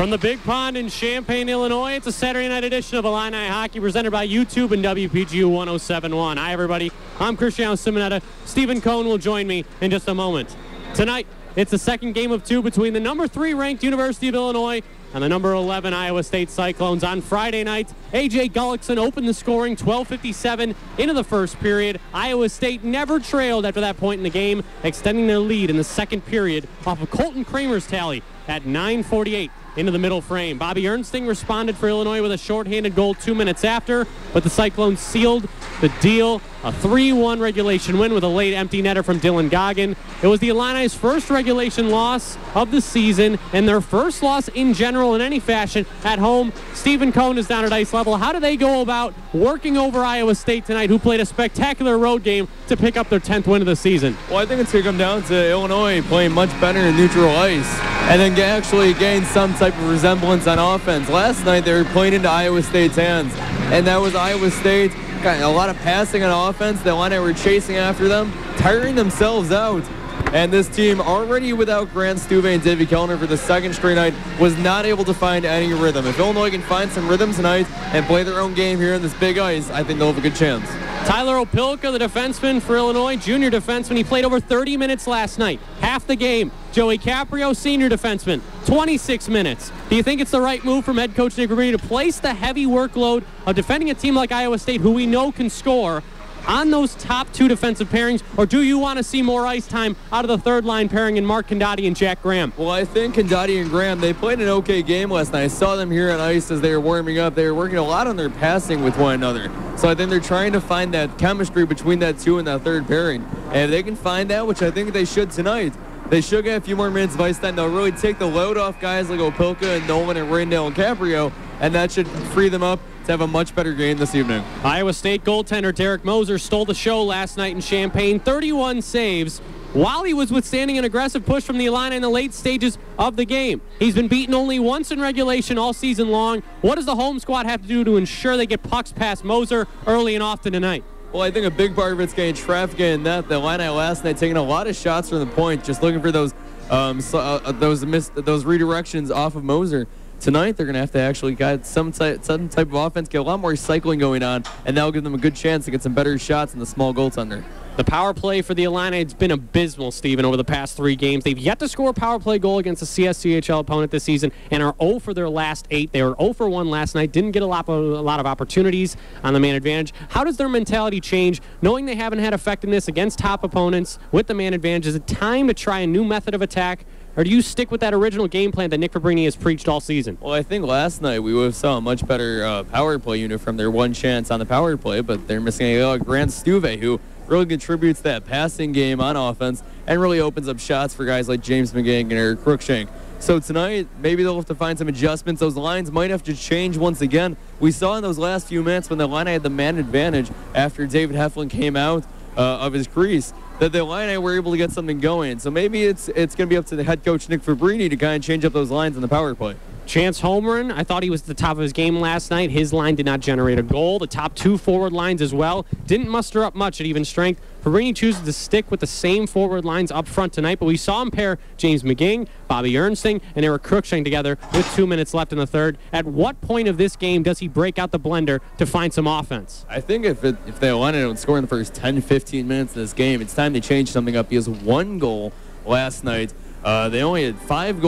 From the Big Pond in Champaign, Illinois, it's a Saturday night edition of Illini Hockey presented by YouTube and WPGU 107.1. Hi, everybody. I'm Cristiano Simonetta. Stephen Cohn will join me in just a moment. Tonight, it's the second game of two between the number 3 ranked University of Illinois and the number 11 Iowa State Cyclones. On Friday night, A.J. Gullickson opened the scoring, 12:57 into the first period. Iowa State never trailed after that point in the game, extending their lead in the second period off of Colton Kramer's tally at 9:48 into the middle frame. Bobby Ernsting responded for Illinois with a shorthanded goal 2 minutes after, but the Cyclones sealed the deal. A 3-1 regulation win with a late empty netter from Dylan Goggin. It was the Illini's first regulation loss of the season and their first loss in general in any fashion at home. Stephen Cohn is down at ice level. How do they go about working over Iowa State tonight, who played a spectacular road game to pick up their 10th win of the season? Well, I think it's going to come down to Illinois playing much better in neutral ice and then actually gain some type of resemblance on offense. Last night they were playing into Iowa State's hands, and that was Iowa State. Got a lot of passing on offense. The Illini were chasing after them, tiring themselves out. And this team, already without Grant Stuve and Davey Kellner for the second straight night, was not able to find any rhythm. If Illinois can find some rhythm tonight and play their own game here on this big ice, I think they'll have a good chance. Tyler Opilka, the defenseman for Illinois, junior defenseman. He played over 30 minutes last night, half the game. Joey Caprio, senior defenseman, 26 minutes. Do you think it's the right move from head coach Nick Rubini to place the heavy workload of defending a team like Iowa State, who we know can score, on those top two defensive pairings, or do you want to see more ice time out of the third line pairing in Mark Condotti and Jack Graham? Well, I think Condotti and Graham, they played an okay game last night. I saw them here on ice as they were warming up. They were working a lot on their passing with one another. So I think they're trying to find that chemistry between that two and that third pairing. And if they can find that, which I think they should tonight, they should get a few more minutes of ice time. They'll really take the load off guys like Opilka and Nolan and Randall and Caprio, and that should free them up to have a much better game this evening. Iowa State goaltender Derek Moser stole the show last night in Champaign. 31 saves while he was withstanding an aggressive push from the Illini in the late stages of the game. He's been beaten only once in regulation all season long. What does the home squad have to do to ensure they get pucks past Moser early and often tonight? Well, I think a big part of it's getting traffic in that. The Illini last night taking a lot of shots from the point, just looking for those redirections off of Moser. Tonight, they're going to have to actually get some type of offense, get a lot more cycling going on, and that'll give them a good chance to get some better shots in the small goaltender. The power play for the Illini has been abysmal, Stephen, over the past 3 games. They've yet to score a power play goal against a CSCHL opponent this season and are 0 for their last 8. They were 0 for 1 last night, didn't get a lot of opportunities on the man advantage. How does their mentality change, knowing they haven't had effectiveness against top opponents with the man advantage? Is it time to try a new method of attack, or do you stick with that original game plan that Nick Fabrini has preached all season? Well, I think last night we would have saw a much better power play unit from their one chance on the power play, but they're missing a Grant Stuve, who really contributes to that passing game on offense and really opens up shots for guys like James McGing and Eric Cruikshank. So tonight, maybe they'll have to find some adjustments. Those lines might have to change once again. We saw in those last few minutes when the Illini had the man advantage after David Heflin came out of his crease, that the Illini were able to get something going. So maybe it's going to be up to the head coach Nick Fabrini to kind of change up those lines in the power play. Chance Holmgren, I thought he was at the top of his game last night. His line did not generate a goal. The top 2 forward lines as well didn't muster up much at even strength. Fabrini chooses to stick with the same forward lines up front tonight, but we saw him pair James McGing, Bobby Ernsting, and Eric Cruikshank together with 2 minutes left in the third. At what point of this game does he break out the blender to find some offense? I think if they Illini don't score in the first 10-15 minutes of this game, it's time to change something up. He has 1 goal last night. They only had 6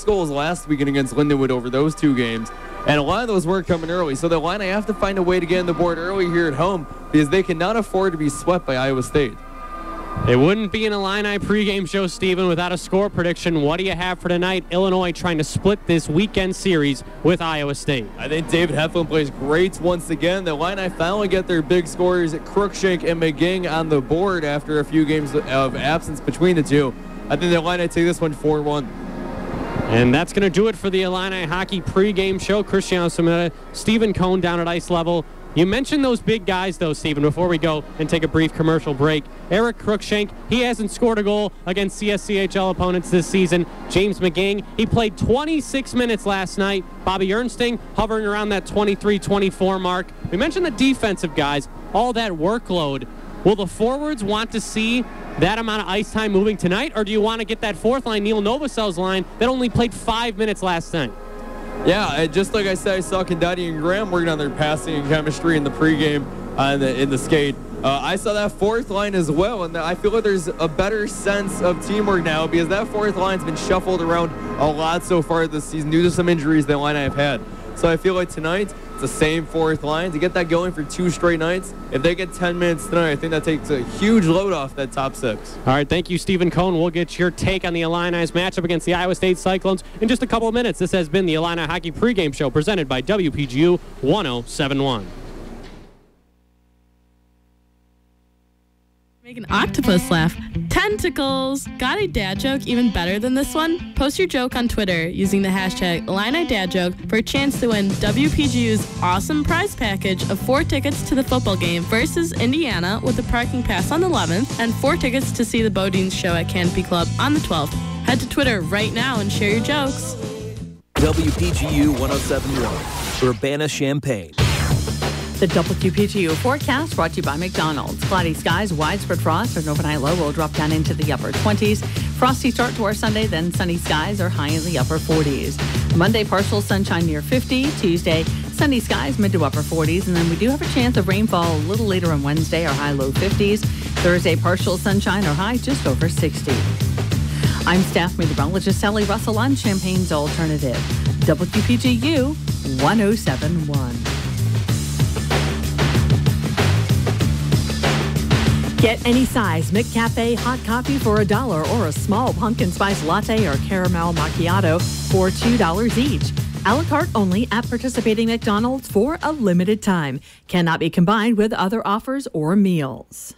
goals last weekend against Lindenwood over those 2 games, and a lot of those weren't coming early. So the Illini have to find a way to get on the board early here at home because they cannot afford to be swept by Iowa State. It wouldn't be an Illini pregame show, Stephen, without a score prediction. What do you have for tonight? Illinois trying to split this weekend series with Iowa State. I think David Heflin plays great once again. The Illini finally get their big scorers at Cruikshank and McGing on the board after a few games of absence between the two. I think the Illini take this one 4-1. And that's going to do it for the Illini Hockey pregame show. Cristiano Simonetta, Stephen Cohn down at ice level. You mentioned those big guys, though, Stephen, before we go and take a brief commercial break. Eric Cruikshank, he hasn't scored a goal against CSCHL opponents this season. James McGing, he played 26 minutes last night. Bobby Ernsting hovering around that 23-24 mark. We mentioned the defensive guys, all that workload. Will the forwards want to see that amount of ice time moving tonight, or do you want to get that fourth line, Neil Novosel's line, that only played 5 minutes last night? Yeah, just like I said, I saw Condati and Graham working on their passing and chemistry in the pregame in the skate. I saw that fourth line as well, and I feel like there's a better sense of teamwork now because that fourth line's been shuffled around a lot so far this season due to some injuries that line I've had. So I feel like tonight, it's the same fourth line. To get that going for 2 straight nights, if they get 10 minutes tonight, I think that takes a huge load off that top 6. All right, thank you, Stephen Cohn. We'll get your take on the Illini's matchup against the Iowa State Cyclones in just a couple of minutes. This has been the Illini Hockey Pregame Show presented by WPGU 1071. Make an octopus laugh. Tentacles! Got a dad joke even better than this one? Post your joke on Twitter using the hashtag IlliniDadJoke for a chance to win WPGU's awesome prize package of 4 tickets to the football game versus Indiana with a parking pass on the 11th and 4 tickets to see the Bodines show at Canopy Club on the 12th. Head to Twitter right now and share your jokes. WPGU 1071, Urbana-Champaign. The WPGU forecast brought to you by McDonald's. Cloudy skies, widespread frost, an overnight low will drop down into the upper 20s. Frosty start to our Sunday, then sunny skies are high in the upper 40s. Monday, partial sunshine near 50. Tuesday, sunny skies, mid to upper 40s. And then we do have a chance of rainfall a little later on Wednesday, our high low 50s. Thursday, partial sunshine, our high just over 60. I'm staff meteorologist Sally Russell on Champaign's Alternative. WPGU 1071. Get any size McCafe hot coffee for $1 or a small pumpkin spice latte or caramel macchiato for $2 each. A la carte only at participating McDonald's for a limited time. Cannot be combined with other offers or meals.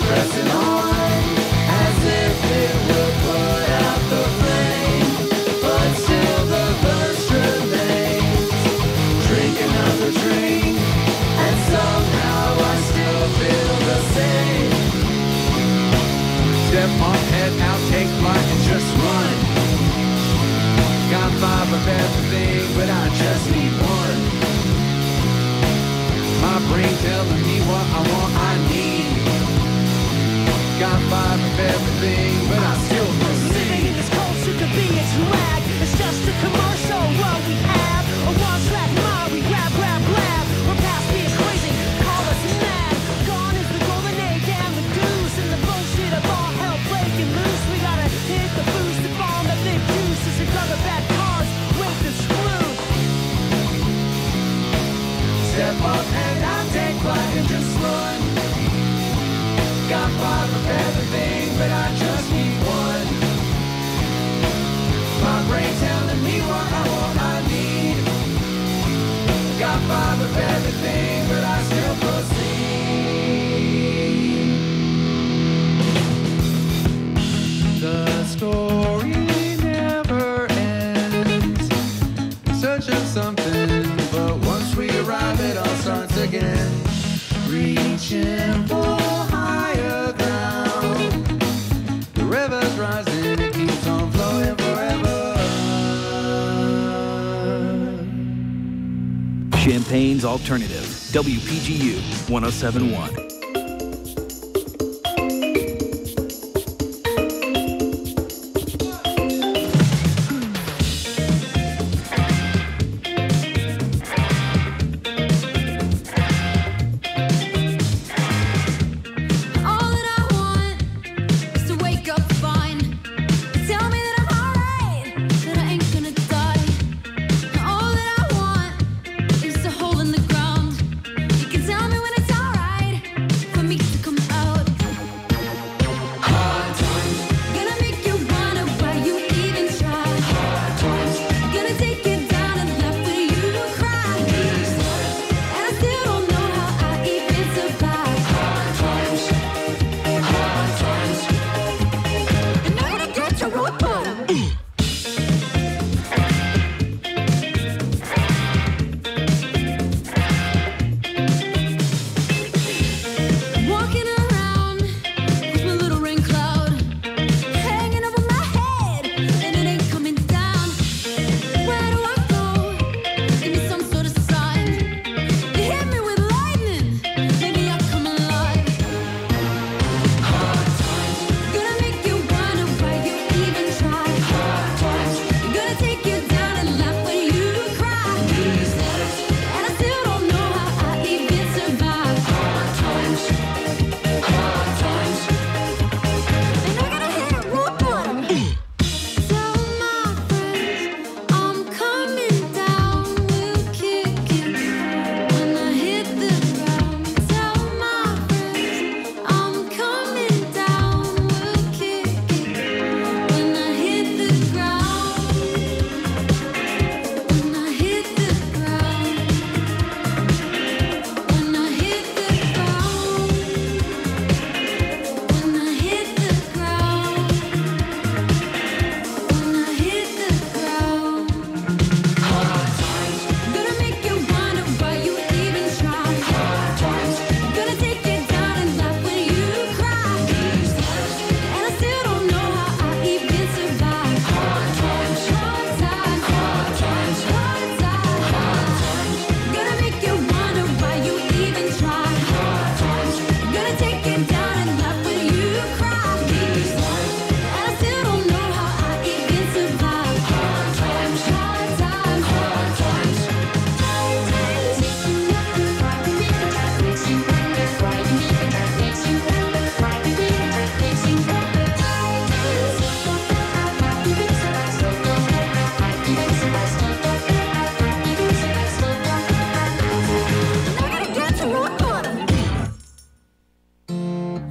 Pressing on as if it would put out the flame. My brain telling me what I want, I need. Got five of everything, but I still proceed. The story never ends. In search of something, but once we arrive, it all starts again. Reaching for higher ground. The river's rising, it keeps on flowing forever. Champagne's alternative, WPGU 107.1.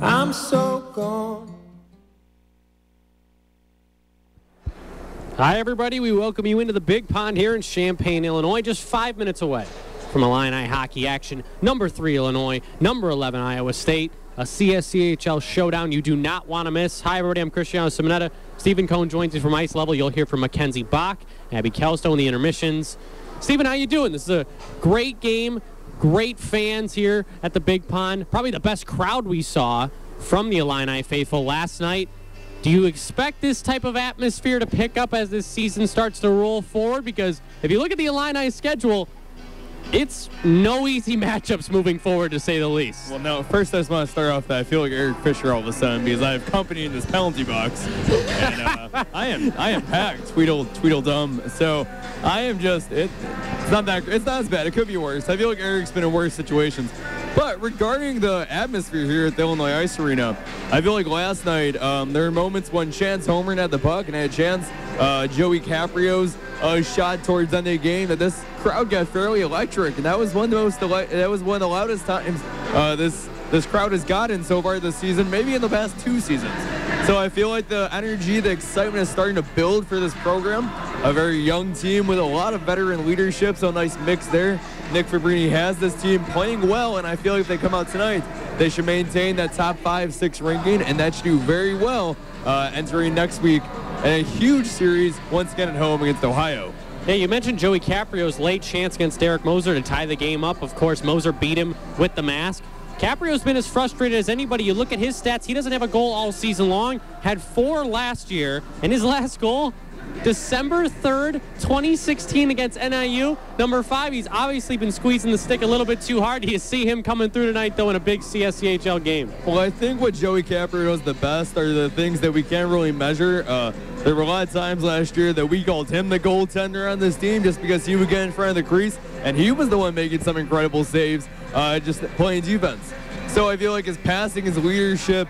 I'm so gone. Hi, everybody. We welcome you into the Big Pond here in Champaign, Illinois, just 5 minutes away from Illini hockey action. Number 3, Illinois. Number 11, Iowa State. A CSCHL showdown you do not want to miss. Hi, everybody. I'm Cristiano Simonetta. Stephen Cohn joins us from Ice Level. You'll hear from Mackenzie Bach, Abby Kelsto in the intermissions. Stephen, how you doing? This is a great game. Great fans here at the Big Pond. Probably the best crowd we saw from the Illini faithful last night. Do you expect this type of atmosphere to pick up as this season starts to roll forward? Because if you look at the Illini schedule, it's no easy matchups moving forward, to say the least. Well, no, first I just want to start off that I feel like Eric Fisher all of a sudden because I have company in this penalty box. And I am packed, Tweedledum. So I am just, it's not as bad. It could be worse. I feel like Eric's been in worse situations. But regarding the atmosphere here at the Illinois Ice Arena, I feel like last night there were moments when Chance homered at the puck and had a chance Joey Caprio's shot towards the end of the game that this crowd got fairly electric, and that was one of the loudest times this crowd has gotten so far this season, maybe in the past 2 seasons. So I feel like the energy, the excitement is starting to build for this program. A very young team with a lot of veteran leadership, so a nice mix there. Nick Fabrini has this team playing well, and I feel like if they come out tonight, they should maintain that top 5-6 ranking, and that should do very well entering next week in a huge series once again at home against Ohio. Yeah, you mentioned Joey Caprio's late chance against Derek Moser to tie the game up. Of course, Moser beat him with the mask. Caprio's been as frustrated as anybody. You look at his stats, he doesn't have a goal all season long. Had 4 last year, and his last goal, December 3rd, 2016 against NIU. Number 5, he's obviously been squeezing the stick a little bit too hard. You see him coming through tonight, though, in a big CSCHL game. Well, I think what Joey Caprio does the best are the things that we can't really measure. There were a lot of times last year that we called him the goaltender on this team just because he would get in front of the crease, and he was the one making some incredible saves, just playing defense. So I feel like his passing, his leadership,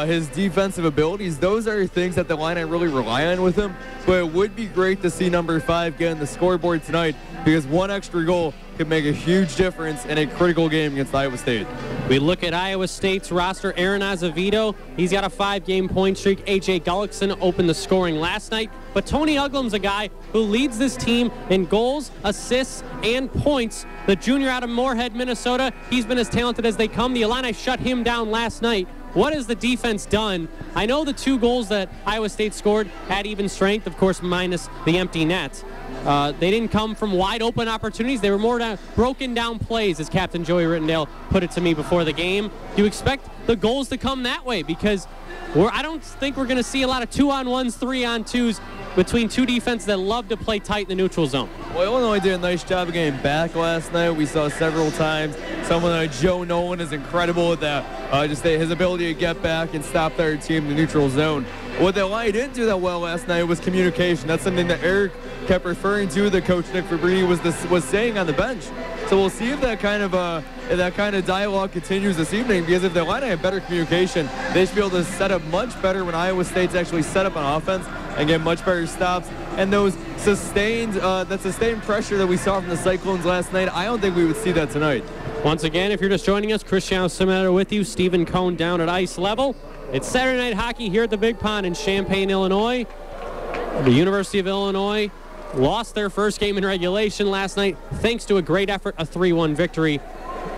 his defensive abilities, those are things that the Illini really rely on with him. But it would be great to see number 5 get on the scoreboard tonight because one extra goal could make a huge difference in a critical game against Iowa State. We look at Iowa State's roster. Aaron Azevedo, he's got a 5-game point streak. A.J. Gullickson opened the scoring last night. But Tony Uglum's a guy who leads this team in goals, assists, and points. The junior out of Moorhead, Minnesota, he's been as talented as they come. The Illini shut him down last night. What has the defense done? I know the 2 goals that Iowa State scored had even strength, of course, minus the empty net. They didn't come from wide open opportunities. They were more broken down plays, as Captain Joey Rittendale put it to me before the game. Do you expect the goals to come that way? Because I don't think we're going to see a lot of 2-on-1s, 3-on-2s between 2 defenses that love to play tight in the neutral zone. Well, Illinois did a nice job of getting back last night. We saw several times. Someone like Joe Nolan is incredible at that. Just his ability to get back and stop their team in the neutral zone. What the Illini didn't do that well last night was communication. That's something that Eric kept referring to, that Coach Nick Fabrini was saying on the bench. So we'll see if that kind of dialogue continues this evening, because if the Illini have better communication, they should be able to set up much better when Iowa State's actually set up on offense and get much better stops. And those sustained pressure that we saw from the Cyclones last night, I don't think we would see that tonight. Once again, if you're just joining us, Cristiano Simonetta with you, Stephen Cohn down at ice level. It's Saturday Night Hockey here at the Big Pond in Champaign, Illinois. The University of Illinois lost their first game in regulation last night thanks to a great effort, a 3-1 victory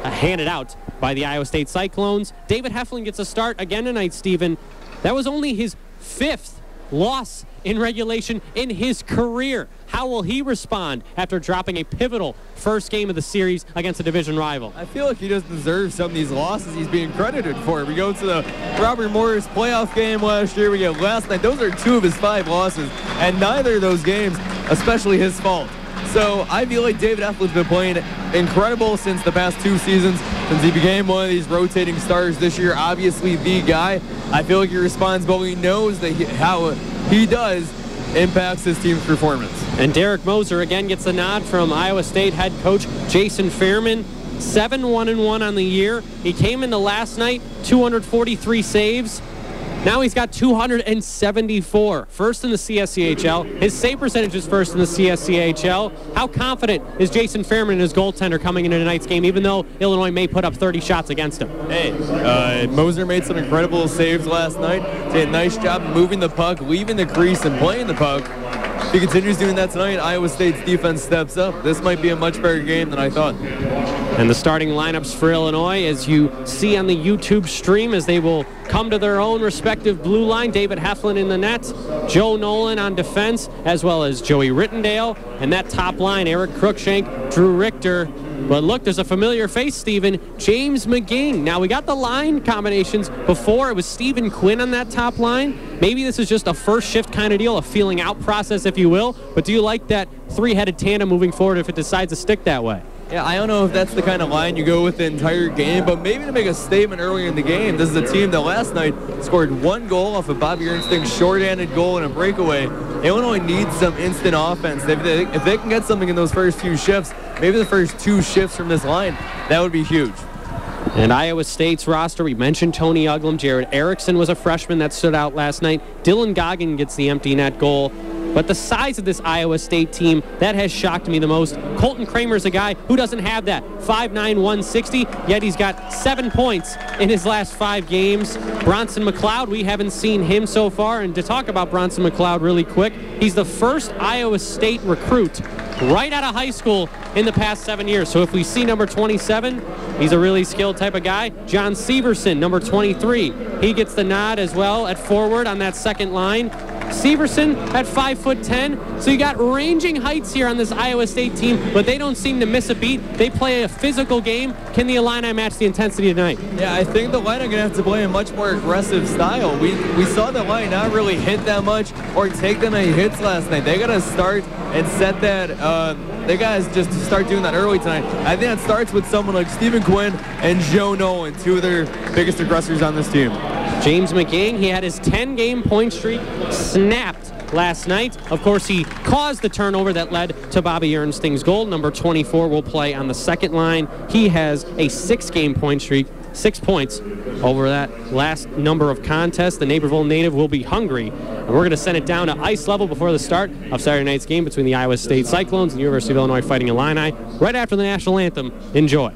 handed out by the Iowa State Cyclones. David Heflin gets a start again tonight, Stephen. That was only his 5th loss in regulation in his career. How will he respond after dropping a pivotal first game of the series against a division rival? I feel like he doesn't deserve some of these losses he's being credited for. We go to the Robert Morris playoff game last year. We get last night. Those are 2 of his 5 losses, and neither of those games, especially his fault. So I feel like David Heflin's been playing incredible since the past 2 seasons, since he became one of these rotating stars this year, obviously the guy. I feel like he responds well. He knows that how he does impacts his team's performance. And Derek Moser again gets the nod from Iowa State head coach Jason Fairman. 7-1-1 on the year. He came into last night, 243 saves. Now he's got 274. First in the CSCHL. His save percentage is first in the CSCHL. How confident is Jason Fairman in his goaltender coming into tonight's game, even though Illinois may put up 30 shots against him? Hey, Moser made some incredible saves last night. Did a nice job moving the puck, leaving the crease, and playing the puck. If he continues doing that tonight, Iowa State's defense steps up. This might be a much better game than I thought. And the starting lineups for Illinois, as you see on the YouTube stream, as they will come to their own respective blue line. David Heflin in the net, Joe Nolan on defense, as well as Joey Rittendale. And that top line, Eric Cruikshank, Drew Richter. But look, there's a familiar face, Stephen, James McGing. Now, we got the line combinations before. It was Stephen Quinn on that top line. Maybe this is just a first shift kind of deal, a feeling out process, if you will. But do you like that 3-headed tandem moving forward if it decides to stick that way? Yeah, I don't know if that's the kind of line you go with the entire game, but maybe to make a statement earlier in the game. This is a team that last night scored 1 goal off of Bobby Ernsting's shorthanded goal and a breakaway. Illinois needs some instant offense. If they can get something in those first few shifts, maybe the first 2 shifts from this line, that would be huge. And Iowa State's roster, we mentioned Tony Uglum. Jared Erickson was a freshman that stood out last night. Dylan Goggin gets the empty net goal. But the size of this Iowa State team, that has shocked me the most. Colton Kramer's a guy who doesn't have that. 5'9", 160, yet he's got 7 points in his last 5 games. Bronson McLeod, we haven't seen him so far. And to talk about Bronson McLeod really quick, he's the first Iowa State recruit right out of high school in the past 7 years. So if we see number 27, he's a really skilled type of guy. John Severson, number 23, he gets the nod as well at forward on that second line. Severson at 5'10", so you got ranging heights here on this Iowa State team, but they don't seem to miss a beat. They play a physical game. Can the Illini match the intensity tonight? Yeah, I think the Illini are going to have to play a much more aggressive style. We saw the Illini not really hit that much or take that many hits last night. They got to start and set that. They got to just start doing that early tonight. I think that starts with someone like Stephen Quinn and Joe Nolan, two of their biggest aggressors on this team. James McGing, he had his 10-game point streak snapped last night. Of course, he caused the turnover that led to Bobby Ernsting's goal. Number 24 will play on the second line. He has a 6-game point streak, 6 points over that last number of contests. The Naperville native will be hungry. And we're going to send it down to ice level before the start of Saturday night's game between the Iowa State Cyclones and the University of Illinois Fighting Illini. Right after the national anthem. Enjoy.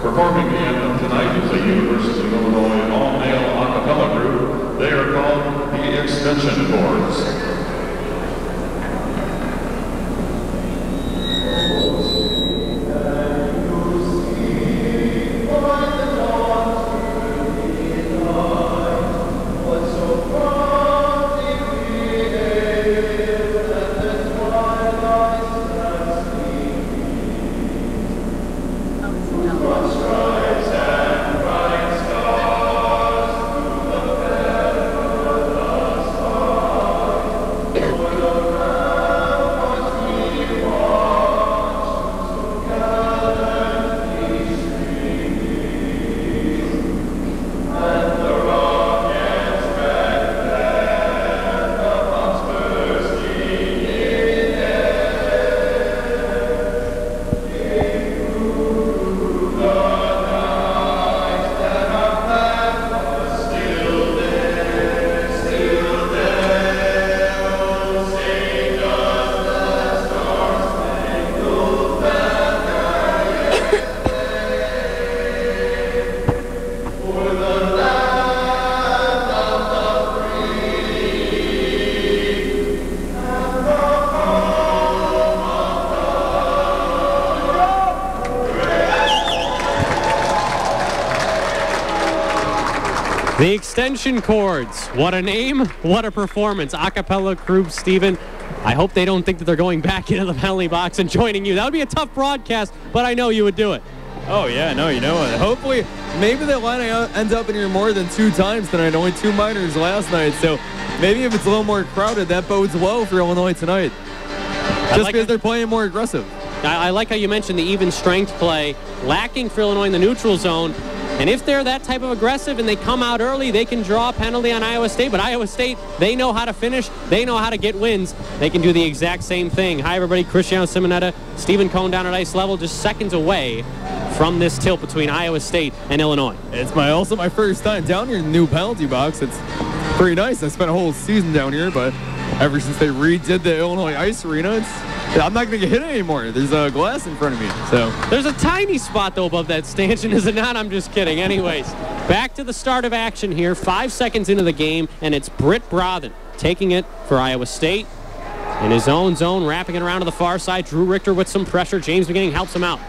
Performing the anthem tonight is the University of Illinois all-male a cappella group. They are called the Extension Chords. The Extension Chords. What a name, what a performance. A cappella group, Stephen. I hope they don't think that they're going back into the penalty box and joining you. That would be a tough broadcast, but I know you would do it. Oh, yeah, no, you know what? Hopefully, maybe the Illini ends up in here more than 2 times tonight. Only 2 minors last night, so maybe if it's a little more crowded, that bodes well for Illinois tonight. Just because they're playing more aggressive. I like how you mentioned the even strength play, lacking for Illinois in the neutral zone. And if they're that type of aggressive and they come out early, they can draw a penalty on Iowa State. But Iowa State, they know how to finish. They know how to get wins. They can do the exact same thing. Hi, everybody. Cristiano Simonetta, Stephen Cohn down at ice level, just seconds away from this tilt between Iowa State and Illinois. It's also my first time down here in the new penalty box. It's pretty nice. I spent a whole season down here, but ever since they redid the Illinois Ice Arena, I'm not going to get hit anymore. There's a glass in front of me. So there's a tiny spot, though, above that stanchion, is it not? I'm just kidding. Anyways, back to the start of action here. 5 seconds into the game, and it's Britt Brothen taking it for Iowa State. In his own zone, wrapping it around to the far side. Drew Richter with some pressure. James McGing helps him out.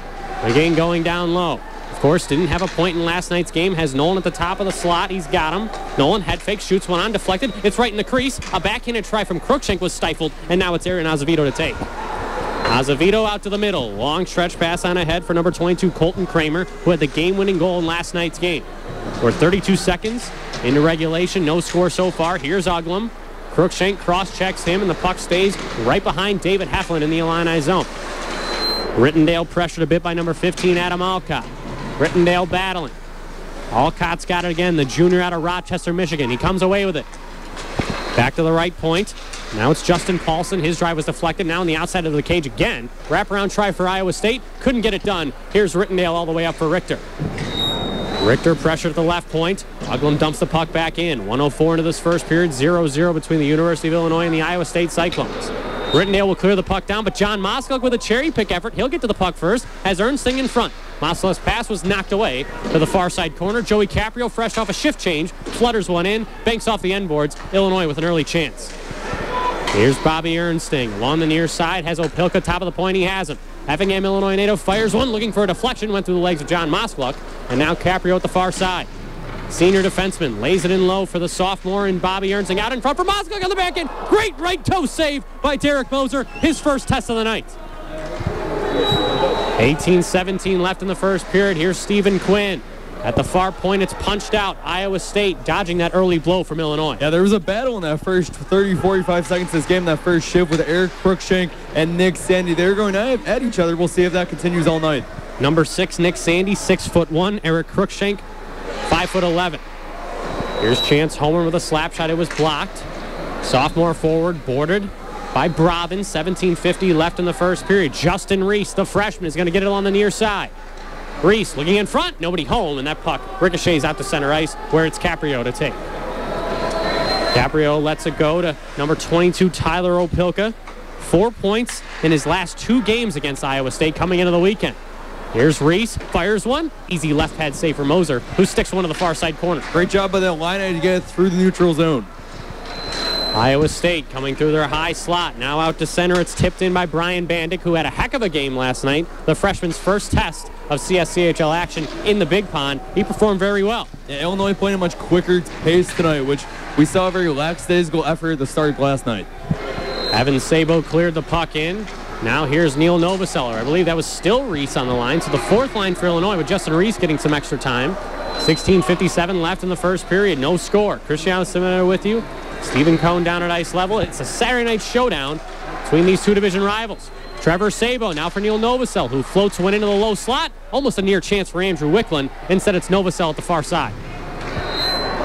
McGing going down low. Of course, didn't have a point in last night's game. Has Nolan at the top of the slot. He's got him. Nolan head fake, shoots one on, deflected. It's right in the crease. A backhanded try from Cruikshank was stifled, and now it's Aaron Azevedo to take. Azevedo out to the middle. Long stretch pass on ahead for number 22, Colton Kramer, who had the game-winning goal in last night's game. We're 32 seconds into regulation. No score so far. Here's Uglum. Cruikshank cross-checks him, and the puck stays right behind David Heflin in the Illini zone. Rittendale pressured a bit by number 15, Adam Alcott. Rittendale battling. Alcott's got it again, the junior out of Rochester, Michigan. He comes away with it. Back to the right point. Now it's Justin Paulson. His drive was deflected. Now on the outside of the cage again. Wraparound try for Iowa State. Couldn't get it done. Here's Rittendale all the way up for Richter. Richter pressure at the left point. Uglum dumps the puck back in. 1:04 into this first period. 0-0 between the University of Illinois and the Iowa State Cyclones. Rittendale will clear the puck down, but John Moskalik with a cherry pick effort. He'll get to the puck first, has Ernstine in front. Moskalik's pass was knocked away to the far side corner. Joey Caprio, fresh off a shift change, flutters one in, banks off the end boards. Illinois with an early chance. Here's Bobby Ernstine along the near side, has Opilka top of the point. He has him. Effingham, Illinois native, fires one, looking for a deflection, went through the legs of John Moskalik, and now Caprio at the far side. Senior defenseman lays it in low for the sophomore, and Bobby Ernstine out in front for Moskalik on the back end. Great right toe save by Derek Moser, his first test of the night. 18-17 left in the first period. Here's Stephen Quinn. At the far point, it's punched out. Iowa State dodging that early blow from Illinois. Yeah, there was a battle in that first 30-45 seconds of this game, that first shift with Eric Cruikshank and Nick Sandy. They're going at each other. We'll see if that continues all night. Number 6, Nick Sandy, 6'1". Eric Cruikshank, 5'11". Here's Chance Homer with a slap shot. It was blocked. Sophomore forward boarded by Brovin. 17:50 left in the first period. Justin Reese, the freshman, is going to get it on the near side. Reese looking in front, nobody home, and that puck ricochets out to center ice where it's Caprio to take. Caprio lets it go to number 22, Tyler Opilka. 4 points in his last 2 games against Iowa State coming into the weekend. Here's Reese, fires one. Easy left pad save for Moser, who sticks one to the far side corner. Great job by that line to get it through the neutral zone. Iowa State coming through their high slot. Now out to center. It's tipped in by Brian Bandick, who had a heck of a game last night. The freshman's first test of CSCHL action in the Big Pond. He performed very well. Yeah, Illinois playing a much quicker pace tonight, which we saw a very lackadaisical effort at the start last night. Evan Sabo cleared the puck in. Now here's Neil Novoseller. I believe that was still Reese on the line. So the fourth line for Illinois with Justin Reese getting some extra time. 16:57 left in the first period. No score. Cristiano Simona with you. Stephen Cohn down at ice level. It's a Saturday night showdown between these two division rivals. Trevor Sabo now for Neil Novosel, who floats one into the low slot. Almost a near chance for Andrew Wicklund. Instead, it's Novosel at the far side.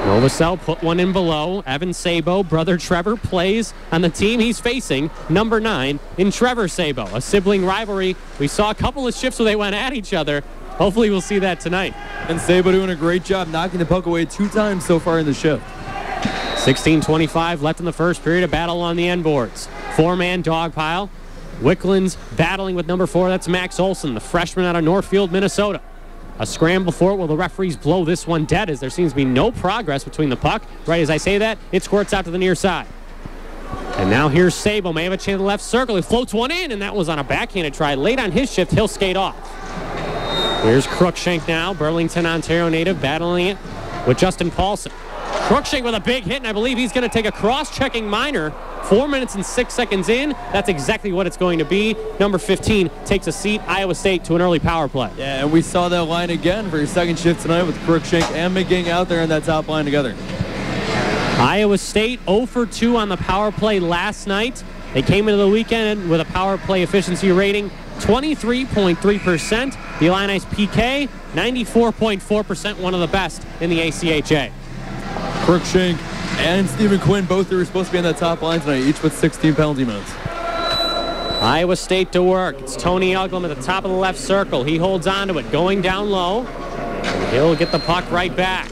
Novosel put one in below. Evan Sabo, brother Trevor, plays on the team he's facing, number 9 in Trevor Sabo. A sibling rivalry. We saw a couple of shifts where they went at each other. Hopefully we'll see that tonight. And Sabo doing a great job knocking the puck away 2 times so far in the shift. 16:25 left in the first period. A battle on the end boards. 4-man dog pile. Wicklund's battling with number 4. That's Max Olson, the freshman out of Northfield, Minnesota. A scramble for it. Will the referees blow this one dead, as there seems to be no progress between the puck? Right as I say that, it squirts out to the near side. And now here's Sabo. May have a chance in the left circle. He floats one in, and that was on a backhanded try. Late on his shift, he'll skate off. Here's Cruikshank now. Burlington, Ontario native, battling it with Justin Paulson. Cruikshank with a big hit, and I believe he's going to take a cross-checking minor. 4 minutes and 6 seconds in. That's exactly what it's going to be. Number 15 takes a seat. Iowa State to an early power play. Yeah, and we saw that line again for your second shift tonight with Cruikshank and McGing out there on that top line together. Iowa State 0 for 2 on the power play last night. They came into the weekend with a power play efficiency rating 23.3%. The Illini's PK 94.4%, one of the best in the ACHA. Cruikshank and Stephen Quinn, both were supposed to be on that top line tonight, each with 16 penalty minutes. Iowa State to work. It's Tony Uglum at the top of the left circle. He holds on to it, going down low. He'll get the puck right back.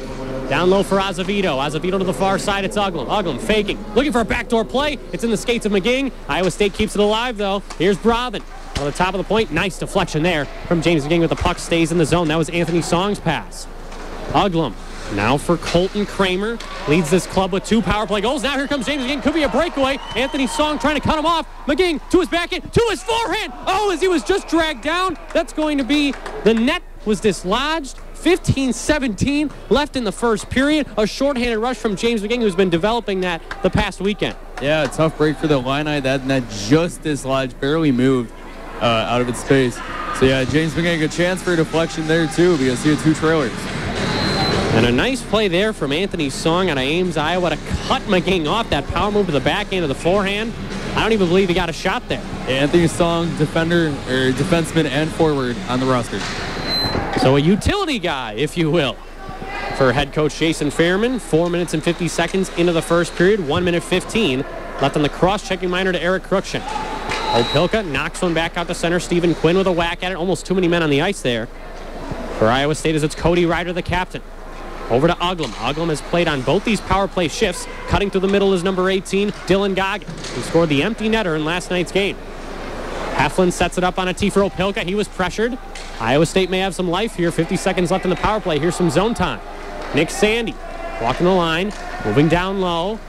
Down low for Azevedo. Azevedo to the far side. It's Uglum. Uglum faking. Looking for a backdoor play. It's in the skates of McGing. Iowa State keeps it alive, though. Here's Brovin on the top of the point. Nice deflection there from James McGing, with the puck stays in the zone. That was Anthony Song's pass. Uglum now for Colton Kramer. Leads this club with 2 power play goals. Now here comes James McGing. Could be a breakaway. Anthony Song trying to cut him off. McGing to his backhand, to his forehand. Oh, as he was just dragged down. That's going to be, the net was dislodged. 15-17 left in the first period. A shorthanded rush from James McGing, who's been developing that the past weekend. Yeah, a tough break for the Illini. That net just dislodged, barely moved out of its space. So yeah, James McGing, a chance for a deflection there too, because he had 2 trailers. And a nice play there from Anthony Song out of Ames, Iowa, to cut McGing off. That power move to the backhand of the forehand. I don't even believe he got a shot there. Yeah, Anthony Song, defenseman and forward on the roster. So a utility guy, if you will, for head coach Jason Fairman. 4 minutes and 50 seconds into the first period. 1 minute 15 left on the cross-checking minor to Eric Cruikshank. Opilka knocks one back out to center. Stephen Quinn with a whack at it. Almost too many men on the ice there. For Iowa State as it's Cody Ryder, the captain. Over to Uglum. Uglum has played on both these power play shifts. Cutting through the middle is number 18, Dylan Goggins, who scored the empty netter in last night's game. Heflin sets it up on a tee for Opelka. He was pressured. Iowa State may have some life here. 50 seconds left in the power play. Here's some zone time. Nick Sandy walking the line, moving down low.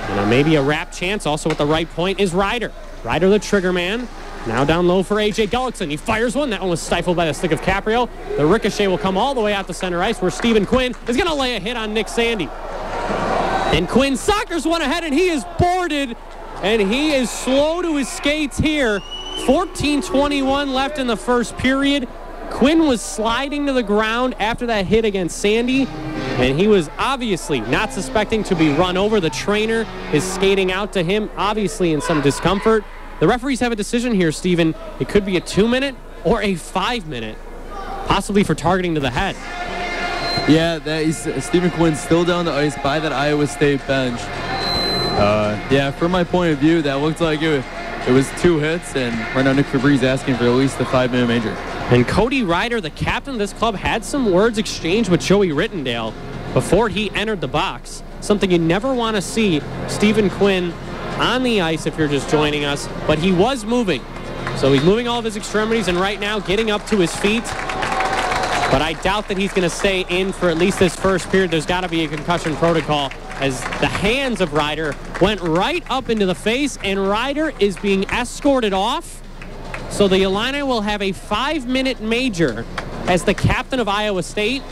And maybe a wrap chance also at the right point is Ryder. Ryder, the trigger man. Now down low for A.J. Gullickson. He fires one. That one was stifled by the stick of Caprio. The ricochet will come all the way out to center ice where Stephen Quinn is going to lay a hit on Nick Sandy. And Quinn soccers one ahead, and he is boarded. And he is slow to his skates here. 14:21 left in the first period. Quinn was sliding to the ground after that hit against Sandy, and he was obviously not suspecting to be run over. The trainer is skating out to him, obviously in some discomfort. The referees have a decision here, Stephen. It could be a 2-minute or a 5-minute, possibly for targeting to the head. Yeah, Stephen Quinn still down the ice by that Iowa State bench. Yeah, from my point of view, that looked like it was 2 hits, and right now Nick Febreze asking for at least a 5-minute major. And Cody Ryder, the captain of this club, had some words exchanged with Joey Rittendale before he entered the box. Something you never want to see Stephen Quinn on the ice if you're just joining us, but he was moving. So he's moving all of his extremities and right now getting up to his feet. But I doubt that he's going to stay in for at least this first period. There's got to be a concussion protocol as the hands of Ryder went right up into the face, and Ryder is being escorted off. So the Illini will have a 5-minute major as the captain of Iowa State.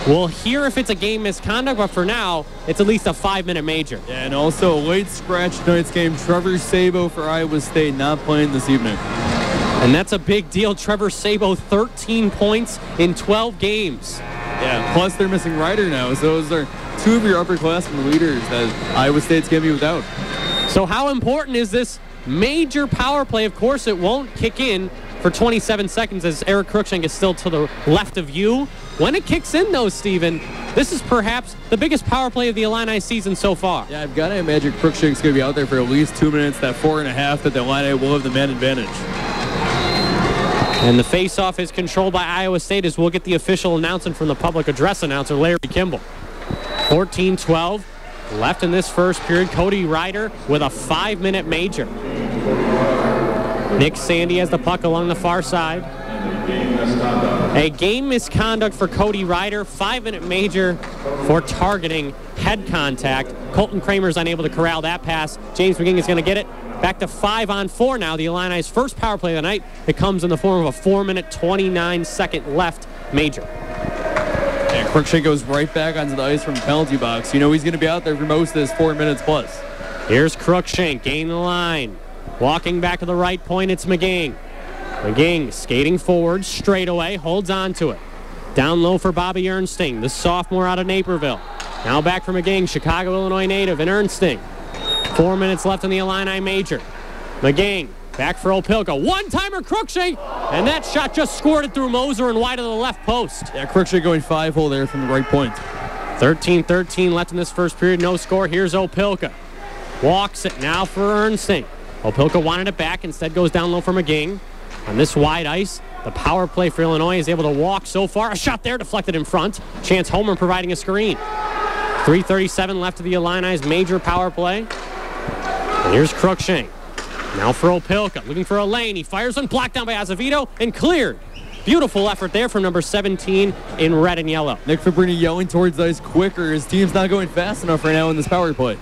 We'll hear if it's a game misconduct, but for now, it's at least a 5-minute major. Yeah, and also a late scratch tonight's game. Trevor Sabo for Iowa State not playing this evening. And that's a big deal. Trevor Sabo, 13 points in 12 games. Yeah, plus they're missing Ryder now, so those are 2 of your upperclassmen leaders that Iowa State's going to be without. So how important is this major power play? Of course, it won't kick in for 27 seconds as Eric Cruikshank is still to the left of you. When it kicks in, though, Stephen, this is perhaps the biggest power play of the Illini season so far. Yeah, I've got to imagine Cruikshank's going to be out there for at least 2 minutes. That 4.5 that the Illini will have the man advantage. And the face-off is controlled by Iowa State as we'll get the official announcement from the public address announcer, Larry Kimball. 14-12 left in this first period. Cody Ryder with a 5-minute major. Nick Sandy has the puck along the far side. A game misconduct for Cody Ryder. 5-minute major for targeting head contact. Colton Kramer's unable to corral that pass. James McGing is going to get it. Back to 5-on-4 now. The Illini's first power play of the night. It comes in the form of a 4-minute, 29-second left major. And Cruikshank goes right back onto the ice from the penalty box. You know he's going to be out there for most of this 4 minutes plus. Here's Cruikshank gaining the line. Walking back to the right point, it's McGing. McGing skating forward straight away, holds on to it. Down low for Bobby Ernsting, the sophomore out of Naperville. Now back for McGing, Chicago, Illinois native, and Ernsting. 4 minutes left in the Illini major. McGing back for Opelka. One-timer Cruikshank, and that shot just squirted through Moser and wide of the left post. Yeah, Cruikshank going 5-hole there from the right point. 13-13 left in this first period, no score. Here's Opelka. Walks it now for Ernsting. Opelka wanted it back, instead goes down low for McGing. On this wide ice, the power play for Illinois is able to walk so far. A shot there deflected in front. Chance Homer providing a screen. 3:37 left of the Illini's major power play. And here's Cruikshank. Now for Opelka, looking for a lane. He fires one, blocked down by Azevedo, and cleared. Beautiful effort there from number 17 in red and yellow. Nick Fabrini yelling towards the ice quicker. His team's not going fast enough right now in this power play.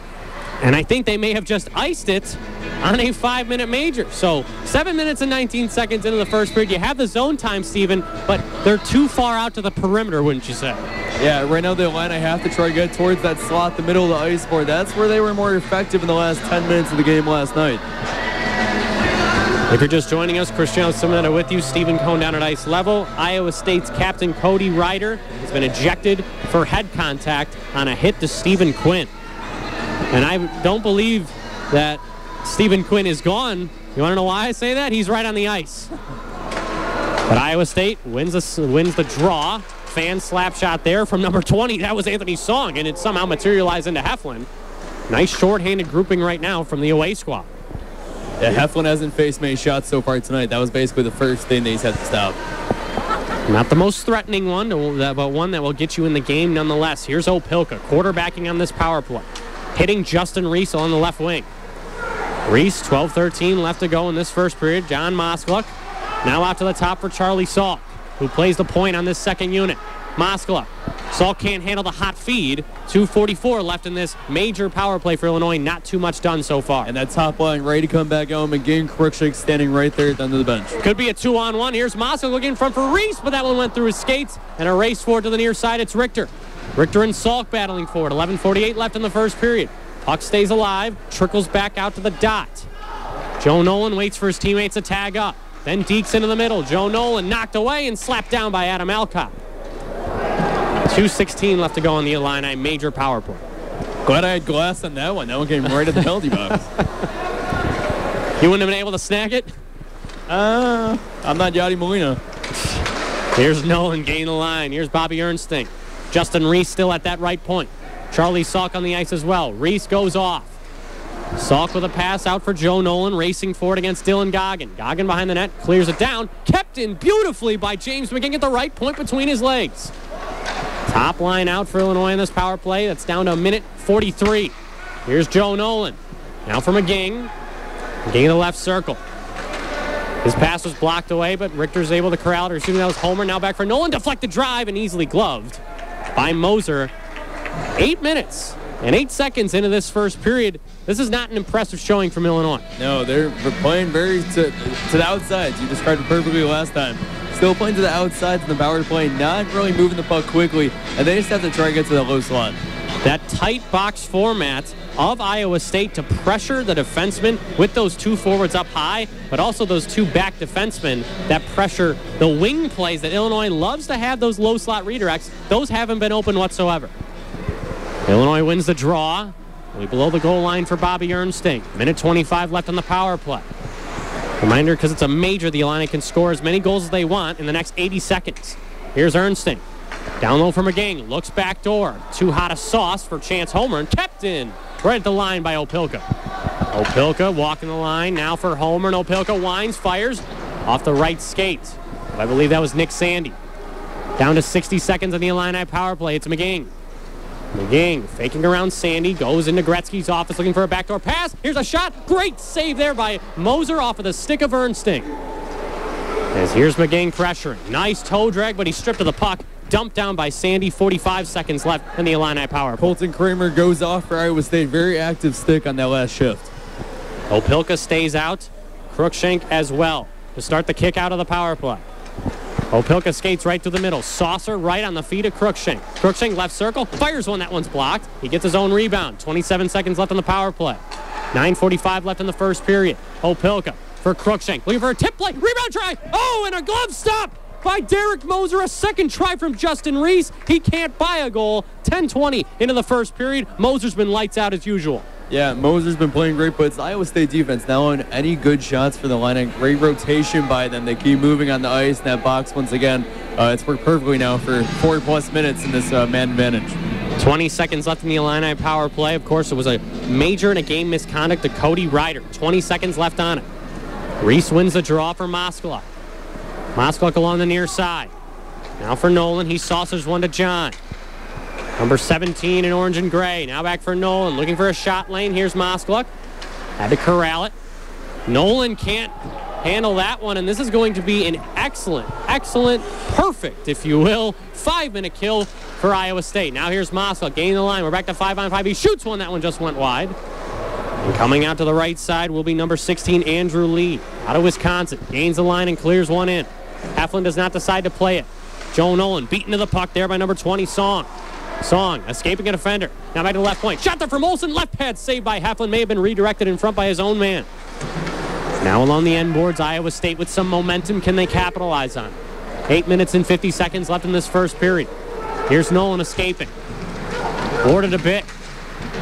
And I think they may have just iced it on a 5-minute major. So 7 minutes and 19 seconds into the first period. You have the zone time, Stephen, but they're too far out to the perimeter, wouldn't you say? Yeah, right now the Illini have to try to get towards that slot, the middle of the ice board. That's where they were more effective in the last 10 minutes of the game last night. If you're just joining us, Cristiano Simonetta with you. Stephen Cohn down at ice level. Iowa State's captain Cody Ryder has been ejected for head contact on a hit to Stephen Quinn. And I don't believe that Stephen Quinn is gone. You want to know why I say that? He's right on the ice. But Iowa State wins the draw. Fan slap shot there from number 20. That was Anthony Song, and it somehow materialized into Heflin. Nice shorthanded grouping right now from the away squad. Yeah, Heflin hasn't faced many shots so far tonight. That was basically the first thing that he's had to stop. Not the most threatening one, but one that will get you in the game nonetheless. Here's Opilka, quarterbacking on this power play. Hitting Justin Reese on the left wing. Reese, 12-13 left to go in this first period. John Moskaluk now out to the top for Charlie Salk, who plays the point on this second unit. Moskaluk. Salk can't handle the hot feed. 2:44 left in this major power play for Illinois. Not too much done so far. And that top line ready to come back out. McGinn, Cruikshank standing right there at the end of the bench. Could be a 2-on-1. Here's Moskaluk looking in front for Reese, but that one went through his skates. And a race forward to the near side. It's Richter. Richter and Salk battling forward. 11:48 left in the first period. Puck stays alive. Trickles back out to the dot. Joe Nolan waits for his teammates to tag up. Then dekes into the middle. Joe Nolan knocked away and slapped down by Adam Alcott. 2:16 left to go on the Illini major power play. Glad I had glass on that one. That one came right at the penalty box. You wouldn't have been able to snag it? I'm not Yadi Molina. Here's Nolan gaining the line. Here's Bobby Ernsting. Justin Reese still at that right point. Charlie Salk on the ice as well. Reese goes off. Salk with a pass out for Joe Nolan, racing forward against Dylan Goggin. Goggin behind the net, clears it down. Kept in beautifully by James McGinn at the right point between his legs. Top line out for Illinois in this power play. That's down to a minute 43. Here's Joe Nolan. Now for McGinn. McGinn in the left circle. His pass was blocked away, but Richter's able to corral it. Or assuming that was Homer. Now back for Nolan. Deflected drive and easily gloved by Moser. 8 minutes and 8 seconds into this first period. This is not an impressive showing from Illinois. No, they're playing very to the outsides. You described it perfectly last time. Still playing to the outsides in the power play, not really moving the puck quickly, and they just have to try and get to the low slot. That tight box format of Iowa State to pressure the defensemen with those two forwards up high, but also those two back defensemen that pressure the wing plays that Illinois loves to have, those low slot redirects. Those haven't been open whatsoever. Illinois wins the draw. Way below the goal line for Bobby Ernsting. Minute 25 left on the power play. Reminder, because it's a major, the Illini can score as many goals as they want in the next 80 seconds. Here's Ernsting. Down low for McGinn. Looks back door. Too hot a sauce for Chance Homer and kept in right at the line by Opilka. Opilka walking the line now for Homer, and Opilka winds, fires off the right skate. I believe that was Nick Sandy. Down to 60 seconds on the Illini power play. It's McGinn. McGinn faking around Sandy, goes into Gretzky's office looking for a backdoor pass. Here's a shot. Great save there by Moser off of the stick of Ernsting. As here's McGinn pressuring. Nice toe drag, but he's stripped of the puck. Dumped down by Sandy. 45 seconds left in the Illini power play. Colton Kramer goes off for Iowa State. Very active stick on that last shift. Opilka stays out. Cruikshank as well to start the kick out of the power play. Opilka skates right through the middle. Saucer right on the feet of Cruikshank. Cruikshank left circle. Fires one. That one's blocked. He gets his own rebound. 27 seconds left on the power play. 9:45 left in the first period. Opilka for Cruikshank. Looking for a tip play. Rebound try. Oh, and a glove stop by Derek Moser. A second try from Justin Reese. He can't buy a goal. 10:20 into the first period. Moser's been lights out as usual. Yeah, Moser's been playing great, but it's Iowa State defense now on any good shots for the line. Great rotation by them. They keep moving on the ice. That box, once again, it's worked perfectly now for 4+ minutes in this man advantage. 20 seconds left in the Illini power play. Of course, it was a major and a game misconduct to Cody Ryder. 20 seconds left on it. Reese wins the draw for Moskaluk. Moskaluk along the near side. Now for Nolan. He saucers one to John. Number 17 in orange and gray. Now back for Nolan. Looking for a shot lane. Here's Moskaluk. Had to corral it. Nolan can't handle that one, and this is going to be an excellent, perfect, if you will, 5-minute kill for Iowa State. Now here's Moskaluk gaining the line. We're back to 5-on-5. He shoots one. That one just went wide. And coming out to the right side will be number 16, Andrew Lee, out of Wisconsin. Gains the line and clears one in. Heflin does not decide to play it. Joe Nolan beaten to the puck there by number 20, Song. Song escaping a defender. Now back to the left point. Shot there from Olsen. Left pad saved by Heflin. May have been redirected in front by his own man. Now along the end boards, Iowa State with some momentum. Can they capitalize on it? 8 minutes and 50 seconds left in this first period. Here's Nolan escaping. Boarded a bit.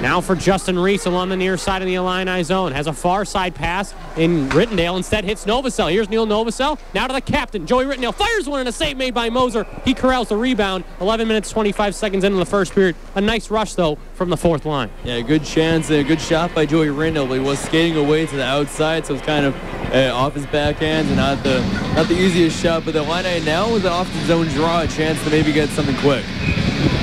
Now for Justin Reese along the near side of the Illini zone. Has a far side pass in Rittendale. Instead hits Novosel. Here's Neil Novosel. Now to the captain, Joey Rittendale. Fires one and a save made by Moser. He corrals the rebound. 11 minutes, 25 seconds into the first period. A nice rush, though, from the fourth line. Yeah, good chance. A good shot by Joey Rittendale, but he was skating away to the outside, so it's kind of off his backhand and not the easiest shot. But the Illini now with the off the zone draw, a chance to maybe get something quick.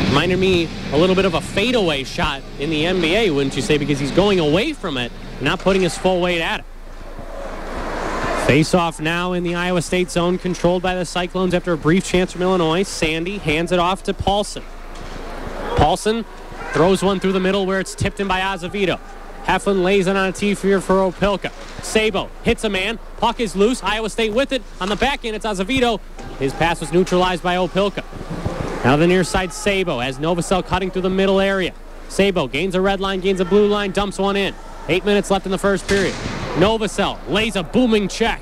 Reminded me a little bit of a fadeaway shot in the NBA, wouldn't you say, because he's going away from it, not putting his full weight at it. Face-off now in the Iowa State zone, controlled by the Cyclones after a brief chance from Illinois. Sandy hands it off to Paulson. Paulson throws one through the middle where it's tipped in by Azevedo. Heflin lays it on a tee for Opelka. Sabo hits a man. Puck is loose. Iowa State with it. On the back end, it's Azevedo. His pass was neutralized by Opelka. Now the near side, Sabo has Novosel cutting through the middle area. Sabo gains a red line, gains a blue line, dumps one in. 8 minutes left in the first period. Novosel lays a booming check.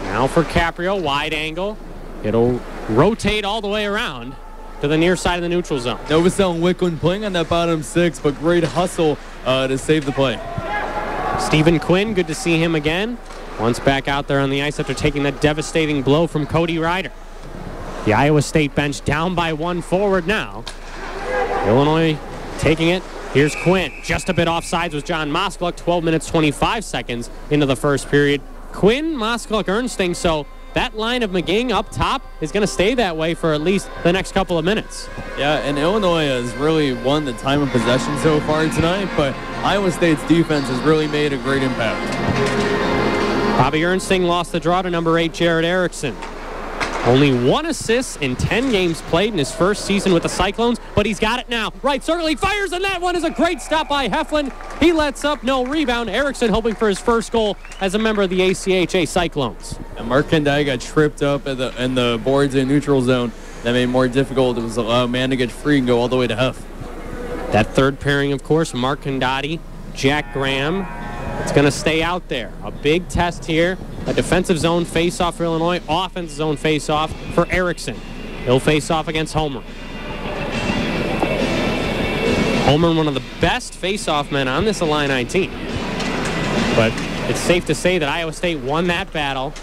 Now for Caprio, wide angle. It'll rotate all the way around to the near side of the neutral zone. Novosel and Wicklund playing on that bottom six, but great hustle to save the play. Stephen Quinn, good to see him again. Once back out there on the ice after taking that devastating blow from Cody Ryder. The Iowa State bench down by one forward now. Illinois taking it. Here's Quinn. Just a bit offsides with John Moskaluk. 12 minutes, 25 seconds into the first period. Quinn, Moskaluk, Ernsting. So that line of McGing up top is going to stay that way for at least the next couple of minutes. Yeah, and Illinois has really won the time of possession so far tonight, but Iowa State's defense has really made a great impact. Bobby Ernsting lost the draw to number 8, Jared Erickson. Only 1 assist in 10 games played in his first season with the Cyclones, but he's got it now. Right circle, he fires, and that one is a great stop by Heflin. He lets up, no rebound. Erickson hoping for his first goal as a member of the CSCHL Cyclones. And Mark Kendai got tripped up in the boards in neutral zone. That made it more difficult. It was allow a man to get free and go all the way to Hef. That third pairing, of course, Mark Condati, Jack Graham. It's going to stay out there. A big test here. A defensive zone face-off for Illinois. Offensive zone face-off for Erickson. He'll face off against Homer. Homer, one of the best face-off men on this Illini team. But it's safe to say that Iowa State won that battle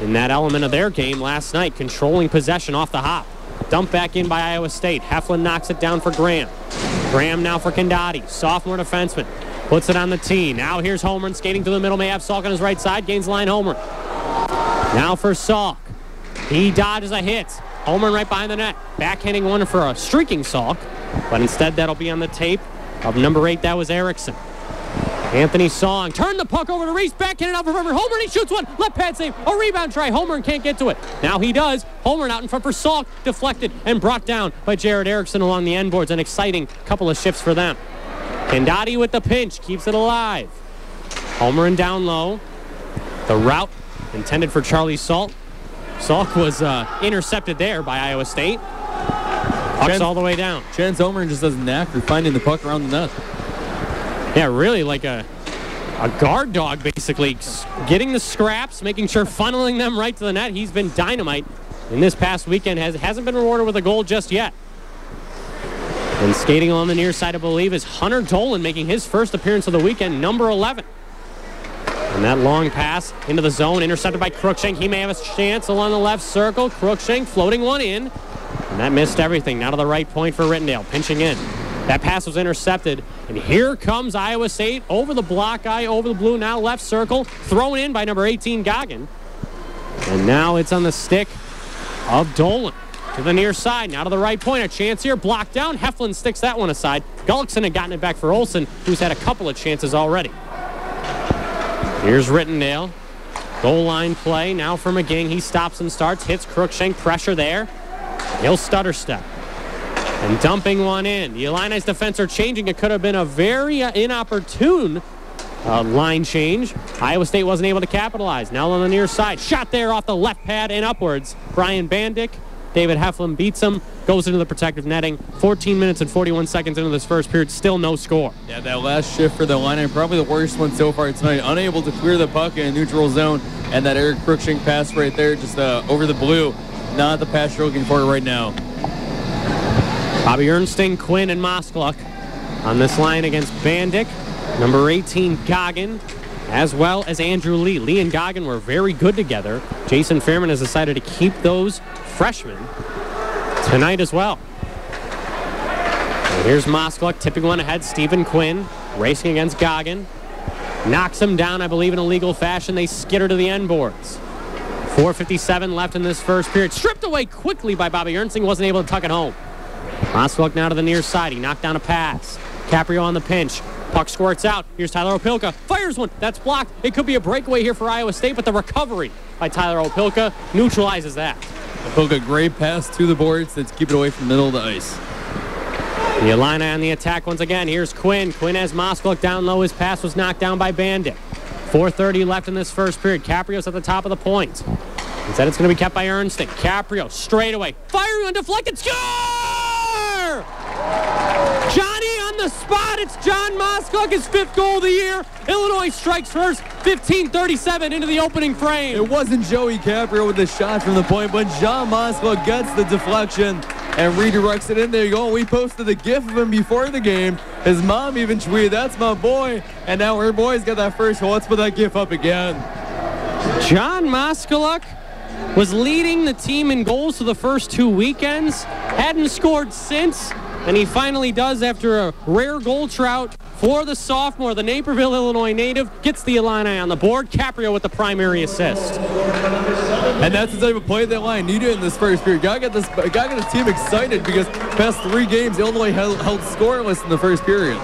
in that element of their game last night, controlling possession off the hop. Dumped back in by Iowa State. Heflin knocks it down for Graham. Graham now for Condati, sophomore defenseman. Puts it on the tee. Now here's Holmgren skating to the middle. May have Salk on his right side. Gains line Holmgren. Now for Salk. He dodges a hit. Holmgren right behind the net. Backhanding one for a streaking Salk. But instead that'll be on the tape of number 8. That was Erickson. Anthony Song. Turn the puck over to Reese. Backhanded out for Holmgren. He shoots one. Left pad save. A rebound try. Holmgren can't get to it. Now he does. Holmgren out in front for Salk. Deflected and brought down by Jared Erickson along the end boards. An exciting couple of shifts for them. Kendati with the pinch, keeps it alive. Holmgren down low. The route intended for Charlie Salk. Salk was intercepted there by Iowa State. Puck's all the way down. Chance Holmgren just does a knack for finding the puck around the net. Yeah, really like a guard dog, basically. Getting the scraps, making sure funneling them right to the net. He's been dynamite in this past weekend. Hasn't been rewarded with a goal just yet. And skating on the near side, I believe, is Hunter Dolan, making his first appearance of the weekend, number 11. And that long pass into the zone, intercepted by Cruikshank. He may have a chance along the left circle. Cruikshank floating one in. And that missed everything. Now to the right point for Rittendale, pinching in. That pass was intercepted. And here comes Iowa State over the block eye, over the blue, now left circle. Thrown in by number 18, Goggin. And now it's on the stick of Dolan. To the near side, now to the right point, a chance here, blocked down. Heflin sticks that one aside. Gullickson had gotten it back for Olsen, who's had a couple of chances already. Here's Rittendale. Goal line play, now for McGing. He stops and starts, hits Cruikshank, pressure there. He'll stutter step. And dumping one in. The Illini's defense are changing. It could have been a very inopportune line change. Iowa State wasn't able to capitalize. Now on the near side, shot there off the left pad and upwards. Brian Bandick. David Heflin beats him, goes into the protective netting. 14 minutes and 41 seconds into this first period, still no score. Yeah, that last shift for the Illini, probably the worst one so far tonight. Unable to clear the puck in a neutral zone, and that Eric Cruikshank pass right there, just over the blue. Not the pass you're looking for right now. Bobby Ernsting, Quinn, and Moskaluk on this line against Bandick. Number 18, Goggin, as well as Andrew Lee. Lee and Goggin were very good together. Jason Fairman has decided to keep those freshmen tonight as well. And here's Moskluck tipping one ahead. Stephen Quinn racing against Goggin. Knocks him down, I believe, in a legal fashion. They skitter to the end boards. 4:57 left in this first period. Stripped away quickly by Bobby Ernstling. Wasn't able to tuck it home. Moskluck now to the near side. He knocked down a pass. Caprio on the pinch. Puck squirts out. Here's Tyler Opilka. Fires one. That's blocked. It could be a breakaway here for Iowa State, but the recovery by Tyler Opilka neutralizes that. Opilka, great pass to the boards to keep it away from the middle of the ice. The Illini on the attack once again. Here's Quinn. Quinn has Moskluck down low. His pass was knocked down by Bandick. 4:30 left in this first period. Caprio's at the top of the point. Instead, it's going to be kept by Ernstling. Caprio straight away. Firing undeflected. Score! Johnny on the spot. It's John Moskluck, his 5th goal of the year. Illinois strikes first. 15:37 into the opening frame. It wasn't Joey Caprio with the shot from the point, but John Moskluck gets the deflection and redirects it in. There you go. We posted the gif of him before the game. His mom even tweeted, "That's my boy." And now her boy's got that first goal. Let's put that gif up again. John Moskluck was leading the team in goals for the first 2 weekends. Hadn't scored since, and he finally does after a rare goal trout for the sophomore. The Naperville, Illinois native gets the Illini on the board. Caprio with the primary assist. And that's the type of play that line needed in this first period. Got this team excited because past 3 games, Illinois held scoreless in the first period.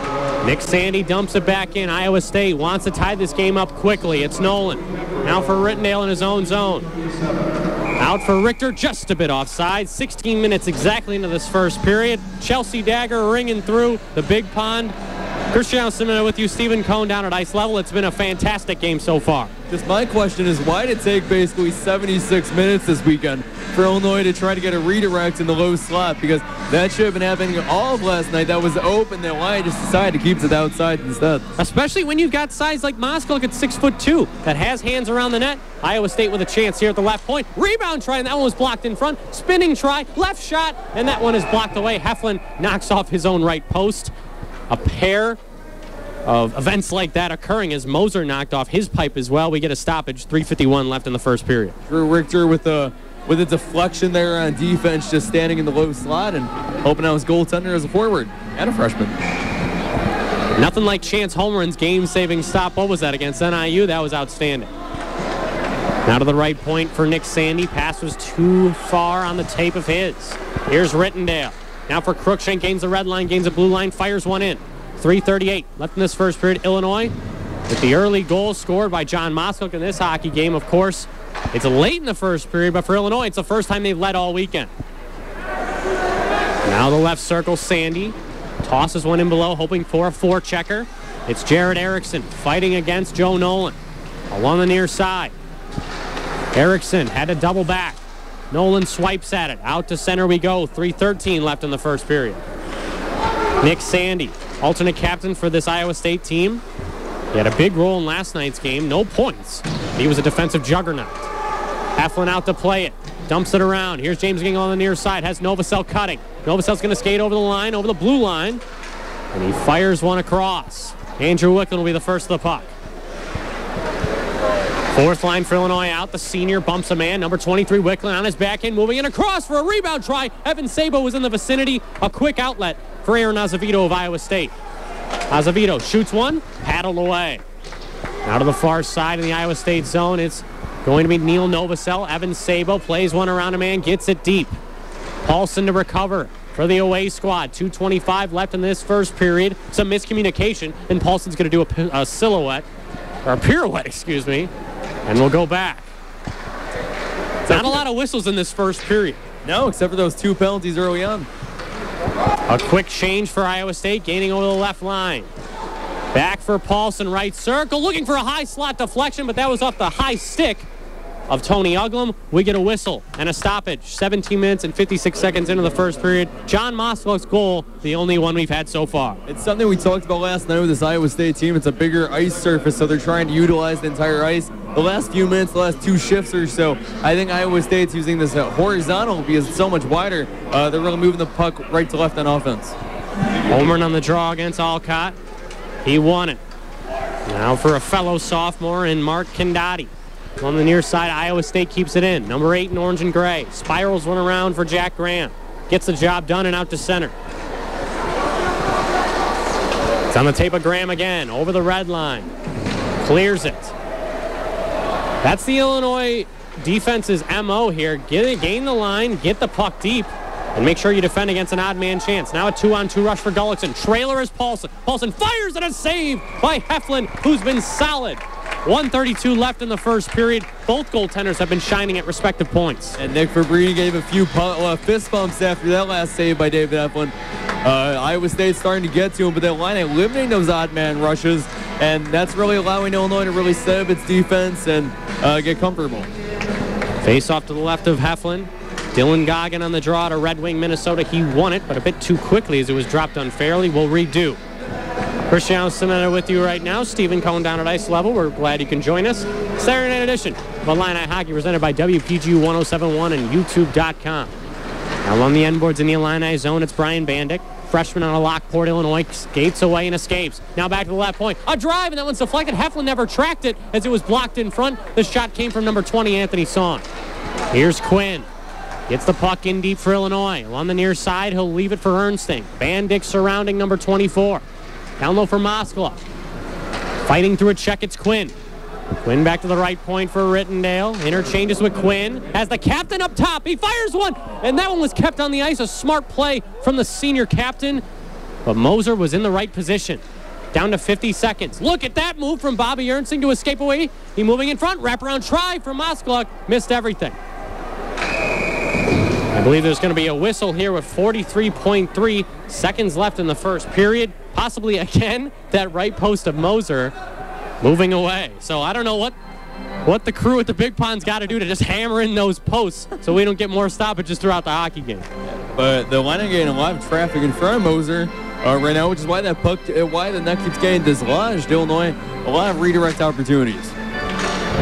Nick Sandy dumps it back in. Iowa State wants to tie this game up quickly. It's Nolan. Now for Rittendale in his own zone. Out for Richter, just a bit offside. 16 minutes exactly into this first period. Chelsea Dagger ringing through the big pond. Cristiano Simona with you, Stephen Cohn down at ice level. It's been a fantastic game so far. Just my question is, why did it take basically 76 minutes this weekend for Illinois to try to get a redirect in the low slot? Because that should have been happening all of last night. That was open. The Illini just decided to keep it outside instead. Especially when you've got size like Moskluck at 6'2" that has hands around the net. Iowa State with a chance here at the left point. Rebound try, and that one was blocked in front. Spinning try, left shot, and that one is blocked away. Heflin knocks off his own right post. A pair of events like that occurring as Moser knocked off his pipe as well. We get a stoppage. 3:51 left in the first period. Drew Richter with a deflection there on defense, just standing in the low slot and hoping out his goaltender as a forward and a freshman. Nothing like Chance Holmgren's game-saving stop. What was that against NIU? That was outstanding. Now to the right point for Nick Sandy. Pass was too far on the tape of his. Here's Rittendale. Now for Cruikshank, gains the red line, gains the blue line, fires one in. 3:38 left in this first period. Illinois with the early goal scored by John Moskluck in this hockey game. Of course, it's late in the first period, but for Illinois, it's the first time they've led all weekend. Now the left circle, Sandy tosses one in below, hoping for a forechecker. It's Jared Erickson fighting against Joe Nolan along the near side. Erickson had to double back. Nolan swipes at it. Out to center we go. 3:13 left in the first period. Nick Sandy, alternate captain for this Iowa State team. He had a big role in last night's game. No points. He was a defensive juggernaut. Heflin out to play it. Dumps it around. Here's James Gingle on the near side. Has Novosel cutting. Novosel's going to skate over the line, over the blue line. And he fires one across. Andrew Wicklund will be the first of the puck. Fourth line for Illinois out. The senior bumps a man. Number 23, Wicklund on his backhand, moving in across for a rebound try. Evan Sabo was in the vicinity. A quick outlet for Aaron Azevedo of Iowa State. Azevedo shoots one, paddled away. Now to the far side in the Iowa State zone. It's going to be Neil Novosel. Evan Sabo plays one around a man, gets it deep. Paulson to recover for the away squad. 2:25 left in this first period. Some miscommunication, and Paulson's going to do a silhouette, or a pirouette, excuse me. And we'll go back. Not a lot of whistles in this first period. No, except for those 2 penalties early on. A quick change for Iowa State, gaining over the left line. Back for Paulson, right circle, looking for a high slot deflection, but that was off the high stick of Tony Uglum. We get a whistle and a stoppage. 17 minutes and 56 seconds into the first period. John Moskluck's goal, the only one we've had so far. It's something we talked about last night with this Iowa State team. It's a bigger ice surface, so they're trying to utilize the entire ice. The last few minutes, the last 2 shifts or so, I think Iowa State's using this horizontal because it's so much wider. They're really moving the puck right to left on offense. Homer on the draw against Alcott. He won it. Now for a fellow sophomore in Mark Condati. On the near side, Iowa State keeps it in. Number 8 in orange and gray. Spirals one around for Jack Graham. Gets the job done and out to center. It's on the tape of Graham again. Over the red line. Clears it. That's the Illinois defense's MO here. Gain the line, get the puck deep, and make sure you defend against an odd man chance. Now a 2-on-2 rush for Gullickson. Trailer is Paulson. Paulson fires and a save by Heflin, who's been solid. 1:32 left in the first period. Both goaltenders have been shining at respective points. And Nick Fabrini gave a few fist bumps after that last save by David Heflin. Iowa State starting to get to him, but that line eliminating those odd man rushes, and that's really allowing Illinois to really set up its defense and get comfortable. Face off to the left of Heflin. Dylan Goggin on the draw to Red Wing, Minnesota. He won it, but a bit too quickly as it was dropped unfairly. We'll redo. Cristiano Cimetta with you right now. Stephen Cohn down at ice level. We're glad you can join us. Saturday night edition of Illini Hockey presented by WPGU 1071 and YouTube.com. Now on the end boards in the Illini zone, it's Brian Bandick. Freshman out of Lockport, Illinois, skates away and escapes. Now back to the left point. A drive, and that one's deflected. Heflin never tracked it as it was blocked in front. The shot came from number 20, Anthony Song. Here's Quinn. Gets the puck in deep for Illinois. On the near side, he'll leave it for Ernsting. Bandick surrounding number 24. Down low for Moskala. Fighting through a check, it's Quinn. Quinn back to the right point for Rittendale. Interchanges with Quinn. Has the captain up top. He fires one, and that one was kept on the ice. A smart play from the senior captain. But Moser was in the right position. Down to 50 seconds. Look at that move from Bobby Ernsting to escape away. He moving in front. Wraparound try from Moskala. Missed everything. I believe there's going to be a whistle here with 43.3 seconds left in the first period. Possibly again that right post of Moser moving away. So I don't know what the crew at the Big Pond's got to do to just hammer in those posts so we don't get more stoppages throughout the hockey game. But the line getting a lot of traffic in front of Moser right now, which is why why the net keeps getting dislodged. Illinois, a lot of redirect opportunities.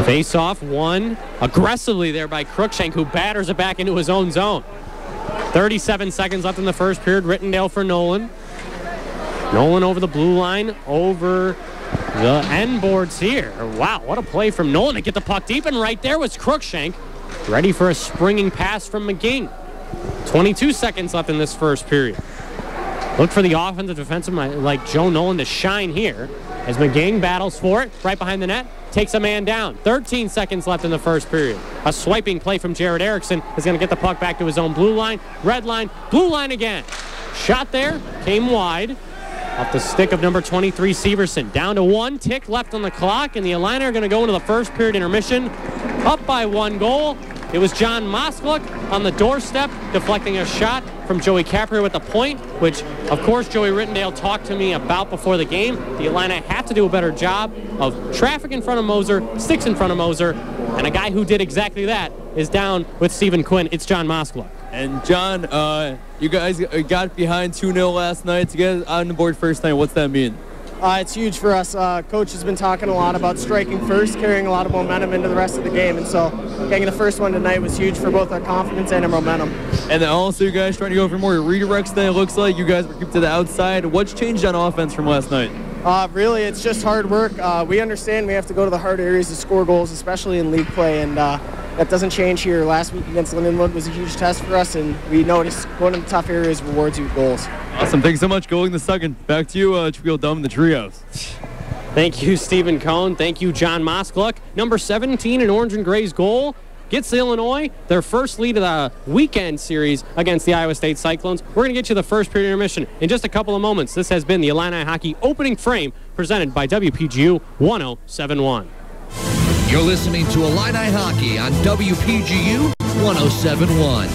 Face off won aggressively there by Cruikshank, who batters it back into his own zone. 37 seconds left in the first period. Rittendale for Nolan. Nolan over the blue line, over the end boards here. Wow, what a play from Nolan to get the puck deep, and right there was Cruikshank, ready for a springing pass from McGing. 22 seconds left in this first period. Look for the offensive defensive like Joe Nolan to shine here as McGing battles for it right behind the net, takes a man down. 13 seconds left in the first period. A swiping play from Jared Erickson is going to get the puck back to his own blue line, red line, blue line again. Shot there, came wide. Off the stick of number 23, Severson. Down to 1 tick left on the clock, and the Illini are going to go into the first period intermission. Up by 1 goal. It was John Moskalik on the doorstep, deflecting a shot from Joey Caprio at the point, which, of course, Joey Rittendale talked to me about before the game. The Illini have to do a better job of traffic in front of Moser, sticks in front of Moser, and a guy who did exactly that is down with Stephen Quinn. It's John Moskalik. And John, you guys got behind 2-0 last night to get on the board first time. What's that mean? It's huge for us. Coach has been talking a lot about striking first, carrying a lot of momentum into the rest of the game, and so getting the first one tonight was huge for both our confidence and our momentum. And then also you guys trying to go for more redirects than it looks like. You guys were kept to the outside. What's changed on offense from last night? Really, it's just hard work. We understand we have to go to the hard areas to score goals, especially in league play, and that doesn't change here. Last week against Lindenwood was a huge test for us, and we noticed going to the tough areas rewards you with goals. Awesome. Thanks so much. Going the second. Back to you, Trio Dumb and the Trios. Thank you, Stephen Cohn. Thank you, John Moskalik. Number 17 in Orange and Gray's goal gets Illinois their first lead of the weekend series against the Iowa State Cyclones. We're going to get you the first period intermission in just a couple of moments. This has been the Illini Hockey opening frame presented by WPGU 1071. You're listening to Illini Hockey on WPGU 1071.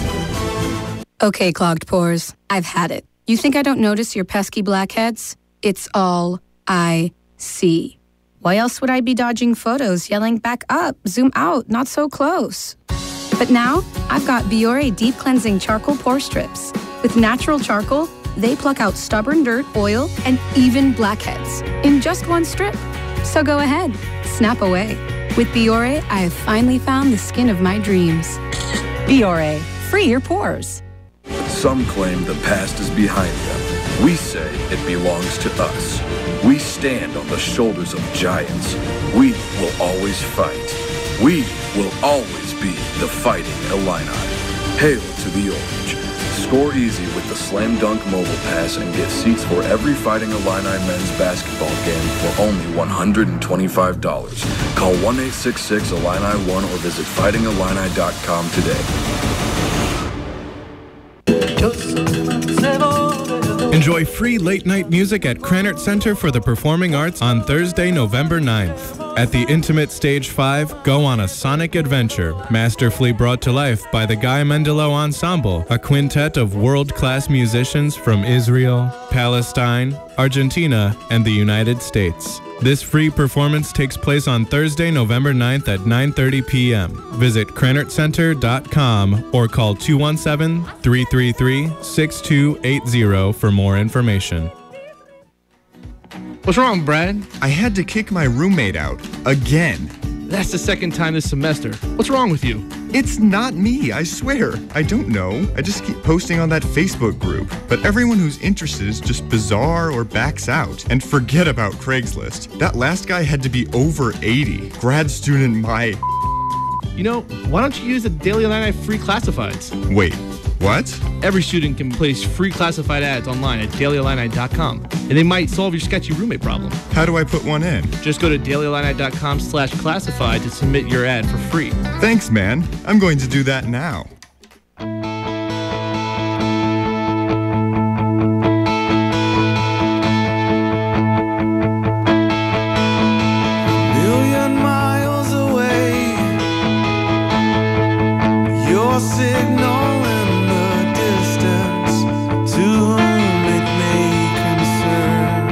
Okay, clogged pores. I've had it. You think I don't notice your pesky blackheads? It's all I see. Why else would I be dodging photos, yelling back up, zoom out, not so close? But now, I've got Biore Deep Cleansing Charcoal Pore Strips. With natural charcoal, they pluck out stubborn dirt, oil, and even blackheads in just one strip. So go ahead, snap away. With Biore, I have finally found the skin of my dreams. Biore, free your pores. Some claim the past is behind them. We say it belongs to us. We stand on the shoulders of giants. We will always fight. We will always be the Fighting Illini. Hail to the Orange. Score easy with the Slam Dunk Mobile Pass and get seats for every Fighting Illini men's basketball game for only $125. Call 1-866-ILLINI-1 or visit fightingillini.com today. Enjoy free late-night music at Krannert Center for the Performing Arts on Thursday, November 9th. At the Intimate Stage 5, go on a sonic adventure, masterfully brought to life by the Guy Mendelow Ensemble, a quintet of world-class musicians from Israel, Palestine, Argentina, and the United States. This free performance takes place on Thursday, November 9th at 9:30 p.m. Visit KrannertCenter.com or call 217-333-6280 for more information. What's wrong, Brad? I had to kick my roommate out. Again. That's the second time this semester. What's wrong with you? It's not me, I swear. I don't know. I just keep posting on that Facebook group. But everyone who's interested is just bizarre or backs out. And forget about Craigslist. That last guy had to be over 80. Grad student my... You know, why don't you use the Daily Illini free classifieds? Wait, what? Every student can place free classified ads online at dailyillini.com, and they might solve your sketchy roommate problem. How do I put one in? Just go to dailyillini.com/classified to submit your ad for free. Thanks, man. I'm going to do that now. Signal in the distance, to whom it may concern.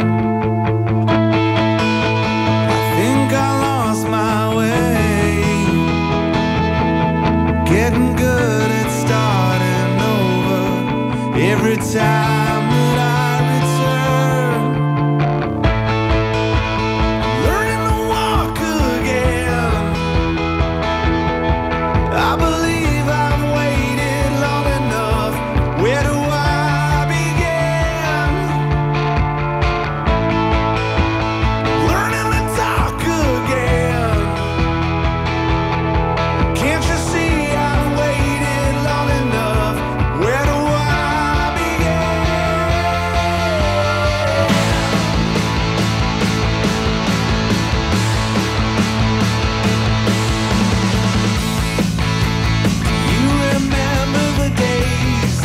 I think I lost my way, getting good at starting over every time that I return. Learning to walk again. I believe where do I begin? Learning to talk again. Can't you see I've waited long enough? Where do I begin? You remember the days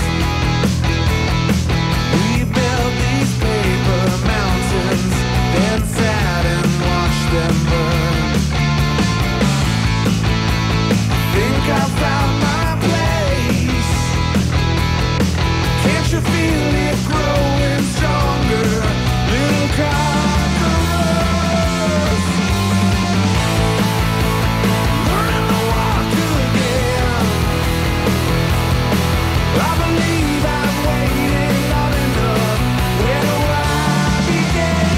we built these paper mountains, then sat and watched them burn. Think I found my place. Can't you feel it growing stronger? Little conquerors, learning to walk again. I believe I've waited long enough. Where do I begin?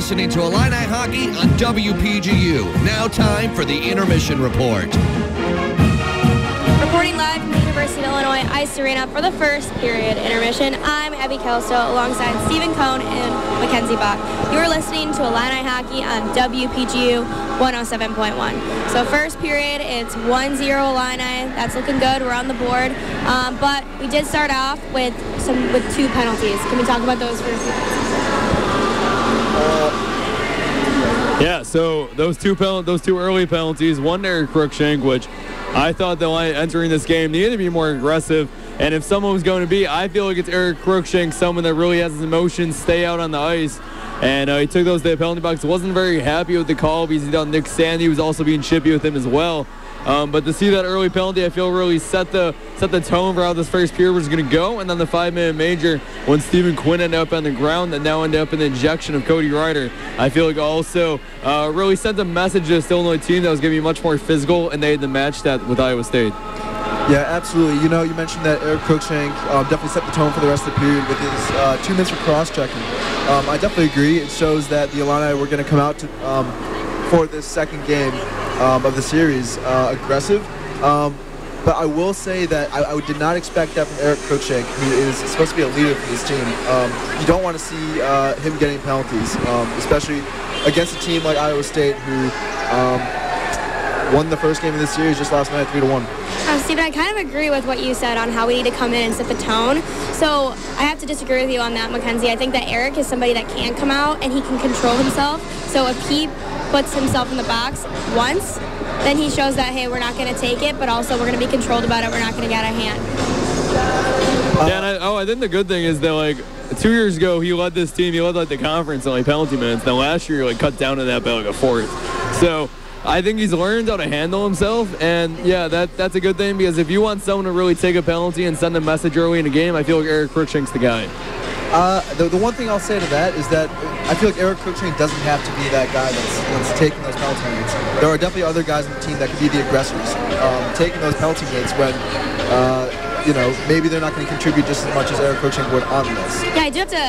listening to Illini Hockey on WPGU. Now time for the intermission report. Reporting live from the University of Illinois Ice Arena for the first period intermission, I'm Abby Kelso alongside Stephen Cohn and Mackenzie Bach. You are listening to Illini Hockey on WPGU 107.1. So first period, it's 1-0 Illini. That's looking good. We're on the board. But we did start off with two penalties. Can we talk about those for a few minutes? Yeah, so those two early penalties, one to Eric Cruikshank, which I thought the line entering this game needed to be more aggressive. And if someone was going to be, I feel like it's Eric Cruikshank, someone that really has his emotions stay out on the ice. And he took those to the penalty box. Wasn't very happy with the call because he thought Nick Sandy was also being chippy with him as well. But to see that early penalty, I feel really set the tone for how this first period was going to go. And then the 5-minute major, when Stephen Quinn ended up on the ground and now ended up in the injection of Cody Ryder, I feel like also really sent a message to this Illinois team that was going to be much more physical, and they had to match that with Iowa State. Yeah, absolutely. You know, you mentioned that Eric Cruikshank definitely set the tone for the rest of the period with his 2 minutes for cross-checking. I definitely agree. It shows that the Illini were going to come out to, for this second game of the series aggressive. But I will say that I did not expect that from Eric Cruikshank, who is supposed to be a leader for this team. You don't want to see him getting penalties, especially against a team like Iowa State, who won the first game of the series just last night 3-1. Stephen, I kind of agree with what you said on how we need to come in and set the tone. So I have to disagree with you on that, Mackenzie. I think that Eric is somebody that can come out and he can control himself. So if he puts himself in the box once, then he shows that, hey, we're not going to take it, but also we're going to be controlled about it. We're not going to get out of hand. Yeah, and I think the good thing is that, like, 2 years ago, he led this team. He led, like, the conference in, like, penalty minutes. Then last year, like, cut down to that by, like, a fourth. So I think he's learned how to handle himself, and yeah, that's a good thing, because if you want someone to really take a penalty and send a message early in a game, I feel like Eric Cruikshank's the guy. The one thing I'll say to that is that I feel like Eric Cruikshank doesn't have to be that guy that's taking those penalty minutes. There are definitely other guys on the team that could be the aggressors, taking those penalty minutes when you know, maybe they're not going to contribute just as much as Eric Cruikshank would on this. Yeah,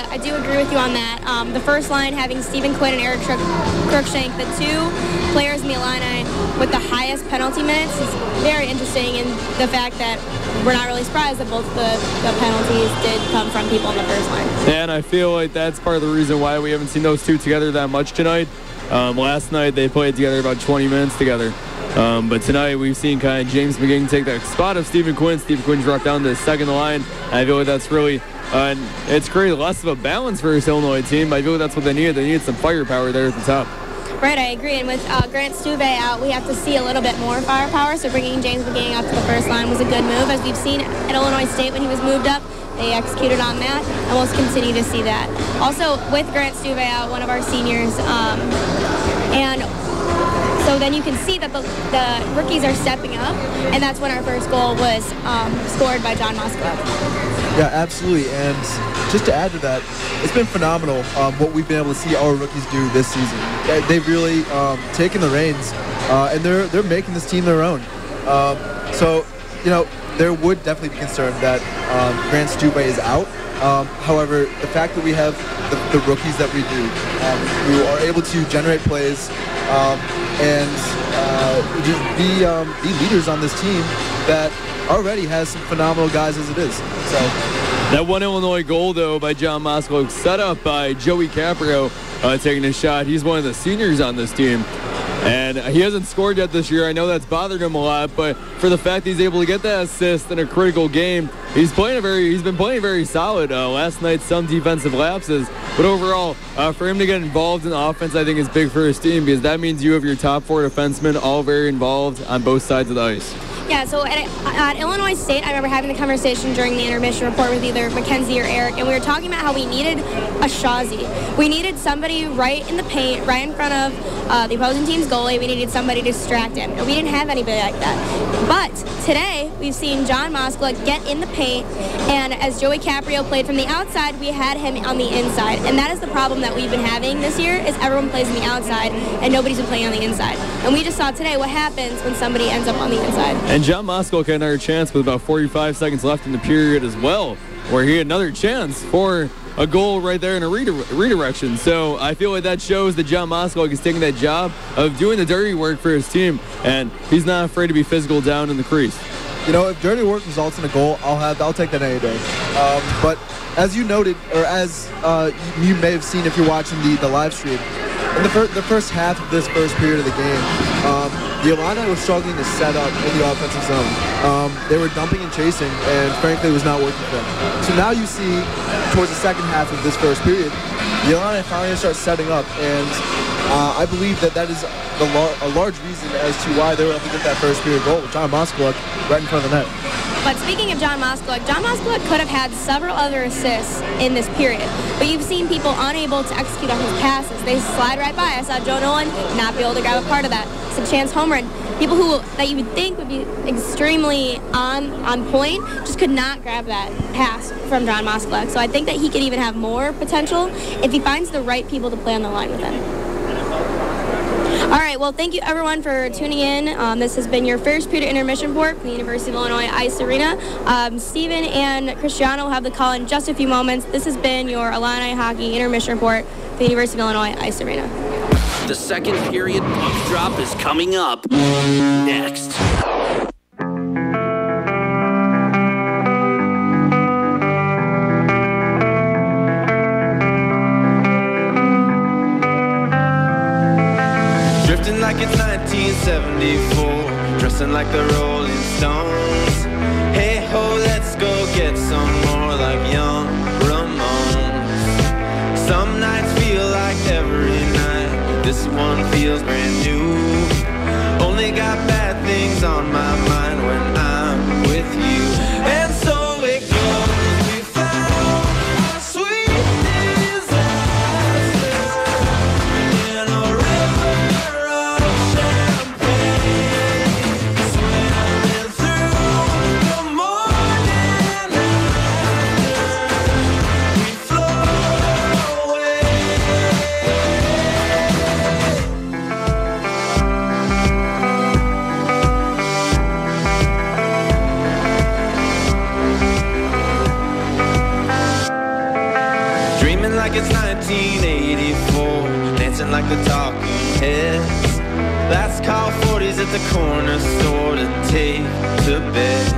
I do agree with you on that. The first line having Stephen Quinn and Eric Cruikshank, the two players in the Illini with the highest penalty minutes, is very interesting in the fact that we're not really surprised that both the penalties did come from people on the first line. And I feel like that's part of the reason why we haven't seen those two together that much tonight. Last night they played together about 20 minutes together. But tonight we've seen kind of James McGinn take the spot of Stephen Quinn. Stephen Quinn's dropped down to the second line. I feel like that's really, and it's created less of a balance for this Illinois team. But I feel like that's what they needed. They needed some firepower there at the top. Right, I agree. And with Grant Stuve out, we have to see a little bit more firepower. So bringing James McGinn up to the first line was a good move. As we've seen at Illinois State when he was moved up, they executed on that, and we'll continue to see that. Also, with Grant Stuve out, one of our seniors, and so then you can see that the rookies are stepping up, and that's when our first goal was scored by John Moskowitz. Yeah, absolutely. And just to add to that, it's been phenomenal what we've been able to see our rookies do this season. They've really taken the reins, and they're making this team their own. So, you know, there would definitely be concern that Grant Stuve is out. However, the fact that we have the rookies that we do, who are able to generate plays and just be leaders on this team that already has some phenomenal guys as it is. So that one Illinois goal, though, by John Moskowitz, set up by Joey Caprio taking a shot. He's one of the seniors on this team. And he hasn't scored yet this year. I know that's bothered him a lot, but for the fact he's able to get that assist in a critical game, he's been playing very solid. Last night, some defensive lapses, but overall, for him to get involved in the offense, I think is big for his team, because that means you have your top four defensemen all very involved on both sides of the ice. Yeah, so at Illinois State, I remember having the conversation during the intermission report with either Mackenzie or Eric, and we were talking about how we needed a Shazi. We needed somebody right in the paint, right in front of the opposing team's goalie. We needed somebody to distract him, and we didn't have anybody like that. But today, we've seen John Moskowitz get in the paint, and as Joey Caprio played from the outside, we had him on the inside. And that is the problem that we've been having this year, is everyone plays on the outside, and nobody's been playing on the inside. And we just saw today what happens when somebody ends up on the inside. And John Moskowitz had another chance with about 45 seconds left in the period as well, where he had another chance for a goal right there in a redirection. So I feel like that shows that John Moskowik is taking that job of doing the dirty work for his team, and he's not afraid to be physical down in the crease. You know, if dirty work results in a goal, I'll take that any day. But as you noted, or as you may have seen if you're watching the live stream, in the first half of this first period of the game, the Illini were struggling to set up in the offensive zone. They were dumping and chasing, and frankly, it was not working for them. So now you see, towards the second half of this first period, the Illini finally start setting up, and I believe that is a large reason as to why they were able to get that first period goal with John Moskowik right in front of the net. But speaking of John Moskowik could have had several other assists in this period. But you've seen people unable to execute on his passes. They slide right by. I saw Joe Nolan not be able to grab a part of that. It's a chance home run. People that you would think would be extremely on point just could not grab that pass from John Moskowik. So I think that he could even have more potential if he finds the right people to play on the line with him. All right, well, thank you, everyone, for tuning in. This has been your first period intermission report from the University of Illinois Ice Arena. Steven and Cristiano will have the call in just a few moments. This has been your Illini Hockey intermission report from the University of Illinois Ice Arena. The second period puck drop is coming up next. Drifting like it's 1974, dressing like the Rolling Stones. Hey ho, let's go get some more like young Ramones. Some nights feel like every night, this one feels brand new. Only got bad things on my mind when I'm with you. And so it goes, we found our sweet disaster in a river of champagne, swimming through the morning after we float away. Dreaming like it's 1984, dancing like the talking heads. Last call 40s at the corner store to take to bed.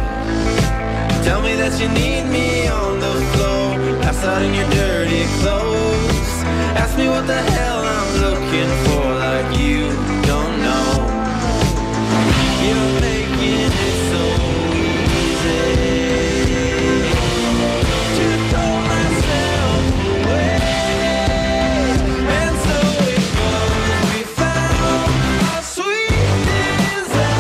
Tell me that you need me on the floor, pass out in your dirty clothes. Ask me what the hell I'm looking for, like you don't know. You're making it so easy to throw myself away. And so it goes, we found our sweet disaster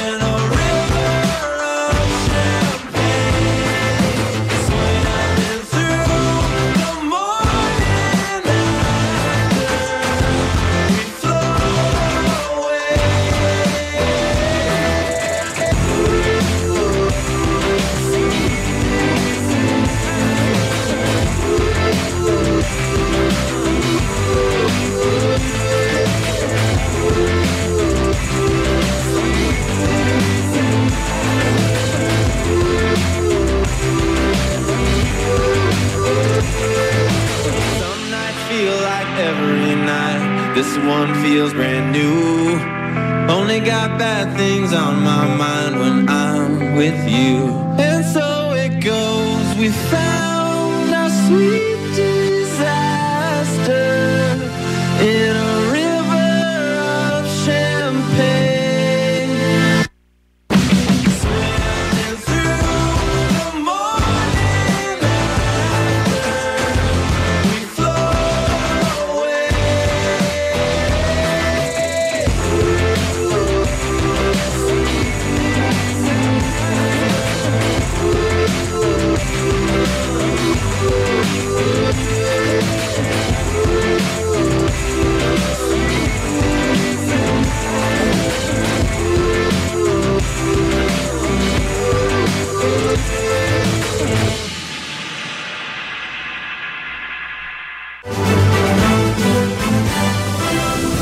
in a river of champagne, swimming through the morning after we float away. Some nights feel like every night, this one feels brand new. Only got bad things on my mind when I'm with you. And so it goes, we found our sweet disaster in a river of champagne, swimming through the morning after we float away.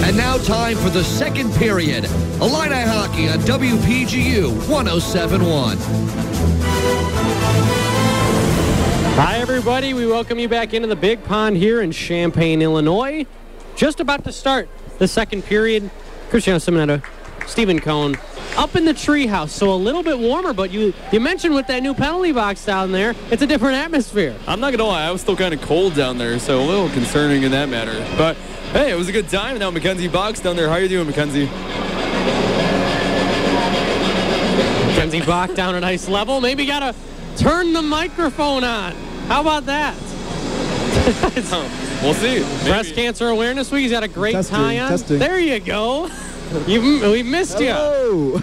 And now time for the second period. Illini Hockey on WPGU 107.1. Hi, everybody. We welcome you back into the Big Pond here in Champaign, Illinois. Just about to start the second period. Cristiano Simonetta, Stephen Cohn, up in the treehouse, so a little bit warmer, but you mentioned with that new penalty box down there, it's a different atmosphere. I'm not going to lie, I was still kind of cold down there, so a little concerning in that matter. But, hey, it was a good time. Now Mackenzie Box down there. How you doing, Mackenzie? Mackenzie Bach down at ice level. Maybe got to turn the microphone on. How about that? We'll see. Breast Cancer Awareness Week. He's got a great tie on. Testing. There you go. We missed you.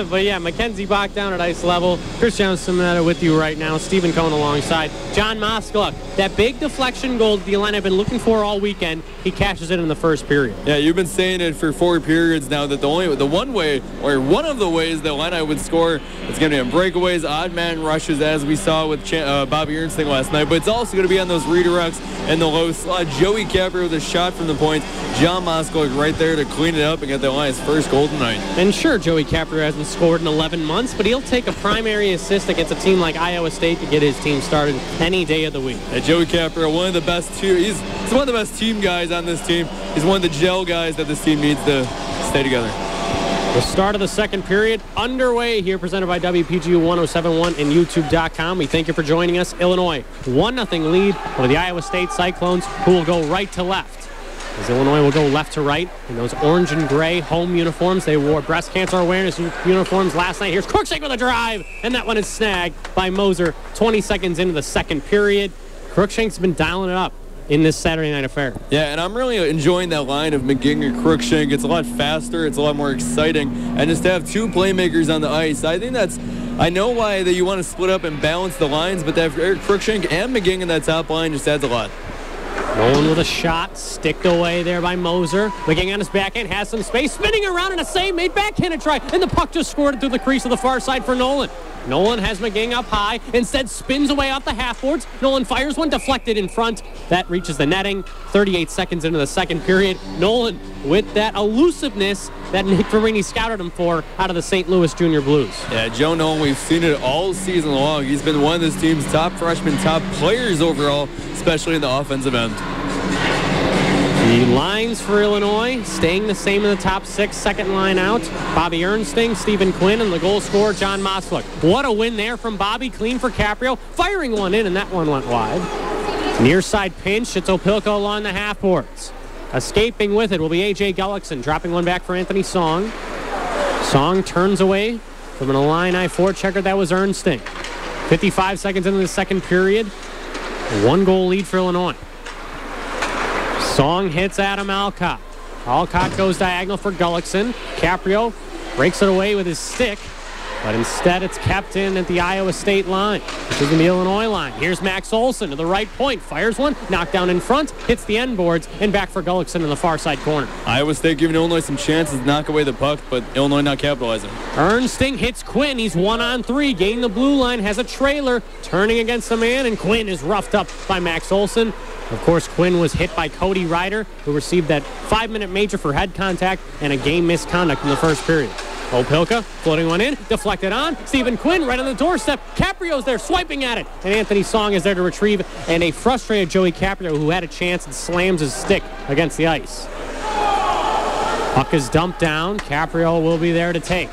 But yeah, Mackenzie Bach down at ice level. Cristiano Simonetta with you right now. Stephen Cohn alongside. John Moskala. That big deflection goal that the Illini have been looking for all weekend, he cashes it in the first period. Yeah, you've been saying it for 4 periods now that the one way, or one of the ways the Illini would score, it's going to be on breakaways, odd man rushes, as we saw with Bobby Ernstling last night. But it's also going to be on those redirects and the low slot. Joey Caprio with a shot from the point. John Moskala right there to clean it up and get the Illini's first goal tonight. And sure, Joey Caprio hasn't scored in 11 months, but he'll take a primary assist against a team like Iowa State to get his team started any day of the week. Joey Caprio, one of the best he's one of the best team guys on this team. He's one of the gel guys that this team needs to stay together. The start of the second period underway here, presented by WPGU 1071 and YouTube.com. We thank you for joining us. Illinois, 1-0 lead over the Iowa State Cyclones, who will go right to left. As Illinois will go left to right in those orange and gray home uniforms. They wore breast cancer awareness uniforms last night. Here's Cruikshank with a drive, and that one is snagged by Moser 20 seconds into the second period. Cruikshank's been dialing it up in this Saturday night affair. Yeah, and I'm really enjoying that line of McGing and Cruikshank. It's a lot faster. It's a lot more exciting. And just to have 2 playmakers on the ice, I think I know why that you want to split up and balance the lines, but to have Eric Cruikshank and McGing in that top line just adds a lot. Nolan with a shot, sticked away there by Moser. McGing on his backhand, has some space, spinning around and a save made, backhanded try, and the puck just scored it through the crease of the far side for Nolan. Nolan has McGing up high, instead spins away off the half boards. Nolan fires one, deflected in front. That reaches the netting. 38 seconds into the second period. Nolan with that elusiveness that Nick Ferrini scouted him for out of the St. Louis Junior Blues. Yeah, Joe Nolan, we've seen it all season long. He's been one of this team's top freshmen, top players overall, especially in the offensive end. The lines for Illinois staying the same in the top 6. Second line out, Bobby Ernstling, Stephen Quinn, and the goal scorer, John Moskalik. What a win there from Bobby, clean for Caprio, firing one in, and that one went wide. Near side pinch, it's Opilka along the half boards. Escaping with it will be A.J. Gullickson, dropping one back for Anthony Song. Song turns away from an Illini forechecker. That was Ernstling. 55 seconds into the second period. 1-goal lead for Illinois. Song hits Adam Alcott. Alcott goes diagonal for Gullickson. Caprio breaks it away with his stick, but instead it's kept in at the Iowa State line, which is in the Illinois line. Here's Max Olson to the right point, fires one, knocked down in front, hits the end boards, and back for Gullickson in the far side corner. Iowa State giving Illinois some chances to knock away the puck, but Illinois not capitalizing. Ernstling hits Quinn. He's 1-on-3, gaining the blue line, has a trailer, turning against the man, and Quinn is roughed up by Max Olson. Of course, Quinn was hit by Cody Ryder, who received that 5-minute major for head contact and a game misconduct in the first period. Opilka floating one in, deflected on. Stephen Quinn right on the doorstep. Caprio's there swiping at it, and Anthony Song is there to retrieve, and a frustrated Joey Caprio, who had a chance, and slams his stick against the ice. Puck is dumped down. Caprio will be there to take.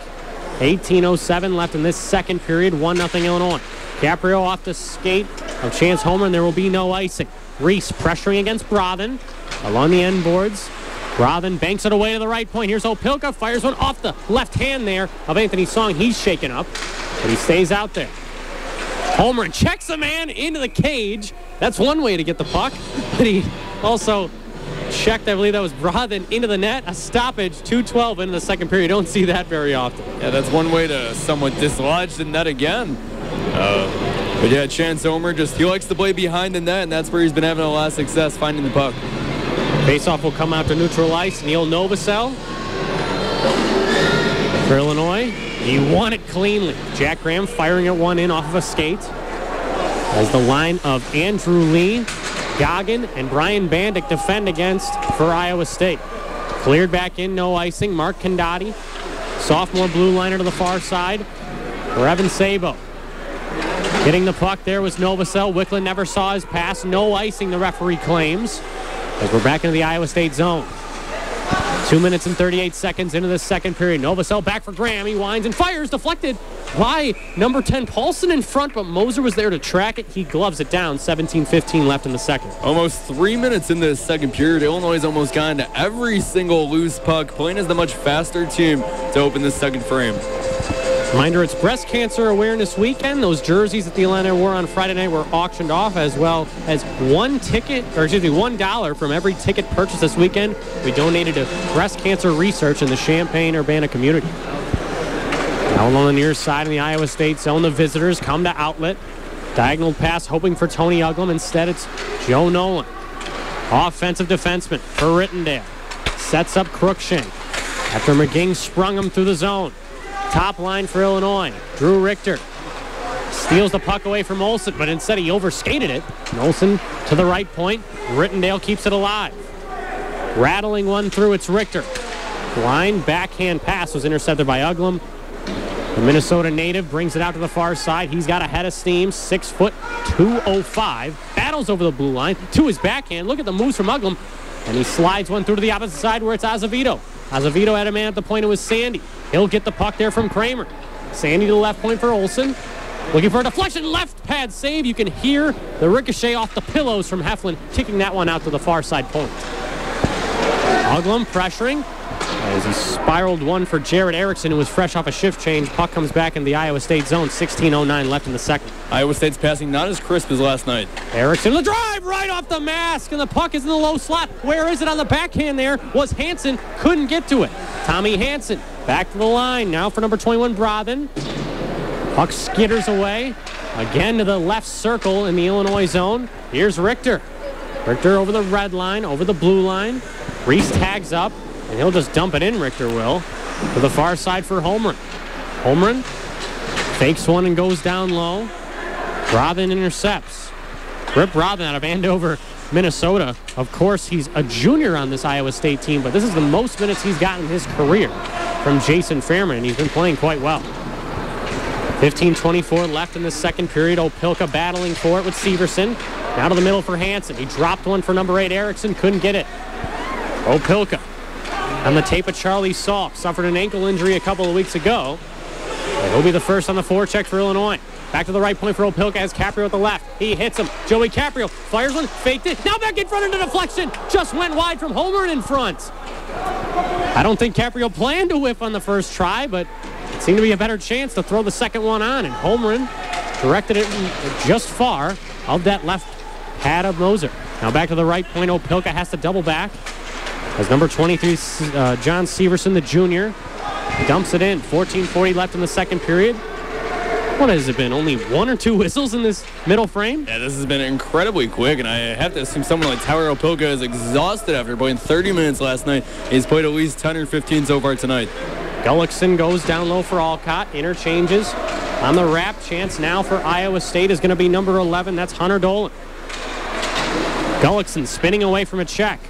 18:07 left in this second period. 1-0 Illinois. Caprio off the skate of Chance Homer, and there will be no icing. Reese pressuring against Brothen along the end boards. Brothen banks it away to the right point. Here's Opilka, fires one off the left hand there of Anthony Song. He's shaken up, but he stays out there. Homer checks the man into the cage. That's one way to get the puck, but he also checked, I believe that was Brothen, into the net. A stoppage, 2:12 into the second period. You don't see that very often. Yeah, that's one way to somewhat dislodge the net again. But yeah, Chance Homer, he likes to play behind the net, and that's where he's been having a lot of success finding the puck. Faceoff will come out to neutral ice. Neil Novosel for Illinois. He won it cleanly. Jack Graham firing it one in off of a skate. As the line of Andrew Lee, Goggin, and Brian Bandick defend against for Iowa State. Cleared back in, no icing. Mark Condotti, sophomore blue liner to the far side for Evan Sabo. Getting the puck there was Novosel. Wicklund never saw his pass. No icing, the referee claims. As we're back into the Iowa State zone. 2 minutes and 38 seconds into the second period. Novosel back for Graham. He winds and fires. Deflected by number 10 Paulson in front, but Moser was there to track it. He gloves it down. 17-15 left in the second. Almost 3 minutes into the second period. Illinois has almost gotten to every single loose puck, playing as the much faster team to open the second frame. Reminder, it's Breast Cancer Awareness Weekend. Those jerseys that the Illini wore on Friday night were auctioned off, as well as $1 from every ticket purchased this weekend. We donated to breast cancer research in the Champaign-Urbana community. Now on the near side in the Iowa State zone, the visitors come to outlet. Diagonal pass hoping for Tony Uglum. Instead, it's Joe Nolan. Offensive defenseman for Rittendale. Sets up Cruikshank after McGing sprung him through the zone. Top line for Illinois. Drew Richter steals the puck away from Olsen, but instead he overskated it. And Olsen to the right point. Rittendale keeps it alive. Rattling one through, it's Richter. Line backhand pass was intercepted by Uglum. The Minnesota native brings it out to the far side. He's got a head of steam, 6 foot 205. Battles over the blue line to his backhand. Look at the moves from Uglum. And he slides one through to the opposite side where it's Azevedo. Azevedo had a man at the point. It was Sandy. He'll get the puck there from Kramer. Sandy to the left point for Olsen. Looking for a deflection. Left pad save. You can hear the ricochet off the pillows from Heflin, kicking that one out to the far side point. Uglum pressuring as he spiraled one for Jared Erickson, who was fresh off a shift change. Puck comes back in the Iowa State zone. 16:09 left in the second. Iowa State's passing not as crisp as last night. Erickson, the drive right off the mask, and the puck is in the low slot. Where is it on the backhand there? Was Hansen. Couldn't get to it. Tommy Hansen back to the line. Now for number 21, Brothen. Puck skitters away. Again to the left circle in the Illinois zone. Here's Richter. Richter over the red line, over the blue line. Reese tags up, and he'll just dump it in, Richter will. To the far side for Holmgren. Holmgren fakes one and goes down low. Brothen intercepts. Rip Brothen out of Andover, Minnesota. Of course, he's a junior on this Iowa State team, but this is the most minutes he's gotten in his career from Jason Fairman, and he's been playing quite well. 15:24 left in the second period. Opilka battling for it with Severson. Now to the middle for Hansen. He dropped one for number 8, Erickson. Couldn't get it. Opilka on the tape of Charlie Salk. Suffered an ankle injury a couple of weeks ago. And he'll be the first on the forecheck for Illinois. Back to the right point for Opilka as Caprio at the left. He hits him. Joey Caprio fires one, faked it. Now back in front into deflection. Just went wide from Holmgren in front. I don't think Caprio planned to whiff on the first try, but it seemed to be a better chance to throw the second one on. And Holmgren directed it just far of that left pad of Moser. Now back to the right point. Opilka has to double back as number 23, John Severson, the junior, dumps it in. 14:40 left in the second period. What has it been? Only 1 or 2 whistles in this middle frame? Yeah, this has been incredibly quick, and I have to assume someone like Tyler Opilka is exhausted after playing 30 minutes last night. He's played at least 10 or 15 so far tonight. Gullickson goes down low for Alcott. Interchanges on the wrap. Chance now for Iowa State is going to be number 11. That's Hunter Dolan. Gullickson spinning away from a check.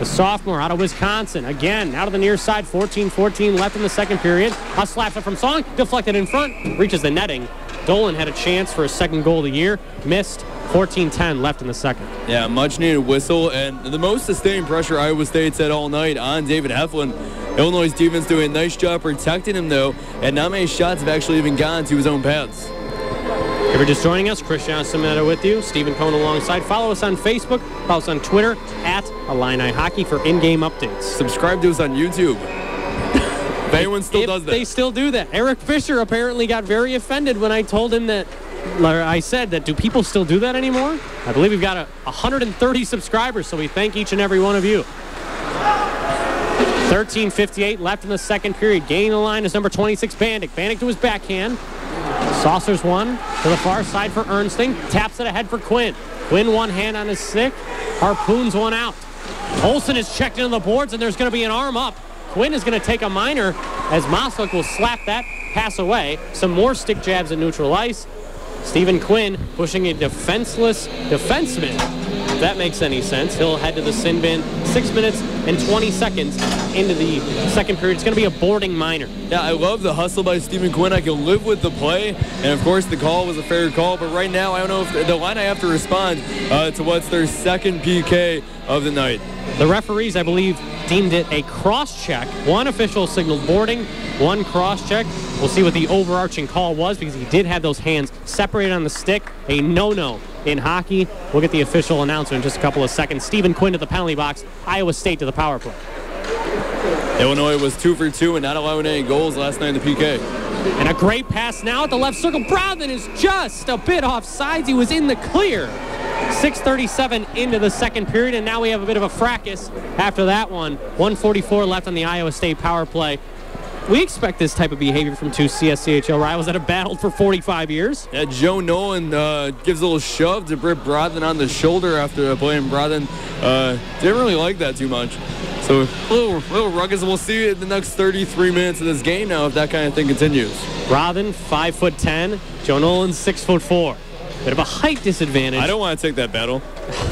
The sophomore out of Wisconsin. Again, out of the near side. 14:14 left in the second period. A slap shot from Song. Deflected in front. Reaches the netting. Dolan had a chance for his second goal of the year. Missed. 14:10 left in the second. Yeah, much needed whistle, and the most sustained pressure Iowa State's had all night on David Heflin. Illinois' defense doing a nice job protecting him, though, and not many shots have actually even gone to his own pads. If you're just joining us, Christian Simetta with you, Stephen Cohn alongside. Follow us on Facebook, follow us on Twitter, @Illini Hockey for in-game updates. Subscribe to us on YouTube. If anyone still does that. They still do that. Eric Fisher apparently got very offended when I told him that, or I said that, do people still do that anymore? I believe we've got 130 subscribers, so we thank each and every one of you. 13:58 left in the second period. Gaining the line is number 26, Bandick. Bandick to his backhand. Saucers one to the far side for Ernsting. Taps it ahead for Quinn. Quinn one hand on his stick. Harpoons one out. Olsen is checked into the boards, and there's going to be an arm up. Quinn is going to take a minor as Moslick will slap that pass away. Some more stick jabs at neutral ice. Stephen Quinn pushing a defenseless defenseman if that makes any sense. He'll head to the sin bin 6 minutes and 20 seconds into the second period. It's going to be a boarding minor. Yeah, I love the hustle by Stephen Quinn. I can live with the play, and of course the call was a fair call, but right now I don't know if the Illini have to respond to what's their second PK of the night. The referees, I believe, deemed it a cross-check. One official signaled boarding, one cross-check. We'll see what the overarching call was because he did have those hands separated on the stick. A no-no in hockey. We'll get the official announcement in just a couple of seconds. Stephen Quinn to the penalty box. Iowa State to the power play. Illinois was 2 for 2 and not allowing any goals last night in the PK. And a great pass now at the left circle. Brothen is just a bit off sides. He was in the clear. 6:37 into the second period, and now we have a bit of a fracas after that one. 1:44 left on the Iowa State power play. We expect this type of behavior from two CSCHL rivals that have battled for 45 years. Yeah, Joe Nolan gives a little shove to Britt Brothen on the shoulder after the play, and Brothen didn't really like that too much. So a little ruckus, and we'll see in the next 33 minutes of this game now if that kind of thing continues. Brothen, 5'10", Joe Nolan, 6'4". Bit of a height disadvantage. I don't want to take that battle.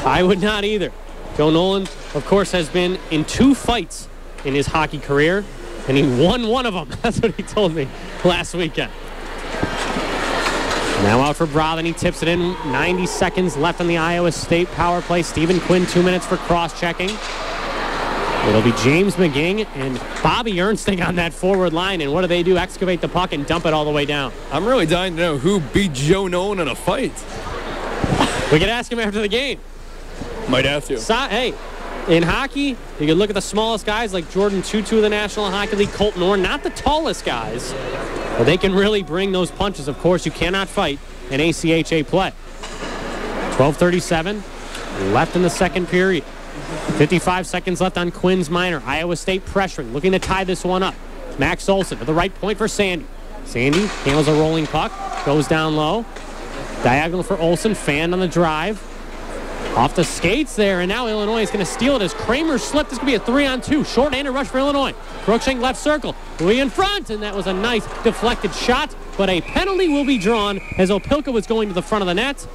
I would not either. Joe Nolan, of course, has been in 2 fights in his hockey career, and he won one of them. That's what he told me last weekend. Now out for Brothen. He tips it in. 90 seconds left on the Iowa State power play. Stephen Quinn, 2 minutes for cross-checking. It'll be James McGing and Bobby Ernsting on that forward line. And what do? Excavate the puck and dump it all the way down. I'm really dying to know who beat Joe Nolan in a fight. We could ask him after the game. Might have to. Hey, in hockey, you can look at the smallest guys like Jordan Tutu of the National Hockey League, Colton Orr, not the tallest guys, but they can really bring those punches. Of course, you cannot fight in ACHA play. 12:37 left in the second period. 55 seconds left on Quinn's minor. Iowa State pressuring, looking to tie this one up. Max Olson to the right point for Sandy. Sandy handles a rolling puck, goes down low. Diagonal for Olson, fanned on the drive. Off the skates there, and now Illinois is going to steal it as Kramer slipped. This could be a 3-on-2. Short-handed rush for Illinois. Crookshank left circle. Louis in front, and that was a nice deflected shot, but a penalty will be drawn as Opilka was going to the front of the net.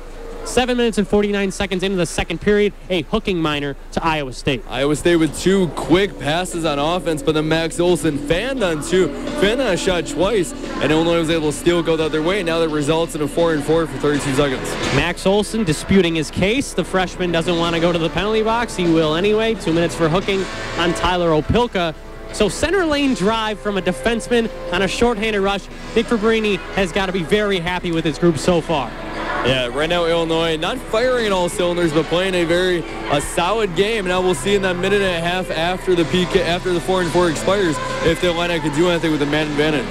7 minutes and 49 seconds into the second period, a hooking minor to Iowa State. Iowa State with 2 quick passes on offense, but then Max Olson fanned on a shot twice, and Illinois was able to steal, go the other way. Now that results in a 4-and-4 for 32 seconds. Max Olson disputing his case. The freshman doesn't want to go to the penalty box. He will anyway. 2 minutes for hooking on Tyler Opilka. So center lane drive from a defenseman on a shorthanded rush. Nick Fabrini has got to be very happy with his group so far. Yeah, right now Illinois not firing in all cylinders, but playing a solid game. Now we'll see in that minute and a half after the PK, after the 4-and-4 expires, if the Illini can do anything with the man advantage.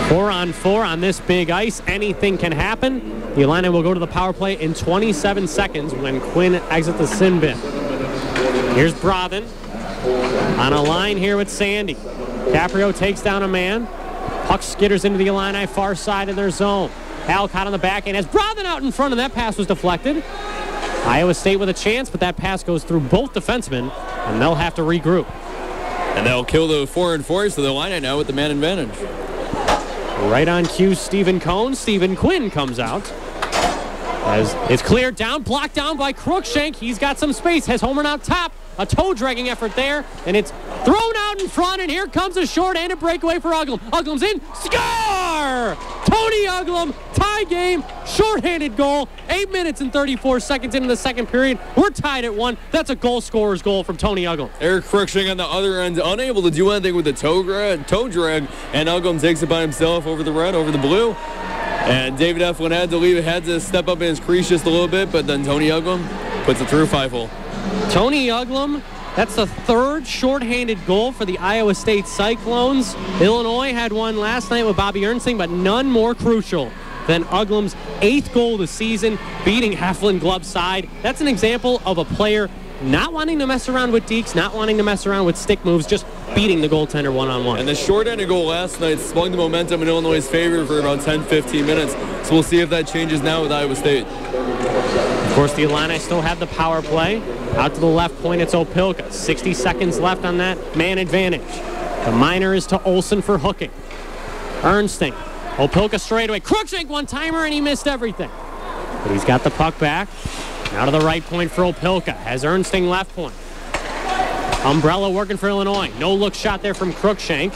4-on-4 on this big ice. Anything can happen. The Illini will go to the power play in 27 seconds when Quinn exits the sin bin. Here's Brothen on a line here with Sandy. Caprio takes down a man. Puck skitters into the Illini far side of their zone. Alcott on the back end has Brothen out in front, and that pass was deflected. Iowa State with a chance, but that pass goes through both defensemen, and they'll have to regroup. And they'll kill the 4-and-4, so the Illini now with the man advantage. Right on cue, Stephen Cohn. Stephen Quinn comes out. As it's cleared down, blocked down by Crookshank. He's got some space, has Homer out top. A toe-dragging effort there, and it's thrown out in front, and here comes a short-handed breakaway for Uglum. Uglum's in, score! Tony Uglum, tie game, short-handed goal, 8 minutes and 34 seconds into the second period. We're tied at 1. That's a goal scorer's goal from Tony Uglum. Eric Crookshank on the other end, unable to do anything with the toe drag, and Uglum takes it by himself over the red, over the blue. And David Eflin had to step up in his crease just a little bit, but then Tony Uglum puts it through 5-hole. Tony Uglum, that's the 3rd shorthanded goal for the Iowa State Cyclones. Illinois had one last night with Bobby Ernsting, but none more crucial than Uglum's 8th goal of the season, beating Heflin Glove's side. That's an example of a player not wanting to mess around with dekes, not wanting to mess around with stick moves, just beating the goaltender one-on-one. And the short-handed goal last night swung the momentum in Illinois' favor for about 10-15 minutes. So we'll see if that changes now with Iowa State. Of course, the Illini still have the power play. Out to the left point, it's Opilka. 60 seconds left on that man advantage. The minor is to Olson for hooking. Ernsting. Opilka straightaway. Crookshank one-timer, and he missed everything. But he's got the puck back. Now to the right point for Opelka. Has Ernsting left point. Umbrella working for Illinois. No look shot there from Cruikshank.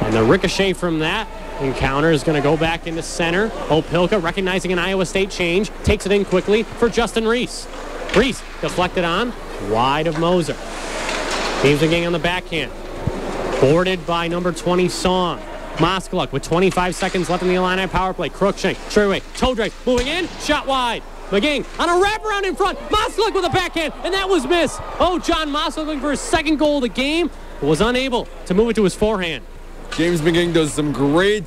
And the ricochet from that encounter is going to go back into center. Opelka recognizing an Iowa State change. Takes it in quickly for Justin Reese. Reese deflected on. Wide of Moser. James McGing on the backhand. Boarded by number 20 Song. Moskaluk with 25 seconds left in the Illini power play. Cruikshank, straightaway, toe drag, moving in, shot wide. McGing on a wraparound in front. Moskaluk with a backhand, and that was missed. Oh, John Moskaluk looking for his second goal of the game, but was unable to move it to his forehand. James McGing does some great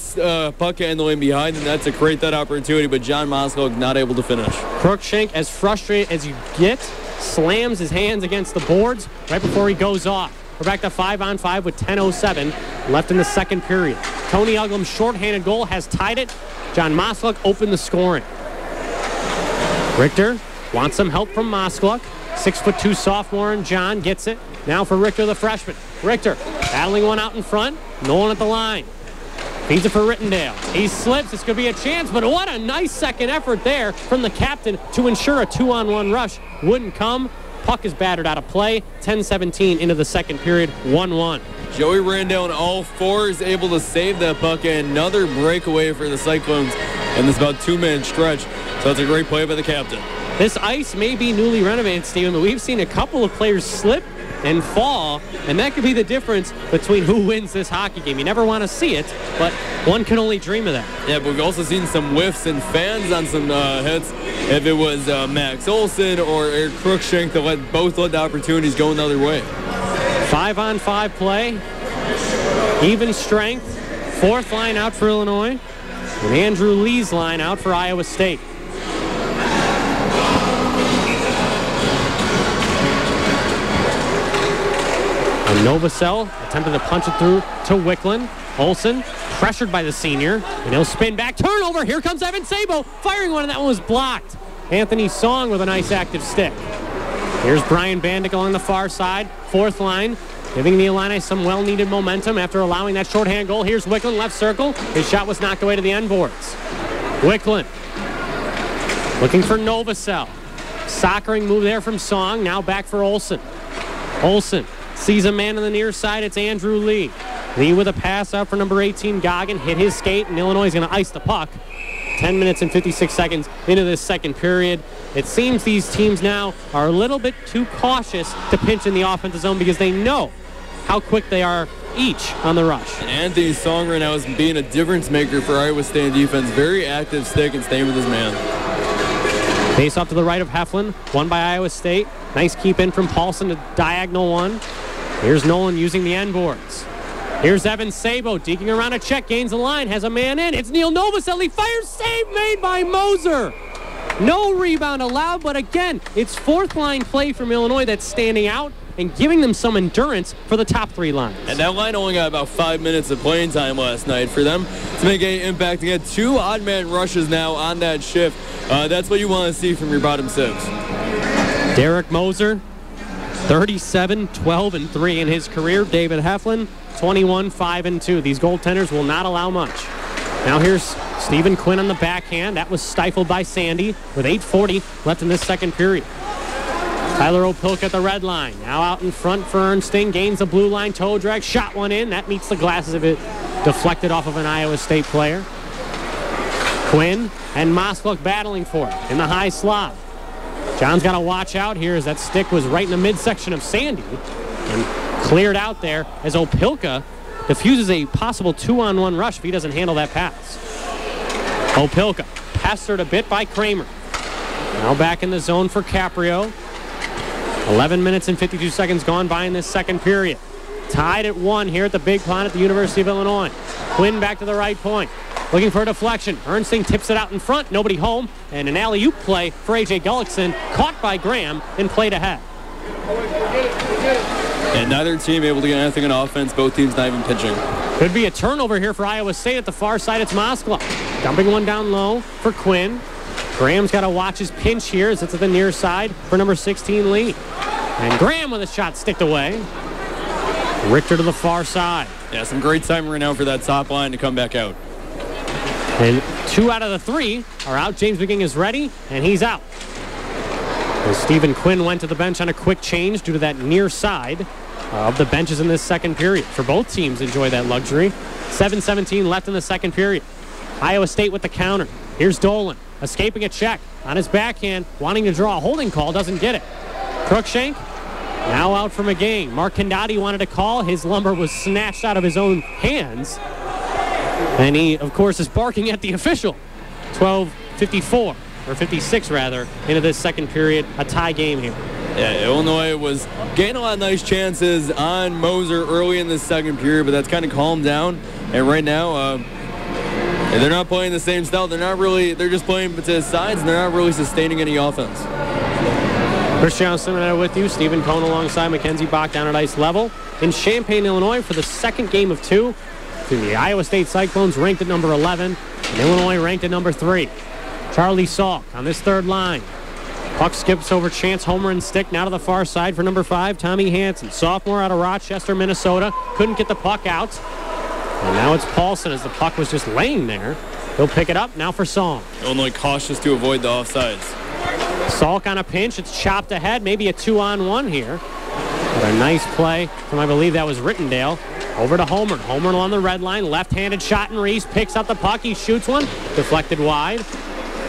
puck handling behind the net to create that opportunity, but John Moskaluk not able to finish. Cruikshank, as frustrated as you get, slams his hands against the boards right before he goes off. We're back to 5-on-5 with 10:07 left in the second period. Tony Uglam's shorthanded goal has tied it. John Moskaluk opened the scoring. Richter wants some help from Moskaluk. 6'2" sophomore, and John gets it. Now for Richter, the freshman. Richter battling one out in front. Nolan at the line. Feeds it for Rittendale. He slips. This could be a chance, but what a nice second effort there from the captain to ensure a 2-on-1 rush wouldn't come. Puck is battered out of play. 10:17 into the second period. 1-1. Joey Randall on all fours able to save that puck, and another breakaway for the Cyclones in this about 2-minute stretch. So it's a great play by the captain. This ice may be newly renovated, Steven, but we've seen a couple of players slip and fall, and that could be the difference between who wins this hockey game. You never want to see it, but one can only dream of that. Yeah, but we've also seen some whiffs and fans on some hits. If it was Max Olson or Eric Cruikshank that both let the opportunities go another way. 5-on-5 play, even strength. Fourth line out for Illinois, and Andrew Lee's line out for Iowa State. And Novosel attempted to punch it through to Wicklund. Olsen pressured by the senior, and he'll spin back. Turnover. Here comes Evan Sabo firing one, and that one was blocked. Anthony Song with a nice active stick. Here's Brian Bandick along the far side. Fourth line, giving the Illini some well-needed momentum after allowing that shorthand goal. Here's Wicklund, left circle. His shot was knocked away to the end boards. Wicklund looking for Novosel. Soccering move there from Song. Now back for Olsen. Olsen sees a man on the near side. It's Andrew Lee. Lee with a pass out for number 18, Goggin. Hit his skate, and Illinois is going to ice the puck. 10 minutes and 56 seconds into this second period. It seems these teams now are a little bit too cautious to pinch in the offensive zone because they know how quick they are each on the rush. And Anthony Song right now is being a difference maker for Iowa State defense. Very active stick and staying with his man. Face off to the right of Heflin, won by Iowa State. Nice keep in from Paulson to diagonal one. Here's Nolan using the end boards. Here's Evan Sabo deking around a check, gains the line, has a man in. It's Neil Novosel. He fires, save made by Moser. No rebound allowed, but again, it's fourth line play from Illinois that's standing out and giving them some endurance for the top three lines. And that line only got about 5 minutes of playing time last night. For them to make any impact, to get 2 odd man rushes now on that shift, that's what you want to see from your bottom six. Derek Moser, 37, 12, and 3 in his career. David Heflin, 21, 5, and 2. These goaltenders will not allow much. Now here's Stephen Quinn on the backhand. That was stifled by Sandy with 8:40 left in this second period. Tyler Opelka at the red line. Now out in front for Ernsting. Gains the blue line, toe drag, shot one in. That meets the glasses of it. Deflected off of an Iowa State player. Quinn and Moskaluk battling for it in the high slot. John's got to watch out here as that stick was right in the midsection of Sandy and cleared out there as Opelka diffuses a possible 2-on-1 rush if he doesn't handle that pass. Opelka pestered a bit by Kramer. Now back in the zone for Caprio. 11 minutes and 52 seconds gone by in this second period. Tied at 1 here at the Big Pond at the University of Illinois. Quinn back to the right point. Looking for a deflection. Ernsting tips it out in front. Nobody home. And an alley-oop play for A.J. Gullickson. Caught by Graham and played ahead. And neither team able to get anything on offense. Both teams not even pitching. Could be a turnover here for Iowa State. At the far side, it's Moskaluk. Dumping one down low for Quinn. Graham's got to watch his pinch here as it's at the near side for number 16, Lee. And Graham with a shot sticked away. Richter to the far side. Yeah, some great time right now for that top line to come back out. And 2 out of the 3 are out. James McGing is ready, and he's out. As Stephen Quinn went to the bench on a quick change due to that near side of the benches in this second period. For both teams, enjoy that luxury. 7:17 left in the second period. Iowa State with the counter. Here's Dolan, escaping a check on his backhand, wanting to draw a holding call, doesn't get it. Cruikshank now out for McGing. Mark Condotti wanted to call. His lumber was snatched out of his own hands. And he, of course, is barking at the official. 12:54, or 56 rather, into this second period. A tie game here. Yeah, Illinois was getting a lot of nice chances on Moser early in the second period, but that's kind of calmed down. And right now, they're not playing the same style. They're just playing to the sides, and they're not really sustaining any offense. Christian Simonetta with you. Stephen Cohn alongside Mackenzie Bach down at ice level. In Champaign, Illinois for the second game of two. The Iowa State Cyclones ranked at number 11, and Illinois ranked at number 3. Charlie Salk on this third line. Puck skips over Chance Homer and stick now to the far side for number 5, Tommy Hansen. Sophomore out of Rochester, Minnesota. Couldn't get the puck out. And now it's Paulson as the puck was just laying there. He'll pick it up now for Song. Illinois cautious to avoid the offsides. Salk on a pinch. It's chopped ahead. Maybe a 2-on-1 here. But a nice play from, I believe that was Rittendale. Over to Homer. Homer along the red line. Left-handed shot, and Reese picks up the puck. He shoots one. Deflected wide.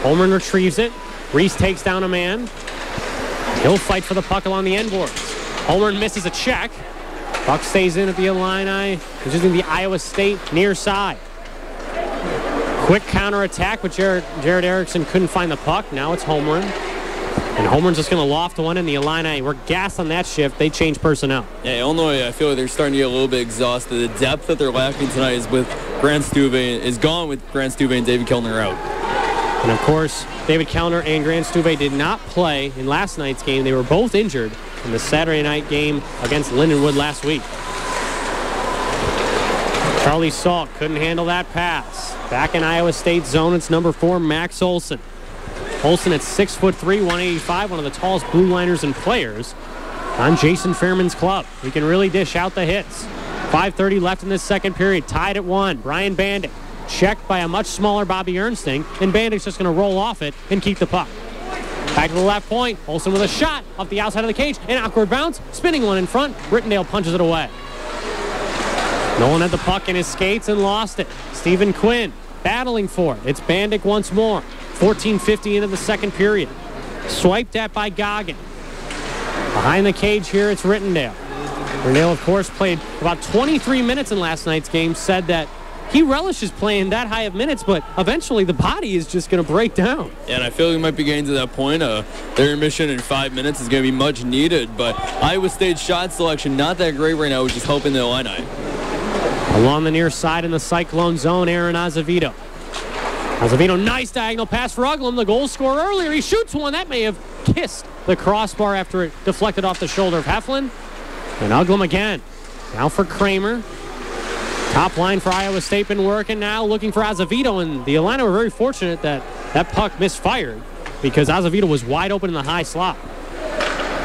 Homer retrieves it. Reese takes down a man. He'll fight for the puck along the end boards. Homer misses a check. Puck stays in at the Illini, which is in the Iowa State near side. Quick counterattack, but Jared Erickson couldn't find the puck. Now it's Holmgren. And Holmgren's just going to loft one, and the Illini were gassed on that shift. They changed personnel. Yeah, Illinois, I feel like they're starting to get a little bit exhausted. The depth that they're lacking tonight is with Grant Stuve, is gone with Grant Stuve and David Kellner out. And of course, David Kellner and Grant Stuve did not play in last night's game. They were both injured in the Saturday night game against Lindenwood last week. Charlie Salk couldn't handle that pass. Back in Iowa State zone, it's number 4, Max Olson. Olson at 6'3", 185, one of the tallest blue liners and players on Jason Fairman's club. He can really dish out the hits. 5:30 left in this second period. Tied at 1. Brian Bandick checked by a much smaller Bobby Ernsting, and Bandick's just going to roll off it and keep the puck. Back to the left point. Olsen with a shot off the outside of the cage. An awkward bounce. Spinning one in front. Rittendale punches it away. Nolan had the puck in his skates and lost it. Stephen Quinn battling for it. It's Bandick once more. 14:50 into the second period. Swiped at by Goggin. Behind the cage here, it's Rittendale. Rittendale, of course, played about 23 minutes in last night's game. Said that he relishes playing that high of minutes, but eventually the body is just going to break down. Yeah, and I feel we might be getting to that point. Their intermission in 5 minutes is going to be much needed, but Iowa State's shot selection not that great right now, which is helping the Illini. Along the near side in the Cyclone zone, Aaron Azevedo. Azevedo, nice diagonal pass for Uglum, the goal scorer earlier. He shoots one. That may have kissed the crossbar after it deflected off the shoulder of Heflin. And Uglum again. Now for Kramer. Top line for Iowa State been working now, looking for Azevedo, and the Illini were very fortunate that that puck misfired because Azevedo was wide open in the high slot.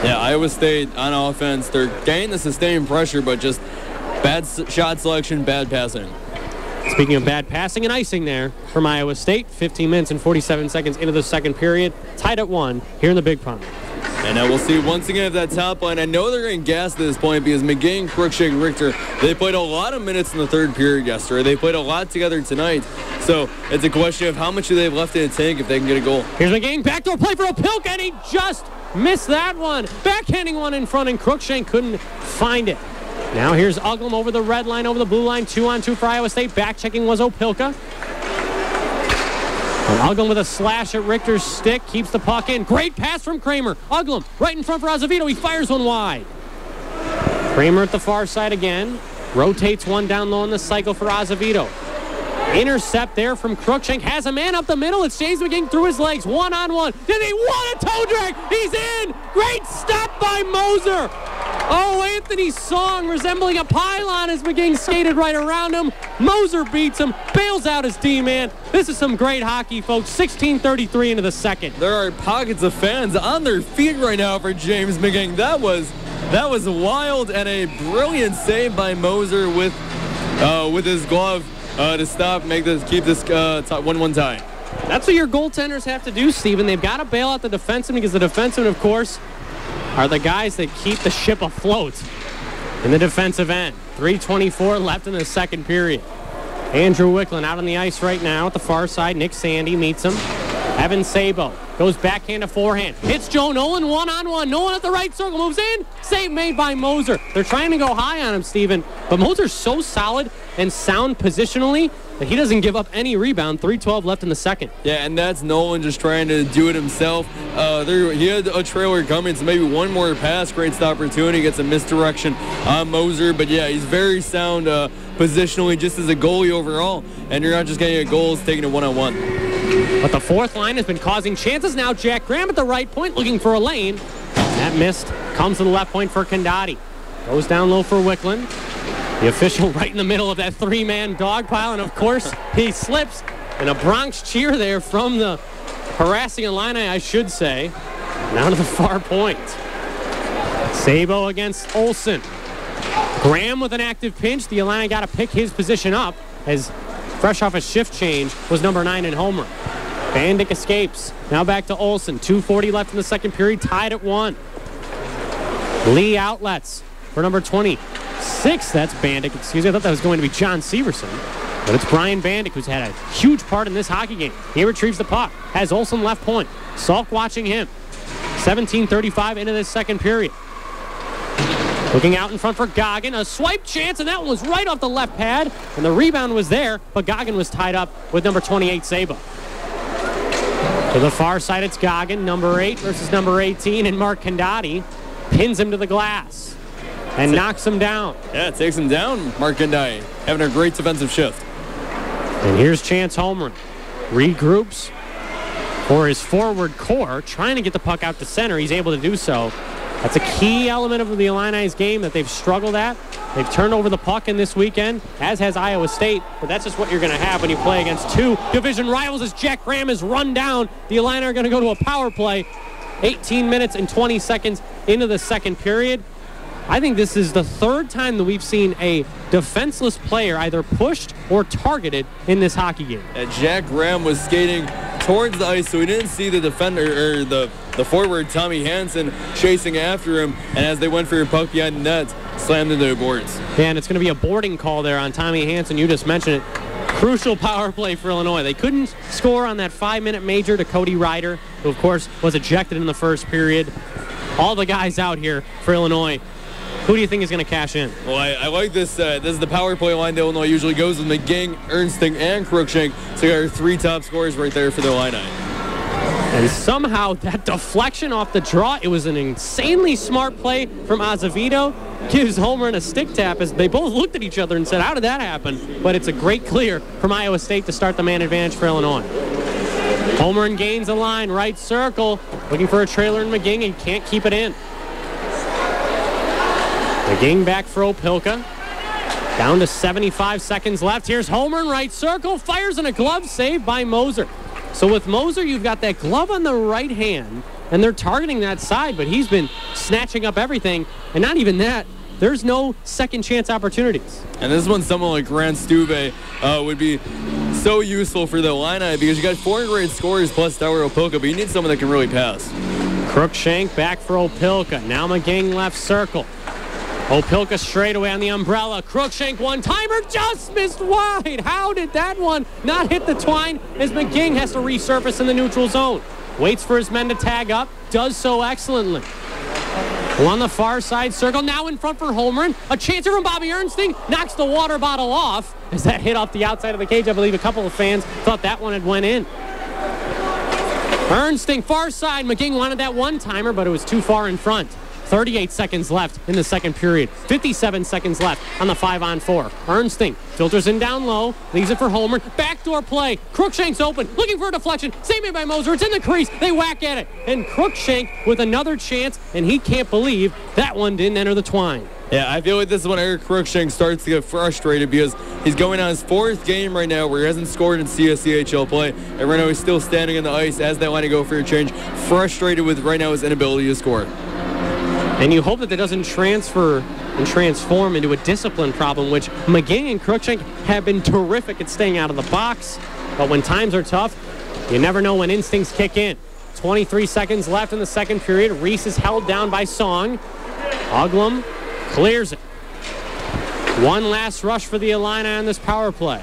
Yeah, Iowa State on offense, they're getting the sustained pressure, but just bad shot selection, bad passing. Speaking of bad passing and icing there from Iowa State, 15 minutes and 47 seconds into the second period, tied at 1 here in the Big Pond. And now we'll see once again if that top line. I know they're getting gassed at this point because McGing, Cruikshank, Richter, they played a lot of minutes in the third period yesterday. They played a lot together tonight. So it's a question of how much do they have left in the tank if they can get a goal. Here's McGing, backdoor play for Opilka, and he just missed that one. Backhanding one in front, and Cruikshank couldn't find it. Now here's Uglum over the red line, over the blue line, 2-on-2 for Iowa State. Back checking was Opilka. And Uglum with a slash at Richter's stick, keeps the puck in. Great pass from Kramer. Uglum right in front for Azevedo. He fires one wide. Kramer at the far side again. Rotates one down low in the cycle for Azevedo. Intercept there from Cruikshank. Has a man up the middle. It's James McGing through his legs. 1-on-1. Did he want a toe drag? He's in. Great stop by Moser. Oh, Anthony Song resembling a pylon as McGing skated right around him. Moser beats him, bails out his D-man. This is some great hockey, folks. 16:33 into the second. There are pockets of fans on their feet right now for James McGing. That was wild and a brilliant save by Moser with his glove to keep this 1-1 tie. That's what your goaltenders have to do, Steven. They've got to bail out the defensemen because the defensemen, of course, are the guys that keep the ship afloat in the defensive end. 3:24 left in the second period. Andrew Wicklund out on the ice right now at the far side. Nick Sandy meets him. Evan Sabo goes backhand to forehand. Hits Joe Nolan one-on-one. Nolan at the right circle. Moves in. Save made by Moser. They're trying to go high on him, Steven. But Moser's so solid and sound positionally that he doesn't give up any rebound. 3:12 left in the second. Yeah, and that's Nolan just trying to do it himself. He had a trailer coming, so maybe one more pass creates the opportunity, gets a misdirection on Moser. But yeah, he's very sound positionally just as a goalie overall. And you're not just getting goals taking it one-on-one. But the fourth line has been causing chances. Now Jack Graham at the right point looking for a lane. That missed. Comes to the left point for Condotti. Goes down low for Wicklund. The official right in the middle of that three-man dog pile. And, of course, he slips. And a Bronx cheer there from the harassing Illini, I should say. Now to the far point. Sabo against Olsen. Graham with an active pinch. The Illini got to pick his position up as fresh off a shift change was number 9 in Homer. Bandick escapes. Now back to Olsen. 2:40 left in the second period. Tied at 1. Lee outlets for number 26. That's Bandick. Excuse me. I thought that was going to be John Severson. But it's Brian Bandick who's had a huge part in this hockey game. He retrieves the puck. Has Olsen left point. Salk watching him. 17:35 into this second period. Looking out in front for Goggin. A swipe chance, and that one was right off the left pad. And the rebound was there, but Goggin was tied up with number 28, Sabo. To the far side, it's Goggin, number 8 versus number 18, and Mark Condotti pins him to the glass and knocks him down. Yeah, it takes him down, Mark Condotti, having a great defensive shift. And here's Chance Holmgren. Regroups for his forward core, trying to get the puck out to center. He's able to do so. That's a key element of the Illini's game that they've struggled at. They've turned over the puck in this weekend, as has Iowa State, but that's just what you're going to have when you play against two division rivals as Jack Graham is run down. The Illini are going to go to a power play 18 minutes and 20 seconds into the second period. I think this is the third time that we've seen a defenseless player either pushed or targeted in this hockey game. Jack Graham was skating towards the ice, so he didn't see the defender or the forward Tommy Hansen chasing after him, and as they went for your puck behind the net, slammed into the boards. Yeah, and it's going to be a boarding call there on Tommy Hansen. You just mentioned it. Crucial power play for Illinois. They couldn't score on that 5-minute major to Cody Ryder, who of course was ejected in the first period. All the guys out here for Illinois. Who do you think is going to cash in? Well, I like this. This is the power play line that Illinois usually goes with McGing, Ernsting, and Cruikshank. So you got our 3 top scorers right there for the Illini. And somehow that deflection off the draw, it was an insanely smart play from Azevedo. Gives Holmgren a stick tap as they both looked at each other and said, how did that happen? But it's a great clear from Iowa State to start the man advantage for Illinois. Holmgren gains a line, right circle, looking for a trailer in McGing and can't keep it in. McGing back for Opilka. Down to 75 seconds left. Here's Holmgren, right circle, fires in a glove, saved by Moser. So with Moser, you've got that glove on the right hand, and they're targeting that side, but he's been snatching up everything. And not even that, there's no second chance opportunities. And this is when someone like Grant Stuve would be so useful for the Illini because you got 4 great scorers plus Tower Opilka, but you need someone that can really pass. Cruikshank back for Opilka. Now McGing left circle. Opilka straight away on the umbrella. Cruikshank one-timer just missed wide. How did that one not hit the twine as McGing has to resurface in the neutral zone? Waits for his men to tag up. Does so excellently. On the far side circle. Now in front for Holmgren. A chance from Bobby Ernsting. Knocks the water bottle off as that hit off the outside of the cage. I believe a couple of fans thought that one had went in. Ernsting far side. McGing wanted that one-timer, but it was too far in front. 38 seconds left in the second period. 57 seconds left on the 5-on-4. Ernsting filters in down low, leaves it for Holmgren. Backdoor play. Cruikshank's open, looking for a deflection. Saved made by Moser. It's in the crease. They whack at it. And Cruikshank with another chance, and he can't believe that one didn't enter the twine. Yeah, I feel like this is when Eric Cruikshank starts to get frustrated because he's going on his 4th game right now where he hasn't scored in CSCHL play. And right now he's still standing on the ice as they want to go for a change. Frustrated with right now his inability to score. And you hope that doesn't transfer and transform into a discipline problem, which McGing and Cruikshank have been terrific at staying out of the box. But when times are tough, You never know when instincts kick in. 23 seconds left in the second period. Reese is held down by Song. Uglum clears it. One last rush for the Illini on this power play.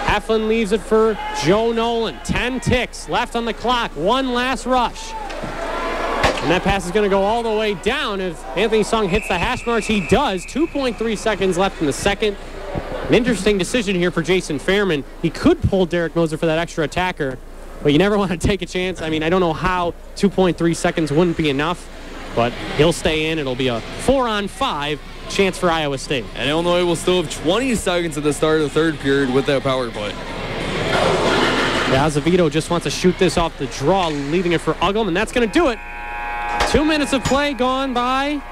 Heflin leaves it for Joe Nolan. 10 ticks left on the clock. One last rush. And that pass is going to go all the way down. If Anthony Song hits the hash marks, he does. 2.3 seconds left in the second. An interesting decision here for Jason Fairman. He could pull Derek Moser for that extra attacker, but you never want to take a chance. I mean, I don't know how 2.3 seconds wouldn't be enough, but he'll stay in. It'll be a 4-on-5 chance for Iowa State. And Illinois will still have 20 seconds at the start of the third period with that power play. Yeah, Azevedo just wants to shoot this off the draw, leaving it for Uglum, and that's going to do it. 2 minutes of play gone by.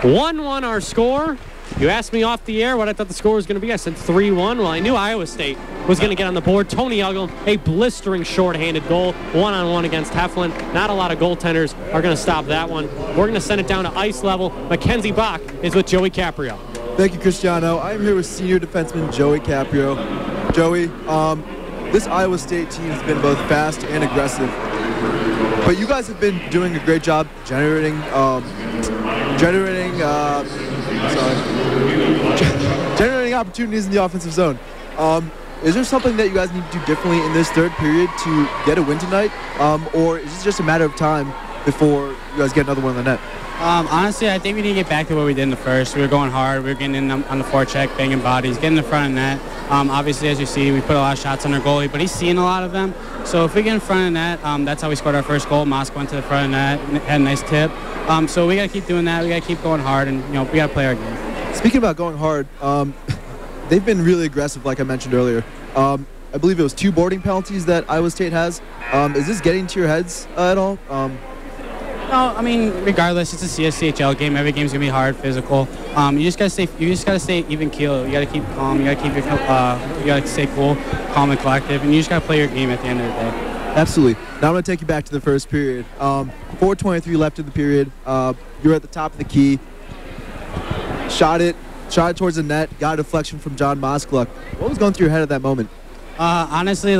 1-1 our score. You asked me off the air what I thought the score was going to be. I said 3-1. Well, I knew Iowa State was going to get on the board. Tony Uglum, a blistering shorthanded goal, one-on-one against Heflin. Not a lot of goaltenders are going to stop that one. We're going to send it down to ice level. Mackenzie Bach is with Joey Caprio. Thank you, Cristiano. I'm here with senior defenseman Joey Caprio. Joey, this Iowa State team has been both fast and aggressive, but you guys have been doing a great job generating opportunities in the offensive zone. Is there something that you guys need to do differently in this third period to get a win tonight, or is this just a matter of time before you guys get another one in the net? Honestly, I think we need to get back to what we did in the first. We were going hard. We were getting in on the forecheck, banging bodies, getting in front of net. Obviously, as you see, we put a lot of shots on our goalie, but he's seeing a lot of them. So if we get in front of net, that's how we scored our first goal. Mosk went to the front of net, had a nice tip. So we got to keep doing that. We got to keep going hard, and we got to play our game. Speaking about going hard, they've been really aggressive, like I mentioned earlier. I believe it was 2 boarding penalties that Iowa State has. Is this getting to your heads at all? No, I mean, regardless, it's a CSCHL game. Every game's gonna be hard, physical. You just gotta stay even keel. You gotta keep calm. You gotta stay cool, calm and collective, and you just gotta play your game at the end of the day. Absolutely. Now I'm gonna take you back to the first period. 4:23 left in the period. You're at the top of the key. Shot it towards the net. Got a deflection from John Moskluck. What was going through your head at that moment? Honestly, it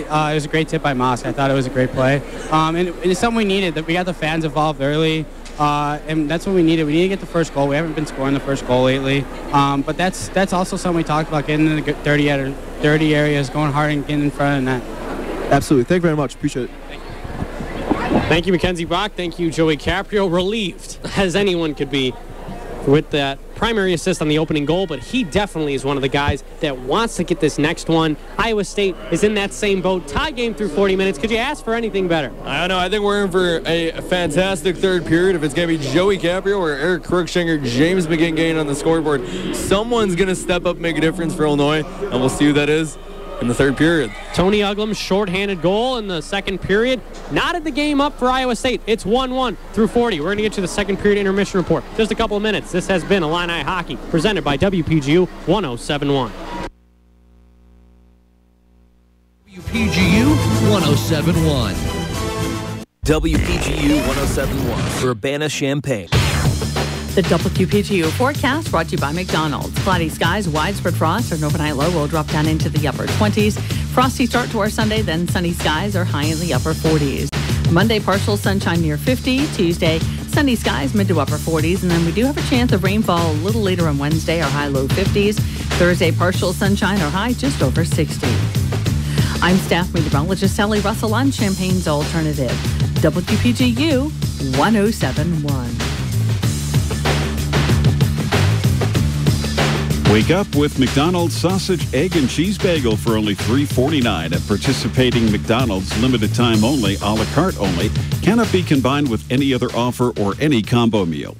was a great tip by Mosk. I thought it was a great play. And it's something we needed. That we got the fans involved early, and that's what we needed. We need to get the first goal. We haven't been scoring the first goal lately. But that's also something we talked about, getting in the dirty areas, going hard and getting in front of the net. Absolutely. Thank you very much. Appreciate it. Thank you, Mackenzie Bach. Thank you, Joey Caprio. Relieved, as anyone could be, with that primary assist on the opening goal, but he definitely is one of the guys that wants to get this next one. Iowa State is in that same boat. Tie game through 40 minutes. Could you ask for anything better? I don't know. I think we're in for a fantastic third period. If it's going to be Joey Caprio or Eric Cruikshanker, James McGinn on the scoreboard, someone's going to step up and make a difference for Illinois, and we'll see who that is in the third period. Tony Uglum's shorthanded goal in the second period knotted the game up for Iowa State. It's 1-1 through 40. We're going to get to the second period intermission report. Just a couple of minutes. This has been Illini Hockey, presented by WPGU 1071. WPGU 1071. WPGU 1071, Urbana-Champaign. The WPGU forecast brought to you by McDonald's. Cloudy skies, widespread frost, our overnight low will drop down into the upper 20s. Frosty start to our Sunday, then sunny skies are high in the upper 40s. Monday, partial sunshine near 50. Tuesday, sunny skies, mid to upper 40s. And then we do have a chance of rainfall a little later on Wednesday, our high low 50s. Thursday, partial sunshine, our high just over 60. I'm staff meteorologist Sally Russell on Champaign's Alternative. WPGU 1071. Wake up with McDonald's sausage, egg, and cheese bagel for only $3.49 at participating McDonald's. Limited time only, a la carte only. Cannot be combined with any other offer or any combo meal.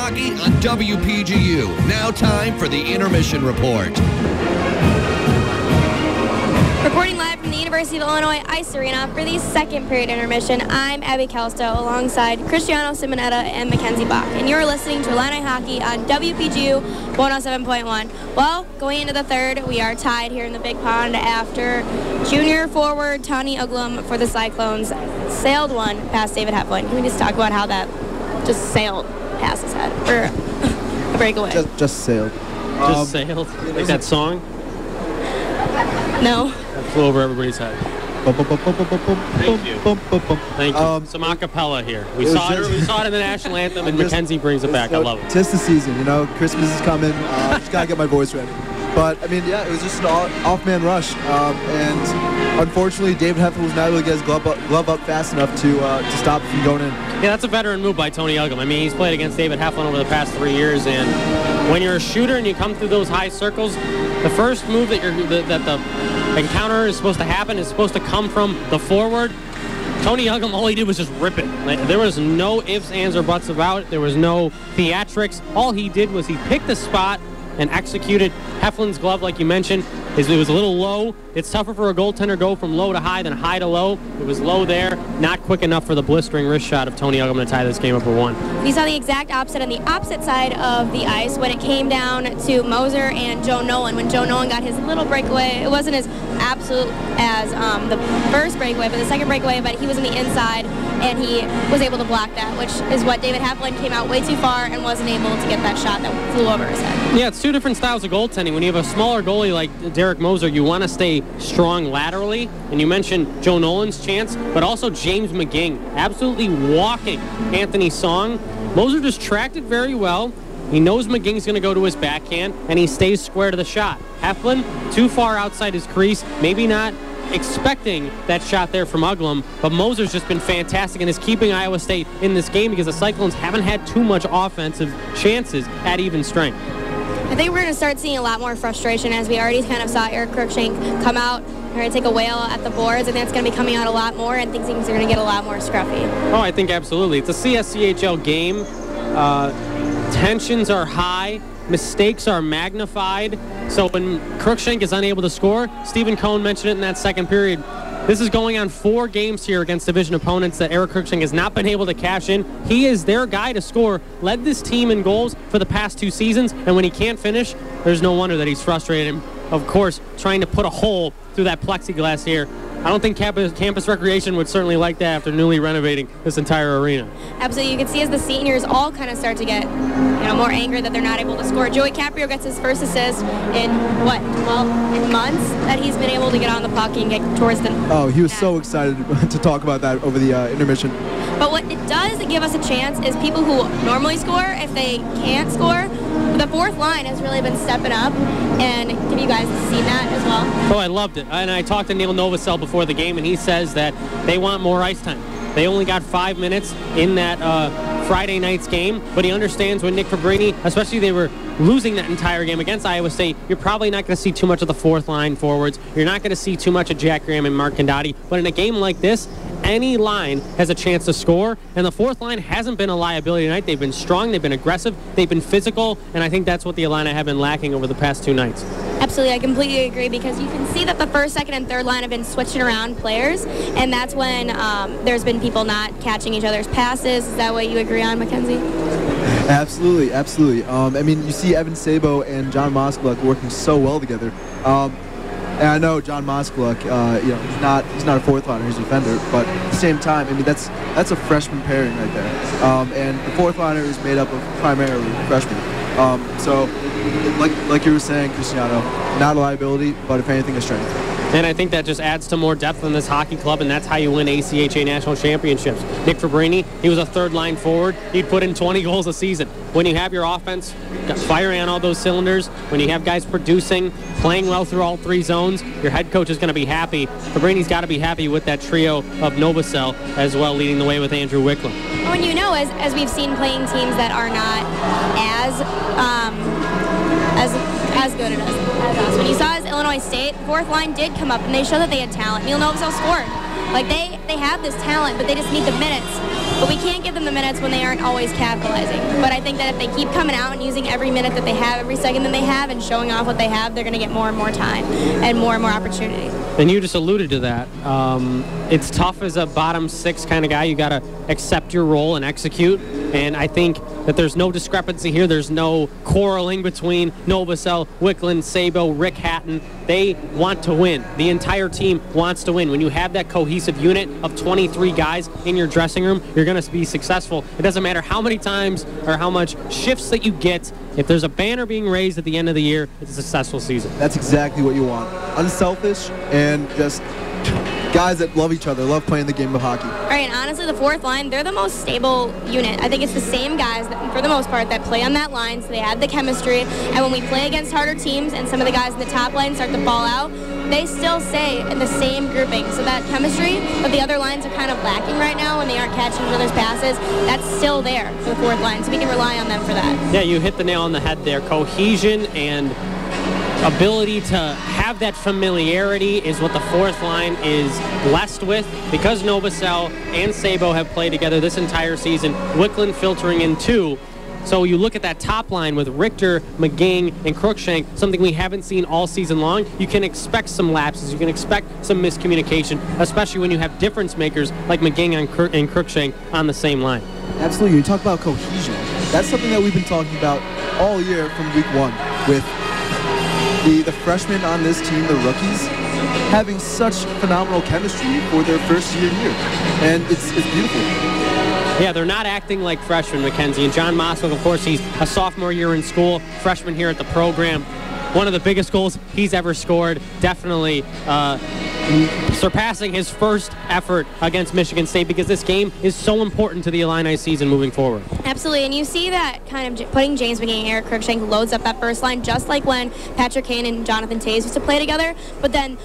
Hockey on WPGU. Now time for the intermission report. Reporting live from the University of Illinois Ice Arena for the second period intermission, I'm Abby Calsto alongside Cristiano Simonetta and Mackenzie Bach. And you're listening to Illini Hockey on WPGU 107.1. Well, going into the third, we are tied here in the Big Pond after junior forward Tony Uglum for the Cyclones sailed one past David Heflin. Can we just talk about how that just sailed past his head for a breakaway? Just sailed. Just sailed? Like that song? No. That flew over everybody's head. Thank you. Thank you. Some a cappella here. We saw it in the national anthem, and Mackenzie brings it back. I love it. Tis the season, Christmas is coming. Just gotta get my voice ready. But I mean, yeah, it was just an off-man rush, and unfortunately, David Heflin was not able to get his glove up fast enough to stop it from going in. Yeah, that's a veteran move by Tony Uglum. I mean, he's played against David Heflin over the past 3 years, and when you're a shooter and you come through those high circles, the first move that the encounter is supposed to happen is supposed to come from the forward. Tony Uglum, all he did was just rip it. There was no ifs, ands, or buts about it. There was no theatrics. All he did was he picked a spot and executed. Heflin's glove, like you mentioned, it was a little low. It's tougher for a goaltender to go from low to high than high to low. It was low there, not quick enough for the blistering wrist shot of Tony Uglum to tie this game up for 1. We saw the exact opposite on the opposite side of the ice when it came down to Moser and Joe Nolan. When Joe Nolan got his little breakaway, it wasn't as absolute as the first breakaway, but the second breakaway, but he was on the inside, and he was able to block that, which is what David Heflin came out way too far and wasn't able to get that shot that flew over his head. Yeah, it's two different styles of goaltending. When you have a smaller goalie like Derek Moser, you want to stay strong laterally, and you mentioned Joe Nolan's chance, but also James McGing absolutely walking Anthony Song. Moser just tracked it very well. He knows McGing's going to go to his backhand, and he stays square to the shot. Heflin, too far outside his crease, maybe not expecting that shot there from Uglum, but Moser's just been fantastic and is keeping Iowa State in this game because the Cyclones haven't had too much offensive chances at even strength. I think we're going to start seeing a lot more frustration, as we already kind of saw Eric Cruikshank come out and take a whale at the boards, and that's going to be coming out a lot more, and things are going to get a lot more scruffy. Oh, I think absolutely. It's a CSCHL game. Tensions are high. Mistakes are magnified. So when Cruikshank is unable to score, Stephen Cohn mentioned it in that second period, this is going on 4 games here against division opponents that Eric Cruikshank has not been able to cash in. He is their guy to score, led this team in goals for the past 2 seasons, and when he can't finish, there's no wonder that he's frustrated. And of course, trying to put a hole through that plexiglass here. I don't think campus recreation would certainly like that after newly renovating this entire arena. Absolutely. You can see as the seniors all kind of start to get more angry that they're not able to score. Joey Caprio gets his first assist in, in months that he's been able to get on the puck and get towards the... Oh, he was so excited to talk about that over the intermission. But what it does give us a chance is people who normally score, if they can't score, the fourth line has really been stepping up, and have you guys seen that as well? Oh, I loved it. And I talked to Neil Novosel before the game, and he says that they want more ice time. They only got 5 minutes in that Friday night's game, but he understands when Nick Fabrini, especially they were losing that entire game against Iowa State, you're probably not going to see too much of the fourth line forwards. You're not going to see too much of Jack Graham and Mark Condotti. But in a game like this, any line has a chance to score, and the fourth line hasn't been a liability tonight. They've been strong, they've been aggressive, they've been physical, and I think that's what the Illini have been lacking over the past 2 nights. Absolutely, I completely agree, because you can see that the first, second, and third line have been switching around players, and that's when there's been people not catching each other's passes. Is that what you agree on, Mackenzie? Absolutely, absolutely. I mean, you see Evan Sabo and John Moskaluk working so well together. And I know John Moskaluk, he's not a fourth liner, he's a defender, but at the same time, I mean, that's a freshman pairing right there. And the fourth liner is made up of primarily freshmen. So, like you were saying, Cristiano, not a liability, but if anything, a strength. And I think that just adds to more depth in this hockey club, and that's how you win ACHA national championships. Nick Fabrini, he was a third-line forward. He'd put in 20 goals a season. When you have your offense firing on all those cylinders, when you have guys producing, playing well through all 3 zones, your head coach is going to be happy. Fabrini's got to be happy with that trio of Novosel as well, leading the way with Andrew Wicklund. When as we've seen playing teams that are not as good as us. When you saw as Illinois State, fourth line did come up, and they showed that they had talent. Neil Novosel scored. Like, they have this talent, but they just need the minutes. but we can't give them the minutes when they aren't always capitalizing. But I think that if they keep coming out and using every minute that they have, every second that they have, and showing off what they have, they're going to get more and more time and more opportunity. And you just alluded to that. It's tough as a bottom six kind of guy. You got to accept your role and execute. And I think that there's no discrepancy here. There's no quarreling between Novosel, Wickland, Sabo, Rick Hatton. They want to win. The entire team wants to win. When you have that cohesive unit of 23 guys in your dressing room, you're going to be successful. It doesn't matter how many times or how much shifts that you get. If there's a banner being raised at the end of the year, it's a successful season. That's exactly what you want. Unselfish and just guys that love each other, love playing the game of hockey. Right, and honestly, the fourth line, they're the most stable unit. I think it's the same guys, that, for the most part, that play on that line, so they have the chemistry. And when we play against harder teams and some of the guys in the top line start to fall out, they still stay in the same grouping. So that chemistry that the other lines are kind of lacking right now when they aren't catching each other's passes, that's still there for the fourth line. So we can rely on them for that. Yeah, you hit the nail on the head there. Cohesion and ability to have that familiarity is what the fourth line is blessed with, because Novosel and Sabo have played together this entire season, Wickland filtering in too. So you look at that top line with Richter, McGing, and Cruikshank, something we haven't seen all season long. You can expect some lapses. You can expect some miscommunication, especially when you have difference makers like McGing and Cruikshank on the same line. Absolutely. You talk about cohesion. That's something that we've been talking about all year from week one, with the freshmen on this team, the rookies, having such phenomenal chemistry for their first year here. And it's beautiful. Yeah, they're not acting like freshmen, Mackenzie. And John Moskowitz, of course, he's a sophomore year in school, freshman here at the program. One of the biggest goals he's ever scored, definitely surpassing his first effort against Michigan State, because this game is so important to the Illini season moving forward. Absolutely, and you see that kind of putting James McGee and Eric Cruikshank loads up that first line, just like when Patrick Kane and Jonathan Toews used to play together, but then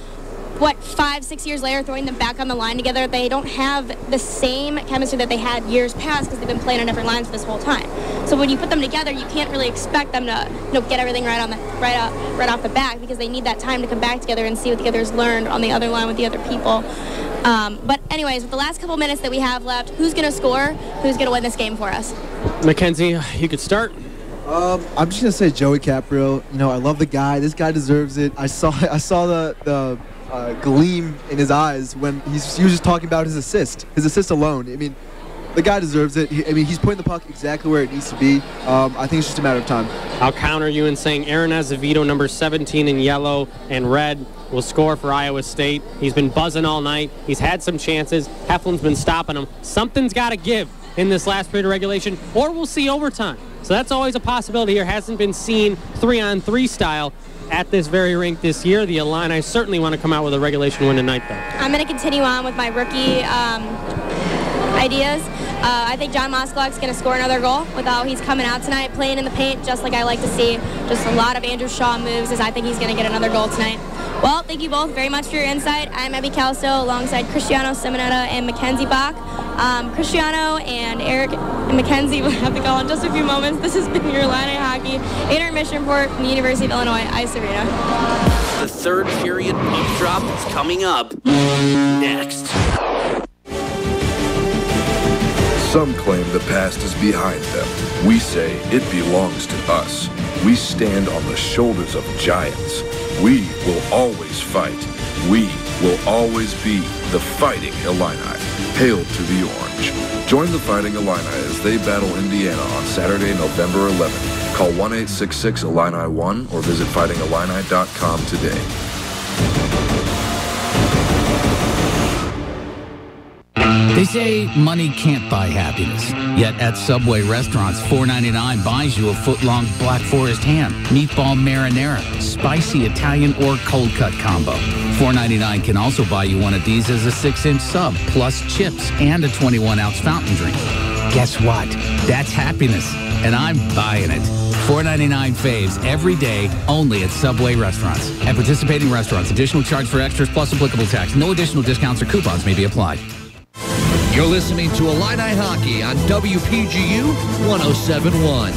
5-6 years later, throwing them back on the line together, they don't have the same chemistry that they had years past because they've been playing on different lines for this whole time. So when you put them together, you can't really expect them to get everything right off the bat, because they need that time to come back together and see what the others learned on the other line with the other people. But anyways, with the last couple minutes that we have left, who's going to score? Who's going to win this game for us? Mackenzie, you could start. I'm just going to say Joey Caprio. You know, I love the guy. This guy deserves it. I saw the gleam in his eyes when he was just talking about his assist alone. I mean, the guy deserves it. He's putting the puck exactly where it needs to be. I think it's just a matter of time. I'll counter you in saying Aaron Azevedo, number 17 in yellow and red, will score for Iowa State. He's been buzzing all night. He's had some chances. Heflin's been stopping him. Something's got to give in this last period of regulation, or we'll see overtime. So that's always a possibility here. Hasn't been seen 3-on-3 style at this very rink this year. The Illini certainly want to come out with a regulation win tonight, though. I'm going to continue on with my rookie ideas. I think John Moskowitz is going to score another goal with how he's coming out tonight, playing in the paint just like I like to see. Just a lot of Andrew Shaw moves, as I think he's going to get another goal tonight. Well, thank you both very much for your insight. I'm Abby Calso alongside Cristiano Simonetta and Mackenzie Bach. Cristiano and Eric and Mackenzie will have to go in just a few moments. This has been your Illini Hockey Intermission Report from the University of Illinois Ice Arena. The third period puck drop is coming up next. Some claim the past is behind them. We say it belongs to us. We stand on the shoulders of giants. We will always fight. We will always be the Fighting Illini. Hail to the Orange. Join the Fighting Illini as they battle Indiana on Saturday, November 11th. Call 1-866-ILLINI-1 or visit fightingillini.com today. They say money can't buy happiness. Yet at Subway restaurants, $4.99 buys you a foot-long Black Forest ham, meatball marinara, spicy Italian or cold cut combo. $4.99 can also buy you one of these as a 6-inch sub, plus chips and a 21-ounce fountain drink. Guess what? That's happiness, and I'm buying it. $4.99 faves every day, only at Subway restaurants. At participating restaurants, additional charge for extras plus applicable tax. No additional discounts or coupons may be applied. You're listening to Illini Hockey on WPGU 107.1.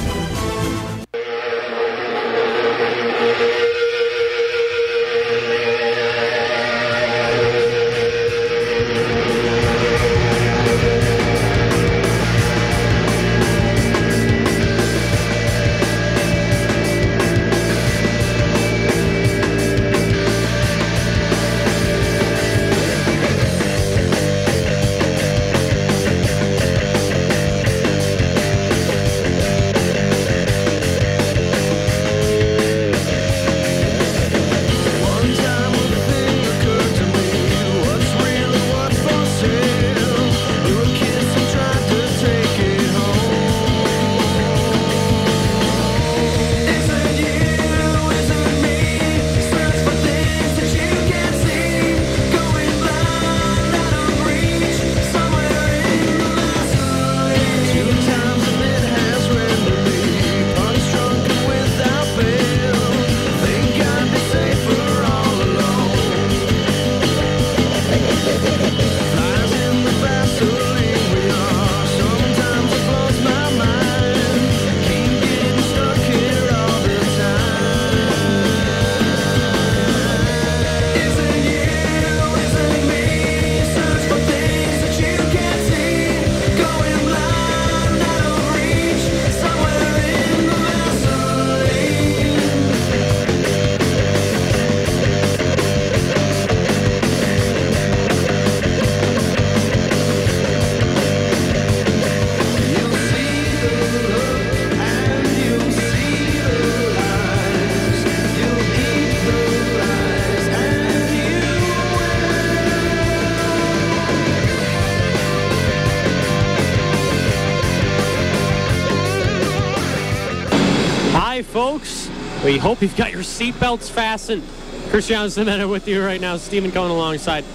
We hope you've got your seatbelts fastened. Christian Semena with you right now. Stephen Cohn alongside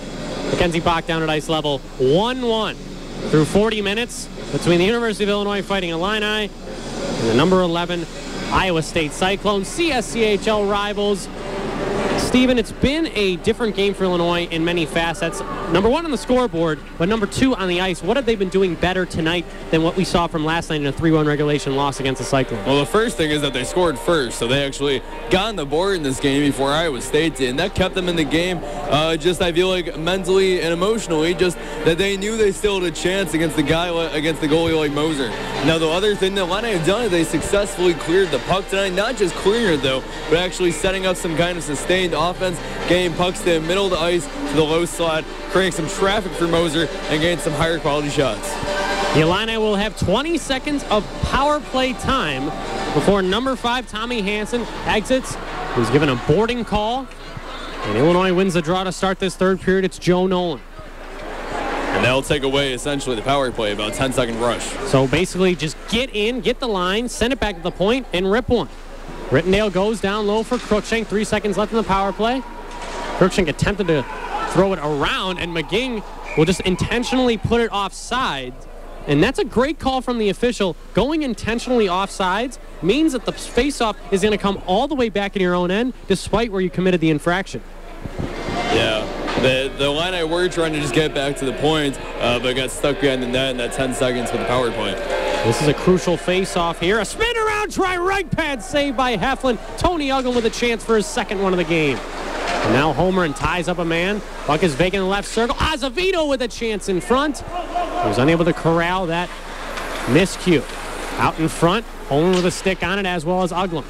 Mackenzie Bach down at ice level. 1-1 through 40 minutes between the University of Illinois Fighting Illini and the number 11 Iowa State Cyclones, CSCHL rivals. Stephen, it's been a different game for Illinois in many facets. Number one on the scoreboard, but number two on the ice. What have they been doing better tonight than what we saw from last night in a 3-1 regulation loss against the Cyclones? Well, the first thing is that they scored first, so they actually got on the board in this game before Iowa State did, and that kept them in the game. Just I feel like mentally and emotionally, just that they knew they still had a chance against the goalie like Moser. Now, the other thing that Illini have done is they successfully cleared the puck tonight. Not just clearing it though, but actually setting up some kind of sustained offense, getting pucks to the middle of the ice to the low slot, creating some traffic for Moser, and getting some higher quality shots. The Illini will have 20 seconds of power play time before number 5 Tommy Hansen exits. He's given a boarding call, and Illinois wins the draw to start this third period. It's Joe Nolan. And that'll take away essentially the power play, about a 10-second rush. So basically just get in, get the line, send it back to the point, and rip one. Rittendale goes down low for Cruikshank. 3 seconds left in the power play. Cruikshank attempted to throw it around, and McGing will just intentionally put it offside. And that's a great call from the official. Going intentionally offsides means that the faceoff is going to come all the way back in your own end, despite where you committed the infraction. Yeah. The Illini were trying to just get back to the point, but got stuck behind the net in that 10 seconds for the power play. This is a crucial face-off here. A spin around try, right pad save by Heflin. Tony Uglum with a chance for his second one of the game. And now Holmgren ties up a man. Puck is vacant in the left circle. Azevedo with a chance in front. He was unable to corral that miscue. Out in front, Holmgren with a stick on it, as well as Uglum.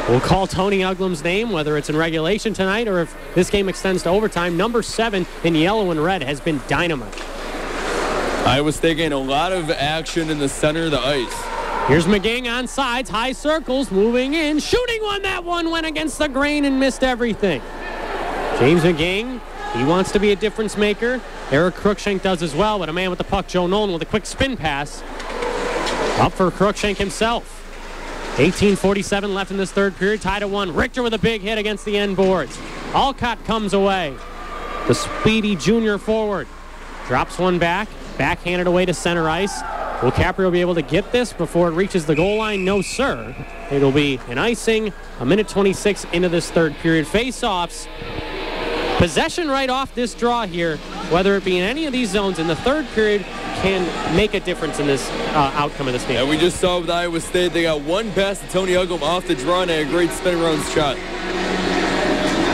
We'll call Tony Uglum's name, whether it's in regulation tonight or if this game extends to overtime. Number 7 in yellow and red has been dynamite. Iowa State getting a lot of action in the center of the ice. Here's McGing on sides, high circles, moving in, shooting one. That one went against the grain and missed everything. James McGing, he wants to be a difference maker. Eric Cruikshank does as well, but a man with the puck, Joe Nolan, with a quick spin pass. Up for Cruikshank himself. 18:47 left in this third period, tied at 1. Richter with a big hit against the end boards. Alcott comes away. The speedy junior forward drops one back, backhanded away to center ice. Will Caprio be able to get this before it reaches the goal line? No, sir. It'll be an icing, a minute 26 into this third period. Face-offs. Possession right off this draw here, whether it be in any of these zones in the third period, can make a difference in this outcome of this game. And we just saw with Iowa State, they got one pass to Tony Uglum off the draw and a great spin around shot.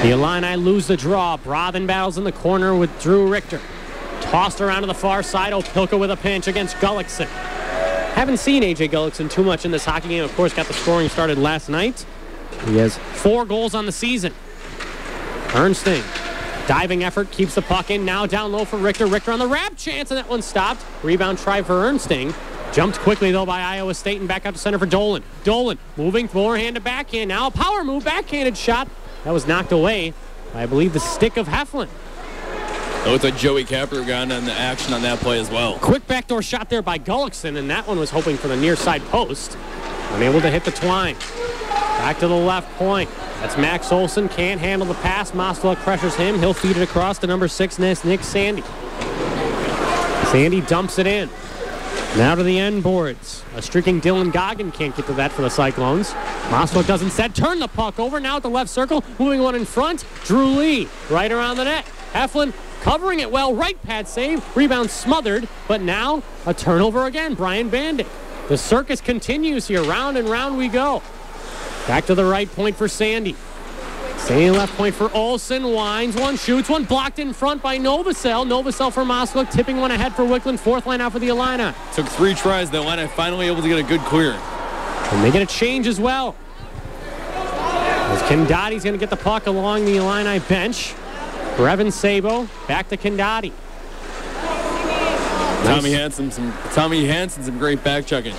The Illini lose the draw. Brovin battles in the corner with Drew Richter. Tossed around to the far side. Opilka with a pinch against Gullickson. Haven't seen A.J. Gullickson too much in this hockey game. Of course, got the scoring started last night. He has 4 goals on the season. Ernsting. Diving effort, keeps the puck in. Now down low for Richter. Richter on the wrap chance, and that one stopped. Rebound try for Ernsting. Jumped quickly, though, by Iowa State, and back up to center for Dolan. Dolan moving forehand to backhand. Now a power move, backhanded shot. That was knocked away by, I believe, the stick of Heflin. It looks like Joey Caprio got on the action on that play as well. Quick backdoor shot there by Gullickson, and that one was hoping for the near side post. Unable to hit the twine. Back to the left point. That's Max Olson. Can't handle the pass. Mossville pressures him. He'll feed it across to number 6, Nick Sandy. Sandy dumps it in. Now to the end boards. A streaking Dylan Goggin can't get to that for the Cyclones. Mossville doesn't set. Turn the puck over. Now at the left circle. Moving one in front. Drew Lee right around the net. Heflin covering it well. Right pad save. Rebound smothered. But now a turnover again. Brian Bandick. The circus continues here. Round and round we go. Back to the right point for Sandy. Sandy left point for Olsen. Winds one, shoots one. Blocked in front by Novosel. Novosel for Moskvik, tipping one ahead for Wickland. Fourth line out for the Illini. Took 3 tries. The Illini finally able to get a good clear. And they get a change as well. As Kendotti's going to get the puck along the Illini bench. For Evan Sabo. Back to Kendotti. Tommy Hansen, some great back checking.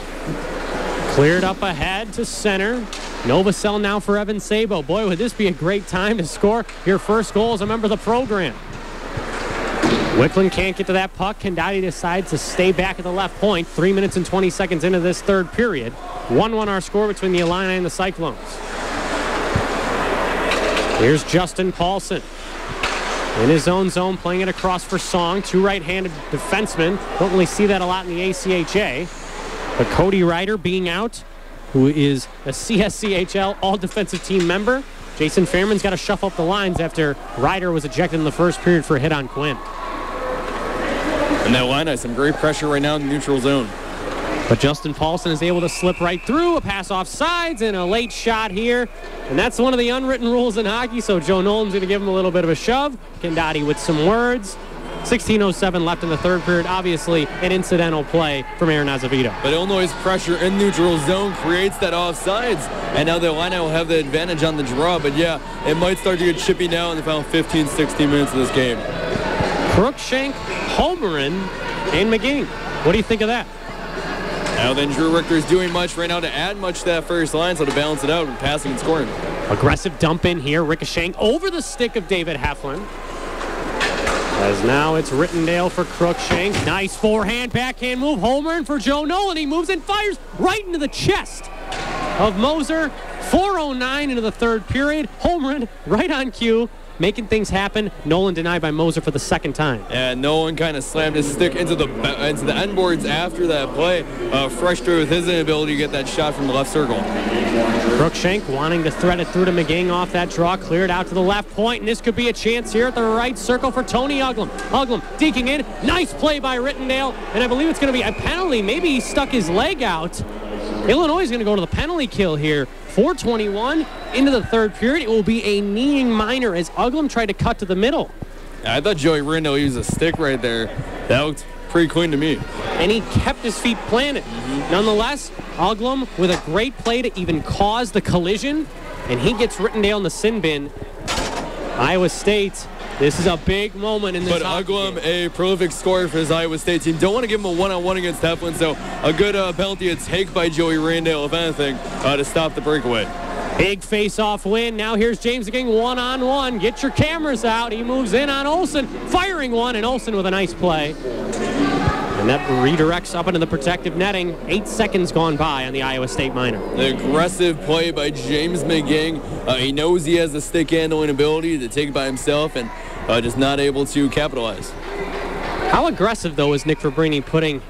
Cleared up ahead to center. Novosel now for Evan Sabo. Boy, would this be a great time to score your first goal as a member of the program. Wickland can't get to that puck. Kendotti decides to stay back at the left point. 3 minutes and 20 seconds into this third period. 1-1 our score between the Illini and the Cyclones. Here's Justin Paulson. In his own zone, playing it across for Song. Two right-handed defensemen. Don't really see that a lot in the ACHA. But Cody Ryder being out, who is a CSCHL all-defensive team member. Jason Fairman's got to shuffle up the lines after Ryder was ejected in the first period for a hit on Quinn. And that line has some great pressure right now in the neutral zone. But Justin Paulson is able to slip right through, a pass off sides, and a late shot here. And that's one of the unwritten rules in hockey, so Joe Nolan's going to give him a little bit of a shove. Kendati with some words. 16:07 left in the third period. Obviously, an incidental play from Aaron Azevedo. But Illinois' pressure in neutral zone creates that offsides, and now the Illini will have the advantage on the draw. But yeah, it might start to get chippy now in the final 15, 16 minutes of this game. Crookshank, Holmgren, and McGing. What do you think of that? Now then, Drew Richter's doing much right now to add much to that first line, so to balance it out with passing and scoring. Aggressive dump in here, ricocheting over the stick of David Heflin. As now it's Rittendale for Crookshank. Nice forehand, backhand move. Holmgren for Joe Nolan. He moves and fires right into the chest of Moser. 4:09 into the third period. Holmgren right on cue, making things happen. Nolan denied by Moser for the second time. And Nolan kind of slammed his stick into the end boards after that play, frustrated with his inability to get that shot from the left circle. Crookshank wanting to thread it through to McGing off that draw, cleared out to the left point, and this could be a chance here at the right circle for Tony Uglum. Uglum deking in, nice play by Rittendale, and I believe it's going to be a penalty. Maybe he stuck his leg out. Illinois is going to go to the penalty kill here. 4:21 into the third period. It will be a kneeing minor as Uglum tried to cut to the middle. I thought Joey Rittendale used a stick right there. That looked pretty clean to me. And he kept his feet planted. Nonetheless, Uglum with a great play to even cause the collision, and he gets Rittendale in the sin bin. Iowa State, this is a big moment in this But Uglum, a prolific scorer for his Iowa State team. Don't want to give him a one-on-one against Heflin, so a good penalty to take by Joey Rittendale, if anything, to stop the breakaway. Big face-off win. Now here's James McGing one-on-one. Get your cameras out. He moves in on Olsen, firing one, and Olsen with a nice play. And that redirects up into the protective netting. 8 seconds gone by on the Iowa State minor. The aggressive play by James McGing. He knows he has the stick handling ability to take it by himself and just not able to capitalize. How aggressive, though, is Nick Fabrini putting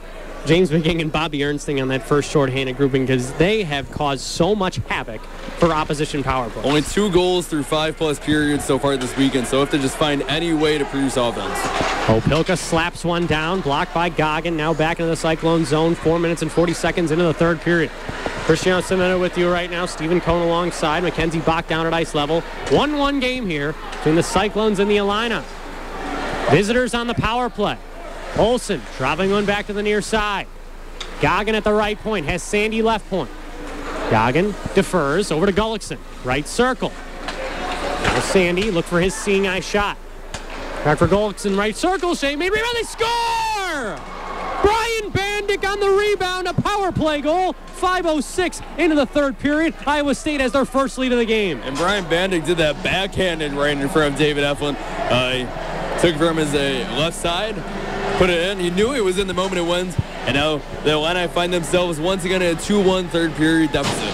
James McGing and Bobby Ernsting on that first shorthanded grouping, because they have caused so much havoc for opposition power play. Only 2 goals through 5+ periods so far this weekend, so have to just find any way to produce offense. Opilka slaps one down, blocked by Goggin. Now back into the Cyclone zone. 4 minutes and 40 seconds into the third period. Cristiano Cimetta with you right now. Stephen Cohn alongside. Mackenzie Bach down at ice level. 1-1 game here between the Cyclones and the Illini. Visitors on the power play. Olsen dropping one back to the near side. Goggin at the right point, has Sandy left point. Goggin defers over to Gullickson, right circle. Now Sandy, look for his seeing eye shot. Back for Gullickson, right circle. Shane maybe they score! Brian Bandick on the rebound, a power play goal. 5:06 into the third period. Iowa State has their first lead of the game. And Brian Bandick did that backhanded right in front of David Heflin. He took it from his left side, put it in. He knew it was in the moment it went. And now the Illini find themselves once again at a 2-1 third period deficit.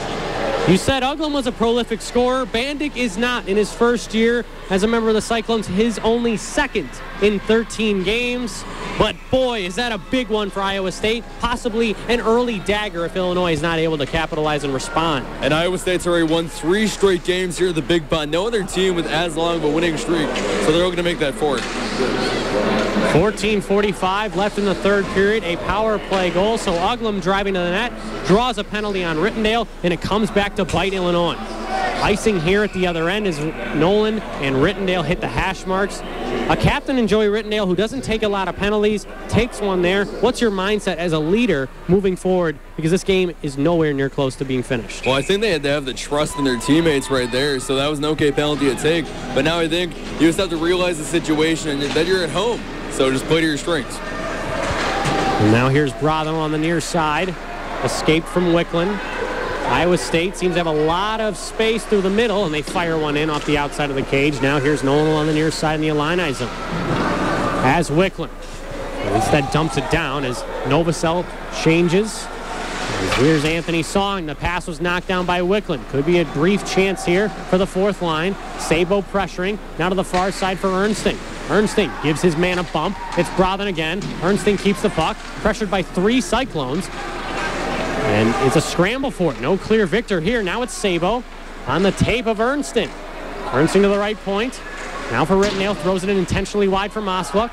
You said Uglum was a prolific scorer. Bandick is not. In his first year as a member of the Cyclones, his only second in 13 games. But boy, is that a big one for Iowa State. Possibly an early dagger if Illinois is not able to capitalize and respond. And Iowa State's already won 3 straight games here at the Big Bond. No other team with as long of a winning streak. So they're all going to make that 4. 14:45 left in the third period. A power play goal. So Uglum driving to the net, draws a penalty on Rittendale, and it comes back to bite Illinois. Icing here at the other end as Nolan and Rittendale hit the hash marks. A captain in Joey Rittendale who doesn't take a lot of penalties, takes one there. What's your mindset as a leader moving forward? Because this game is nowhere near close to being finished. Well, I think they had to have the trust in their teammates right there, so that was an okay penalty to take. But now I think you just have to realize the situation and that you're at home. So just play to your strengths. And now here's Brother on the near side. Escape from Wicklund. Iowa State seems to have a lot of space through the middle, and they fire one in off the outside of the cage. Now here's Nolan on the near side in the Illini zone. As Wicklund. Instead dumps it down as Novosel changes. Here's Anthony Song. The pass was knocked down by Wickland. Could be a brief chance here for the fourth line. Sabo pressuring. Now to the far side for Ernsting. Ernsting gives his man a bump. It's Brothen again. Ernsting keeps the puck. Pressured by 3 Cyclones. And it's a scramble for it. No clear victor here. Now it's Sabo on the tape of Ernsting. Ernsting to the right point. Now for Rittendale. Throws it in intentionally wide for Mosluk.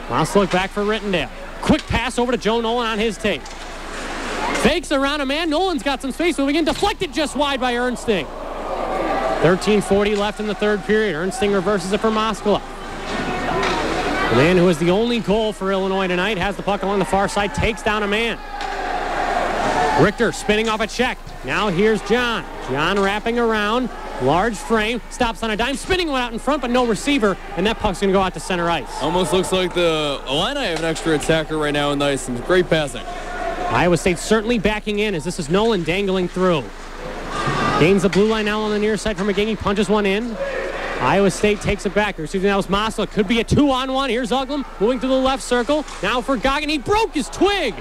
Mosluk back for Rittendale. Quick pass over to Joe Nolan on his tape. Fakes around a man. Nolan's got some space moving in. Deflected just wide by Ernsting. 13:40 left in the third period. Ernsting reverses it for Moskala. The man who is the only goal for Illinois tonight has the puck along the far side, takes down a man. Richter spinning off a check. Now here's John. John wrapping around. Large frame. Stops on a dime. Spinning one out in front, but no receiver. And that puck's going to go out to center ice. Almost looks like the Illini have an extra attacker right now in the ice. Some great passing. Iowa State certainly backing in as this is Nolan dangling through. Gains the blue line now on the near side from McGing. Punches one in. Iowa State takes it back. Excuse me, that was Mosla. Could be a 2-on-1. Here's Uglum moving to the left circle. Now for Goggin. He broke his twig.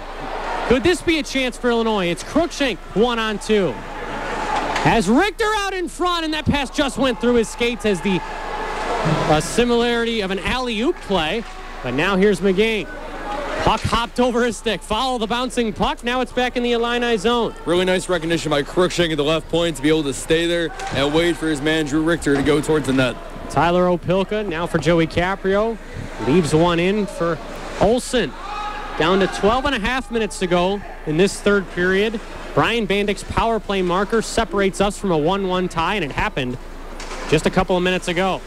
Could this be a chance for Illinois? It's Cruikshank 1-on-2. Has Richter out in front, and that pass just went through his skates as the similarity of an alley-oop play. But now here's McGing. Puck hopped over his stick. Follow the bouncing puck. Now it's back in the Illini zone. Really nice recognition by Cruikshank at the left point to be able to stay there and wait for his man Drew Richter to go towards the net. Tyler Opilka now for Joey Caprio. Leaves one in for Olsen. Down to 12.5 minutes to go in this third period. Brian Bandick's power play marker separates us from a 1-1 tie, and it happened just a couple of minutes ago.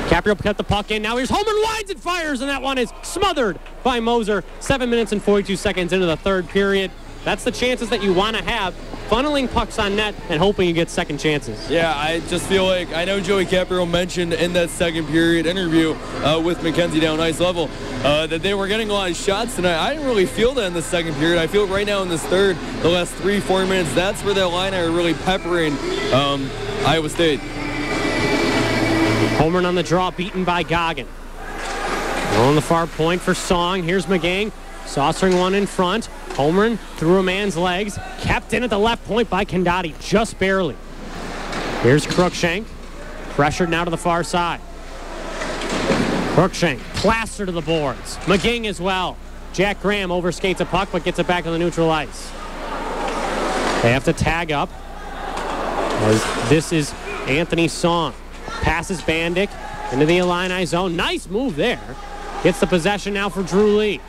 Caprio cut the puck in. Now here's Holman, wides and fires, and that one is smothered by Moser. 7 minutes and 42 seconds into the third period. That's the chances that you want to have, funneling pucks on net and hoping you get second chances. Yeah, I just feel like, I know Joey Caprio mentioned in that second period interview with Mackenzie down ice level that they were getting a lot of shots tonight. I didn't really feel that in the second period. I feel right now in this third, the last 3-4 minutes, that's where the Illini are really peppering Iowa State. Holmgren on the draw, beaten by Goggin. On the far point for Song. Here's McGing. Saucering one in front. Holmgren through a man's legs. Kept in at the left point by Condati, just barely. Here's Cruikshank. Pressured now to the far side. Cruikshank plastered to the boards. McGing as well. Jack Graham overskates a puck but gets it back on the neutral ice. They have to tag up. This is Anthony Song. Passes Bandick into the Illini zone. Nice move there. Gets the possession now for Drew Lee.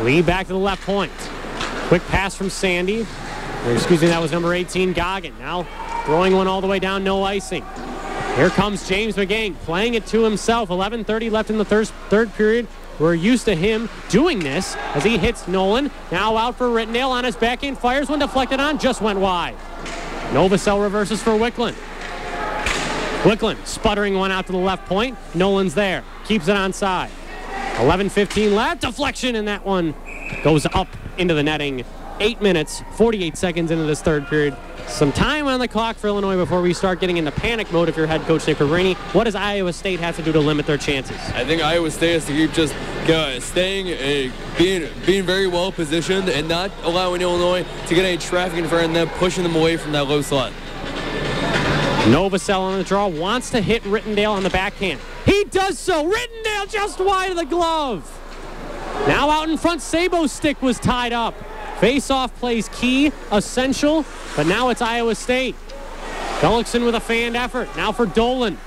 Lee back to the left point. Quick pass from Sandy. Excuse me, that was number 18, Goggin. Now throwing one all the way down, no icing. Here comes James McGing, playing it to himself. 11:30 left in the third period. We're used to him doing this as he hits Nolan. Now out for Rittendale on his backhand. Fires one deflected on, just went wide. Novacell reverses for Wickland. Wickland sputtering one out to the left point. Nolan's there. Keeps it onside. 11:15 left. Deflection, and that one goes up into the netting. 8 minutes, 48 seconds into this third period. Some time on the clock for Illinois before we start getting into panic mode if you're head coach Nick Rainey. What does Iowa State have to do to limit their chances? I think Iowa State has to keep just staying, being very well positioned and not allowing Illinois to get any traffic in front of them, pushing them away from that low slot. Novacell on the draw, wants to hit Rittendale on the backhand. He does so. Rittendale just wide of the glove. Now out in front, Sabo's stick was tied up. Face-off plays key, essential, but now it's Iowa State. Gullickson with a fanned effort. Now for Dolan.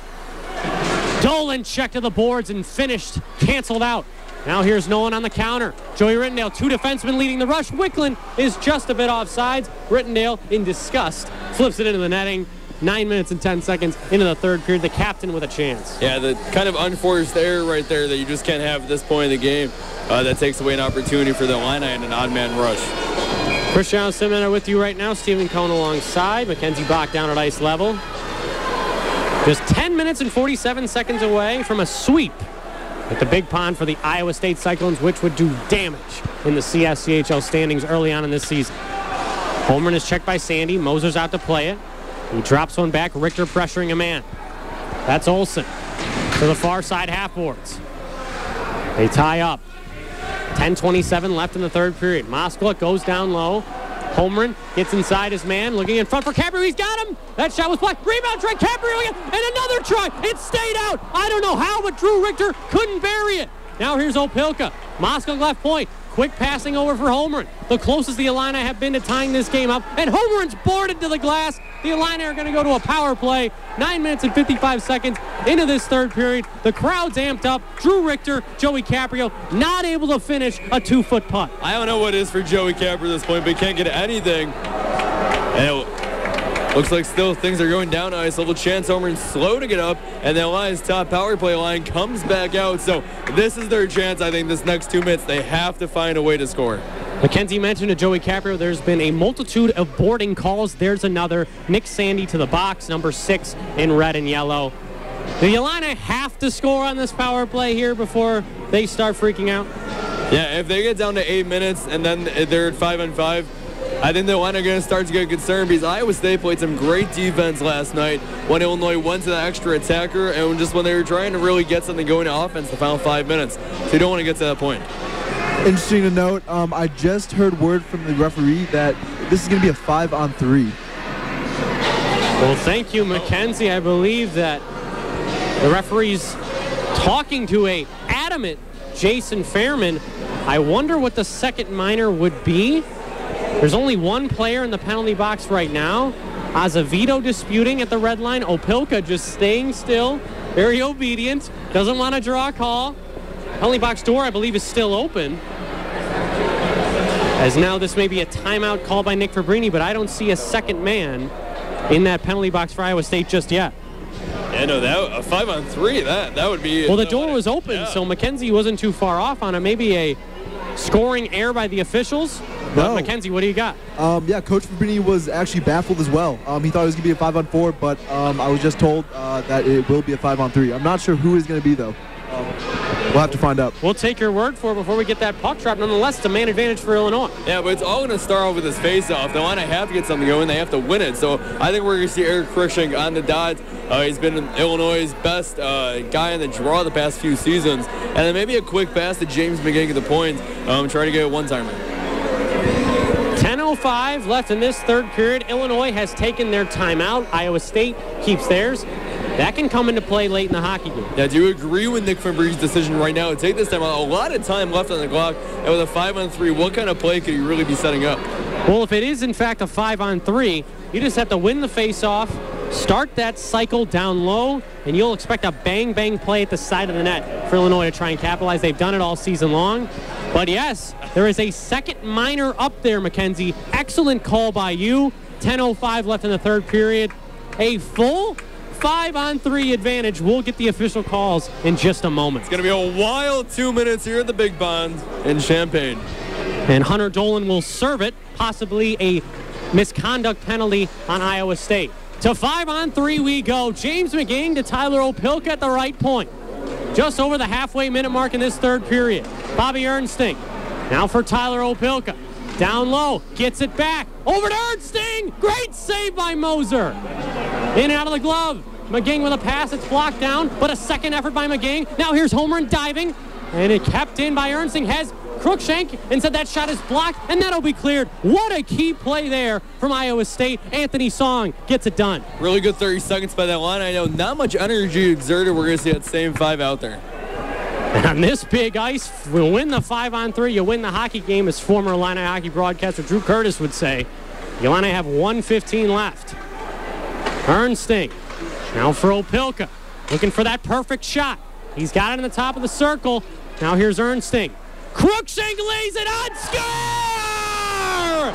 Dolan checked to the boards and finished, canceled out. Now here's Nolan on the counter. Joey Rittendale, 2 defensemen leading the rush. Wickland is just a bit offsides. Rittendale, in disgust, flips it into the netting. 9 minutes and 10 seconds into the third period. The captain with a chance. Yeah, the kind of unforced error right there that you just can't have at this point in the game. That takes away an opportunity for the Illini and an odd man rush. Christian Simmons with you right now. Stephen Cohn alongside. Mackenzie Bach down at ice level. Just 10 minutes and 47 seconds away from a sweep at the Big Pond for the Iowa State Cyclones, which would do damage in the CSCHL standings early on in this season. Holmgren is checked by Sandy. Moser's out to play it. He drops one back. Richter pressuring a man. That's Olsen to the far side half boards. They tie up. 10:27 left in the third period. Moskowitz goes down low. Holmgren gets inside his man, looking in front for Caprio. He's got him. That shot was blocked. Rebound try, Caprio again, and another try. It stayed out. I don't know how, but Drew Richter couldn't bury it. Now here's Opelka. Moscow left point. Quick passing over for Holmgren. The closest the Illini have been to tying this game up. And Holmgren's boarded to the glass. The Illini are going to go to a power play. 9 minutes and 55 seconds into this third period. The crowd's amped up. Drew Richter, Joey Caprio, not able to finish a 2-foot putt. I don't know what it is for Joey Caprio at this point, but he can't get anything. And it looks like still things are going down ice. A little chance Holmgren's slow to get up, and the Illini's top power play line comes back out. So this is their chance, I think, this next 2 minutes. They have to find a way to score. Mackenzie mentioned to Joey Caprio there's been a multitude of boarding calls. There's another. Nick Sandy to the box, number 6 in red and yellow. The Illini have to score on this power play here before they start freaking out. Yeah, if they get down to 8 minutes and then they're at 5-on-5, I think the Illini are going to start to get concerned because Iowa State played some great defense last night when Illinois went to the extra attacker and just when they were trying to really get something going to offense the final 5 minutes. So you don't want to get to that point. Interesting to note, I just heard word from the referee that this is going to be a 5-on-3. Well, thank you, Mackenzie. I believe that the referee's talking to a adamant Jason Fairman. I wonder what the second minor would be. There's only one player in the penalty box right now. Azevedo disputing at the red line. Opelka just staying still, very obedient, doesn't want to draw a call. Penalty box door, I believe, is still open. As now this may be a timeout called by Nick Fabrini, but I don't see a second man in that penalty box for Iowa State just yet. Yeah, no, a 5-on-3, that would be... Well, the door was open, so Mackenzie wasn't too far off on it. Maybe a scoring error by the officials. No. Mackenzie, what do you got? Yeah, Coach Fabrini was actually baffled as well. He thought it was going to be a 5-on-4, but I was just told that it will be a 5-on-3. I'm not sure who is going to be, though. We'll have to find out. We'll take your word for it before we get that puck drop. Nonetheless, it's a man advantage for Illinois. Yeah, but it's all going to start off with this face-off. The Illini have to get something going. They have to win it. So I think we're going to see Eric Cruikshank on the dot. He's been Illinois' best guy in the draw the past few seasons. And then maybe a quick pass to James McGinn at the point, trying to get a one-timer. 10:05 left in this third period. Illinois has taken their timeout. Iowa State keeps theirs. That can come into play late in the hockey game. Yeah, do you agree with Nick Fabrini's decision right now to take this time out? A lot of time left on the clock, and with a 5-on-3, what kind of play could you really be setting up? Well, if it is, in fact, a 5-on-3, you just have to win the face-off, start that cycle down low, and you'll expect a bang-bang play at the side of the net for Illinois to try and capitalize. They've done it all season long. But, yes, there is a second minor up there, Mackenzie. Excellent call by you. 10:05 left in the third period. A full 5-on-3 advantage. We'll get the official calls in just a moment. It's going to be a wild 2 minutes here at the Big Bond in Champaign. And Hunter Dolan will serve it, possibly a misconduct penalty on Iowa State. To 5-on-3 we go. James McGinn to Tyler Opelka at the right point. Just over the halfway minute mark in this third period. Bobby Ernsting now for Tyler Opelka. Down low, gets it back. Over to Ernsting. Great save by Moser. In and out of the glove. McGinn with a pass. It's blocked down, but a second effort by McGinn. Now here's Holmgren diving, and it kept in by Ernsting. Has Cruikshank and said that shot is blocked, and that'll be cleared. What a key play there from Iowa State. Anthony Song gets it done. Really good 30 seconds by that line. I know not much energy exerted. We're going to see that same 5 out there. And on this big ice, we'll win the 5-on-3. You win the hockey game, as former Illini hockey broadcaster Drew Curtis would say. The Illini have 1:15 left. Ernsting now for Opelka, looking for that perfect shot. He's got it in the top of the circle. Now here's Ernsting. Cruikshank lays it on, score!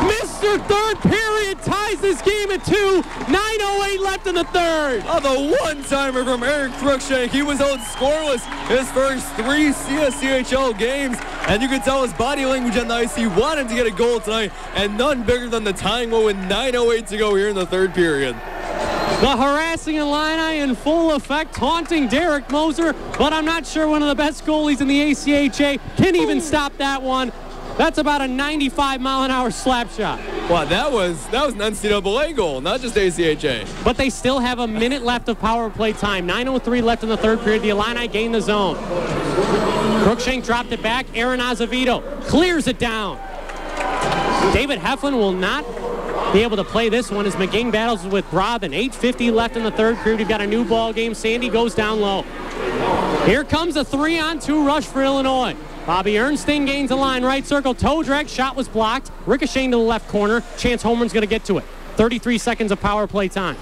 Mr. Third period ties this game at 2. 9:08 left in the third. Oh, the one-timer from Eric Cruikshank. He was held scoreless his first 3 CSCHL games, and you could tell his body language on the ice. He wanted to get a goal tonight, and none bigger than the tying goal with 9:08 to go here in the third period. The harassing Illini in full effect, taunting Derek Moser, but I'm not sure one of the best goalies in the ACHA can even stop that one. That's about a 95-mile-an-hour slap shot. Wow, that was an NCAA goal, not just ACHA. But they still have a minute left of power play time. 9:03 left in the third period. The Illini gain the zone. Cruikshank dropped it back. Aaron Azevedo clears it down. David Heflin will not be able to play this one as McGing battles with Brothen. 8:50 left in the third period. We've got a new ball game. Sandy goes down low. Here comes a 3-on-2 rush for Illinois. Bobby Ernsting gains the line, right circle, toe drag, shot was blocked, ricocheting to the left corner. Chance Holmgren's going to get to it. 33 seconds of power play time.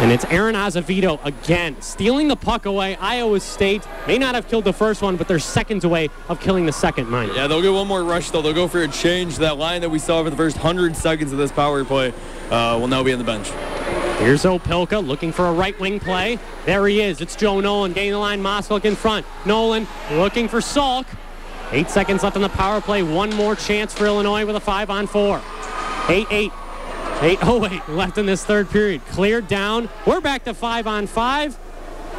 And it's Aaron Azevedo again, stealing the puck away. Iowa State may not have killed the first one, but they're seconds away of killing the second, Mike. Yeah, they'll get one more rush, though. They'll go for a change. That line that we saw for the first 100 seconds of this power play will now be on the bench. Here's Opilka looking for a right wing play. There he is. It's Joe Nolan getting the line. Moskalik in front. Nolan looking for Salk. 8 seconds left on the power play. One more chance for Illinois with a 5-on-4. 8:08 left in this third period. Cleared down. We're back to 5-on-5.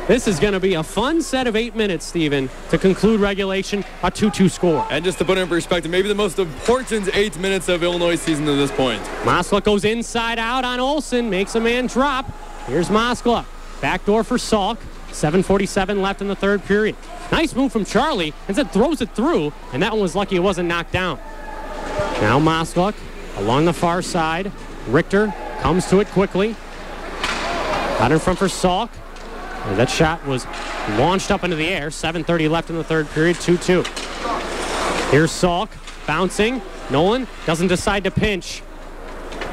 This is going to be a fun set of 8 minutes, Steven, to conclude regulation, a 2-2 score. And just to put it in perspective, maybe the most important 8 minutes of Illinois' season to this point. Moskalik goes inside out on Olsen, makes a man drop. Here's Moskalik. Backdoor for Salk. 7:47 left in the third period. Nice move from Charlie. Instead throws it through, and that one was lucky it wasn't knocked down. Now Moskalik along the far side. Richter comes to it quickly. Got in front for Salk. And that shot was launched up into the air. 7:30 left in the third period, 2-2. Here's Salk bouncing. Nolan doesn't decide to pinch.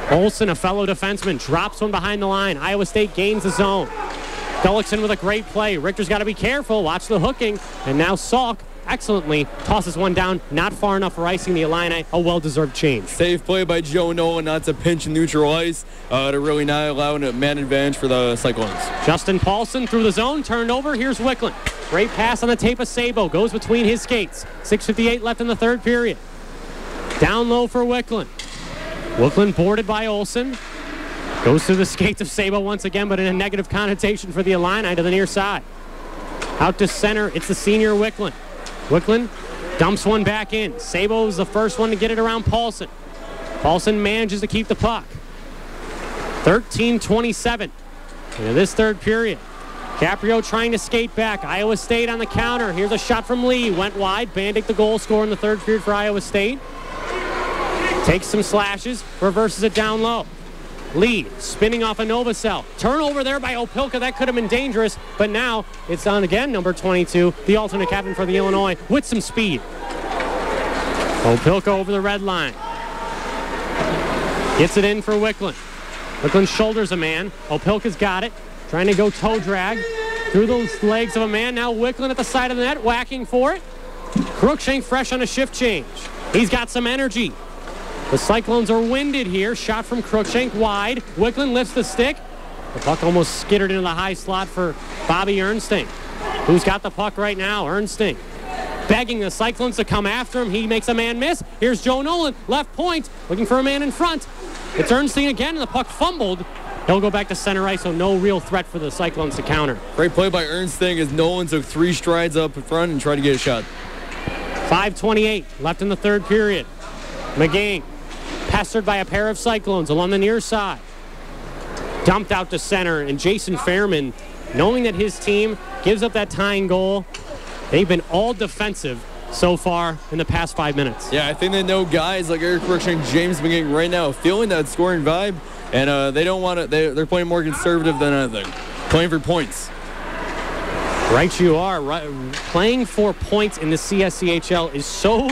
Olsen, a fellow defenseman, drops one behind the line. Iowa State gains the zone. Gullickson with a great play. Richter's got to be careful. Watch the hooking. And now Salk excellently tosses one down, not far enough for icing the Illini. A well-deserved change. Safe play by Joe Nolan not to pinch and neutral ice to really not allow a man advantage for the Cyclones. Justin Paulson through the zone, turned over. Here's Wicklund. Great pass on the tape of Sabo. Goes between his skates. 6:58 left in the third period. Down low for Wicklund. Wicklund boarded by Olsen. Goes through the skates of Sabo once again, but in a negative connotation for the Illini to the near side. Out to center, it's the senior Wicklund. Wicklund dumps one back in. Sabo's the first one to get it around Paulson. Paulson manages to keep the puck. 13:27 into this third period. Caprio trying to skate back. Iowa State on the counter. Here's a shot from Lee. Went wide. Bandick the goal scorer in the third period for Iowa State. Takes some slashes. Reverses it down low. Lee spinning off a Novacell. Turnover there by Opilka. That could have been dangerous, but now it's on again, number 22, the alternate captain for the Illinois, with some speed. Opilka over the red line. Gets it in for Wicklund. Wicklund shoulders a man. Opilka's got it. Trying to go toe drag through those legs of a man. Now Wicklund at the side of the net, whacking for it. Cruikshank fresh on a shift change. He's got some energy. The Cyclones are winded here. Shot from Cruikshank wide. Wicklund lifts the stick. The puck almost skittered into the high slot for Bobby Ernsting. Who's got the puck right now? Ernsting. Begging the Cyclones to come after him. He makes a man miss. Here's Joe Nolan, left point, looking for a man in front. It's Ernsting again, and the puck fumbled. He'll go back to center ice, so no real threat for the Cyclones to counter. Great play by Ernsting as Nolan took 3 strides up in front and tried to get a shot. 5:28 left in the third period. McGing pestered by a pair of Cyclones along the near side. Dumped out to center, and Jason Fairman, knowing that his team gives up that tying goal, they've been all defensive so far in the past 5 minutes. Yeah, I think they know guys like Eric Cruikshank, James McGing right now feeling that scoring vibe, and they don't want to. They're playing more conservative than anything, playing for points. Right, you are. Right, playing for points in the CSCHL is so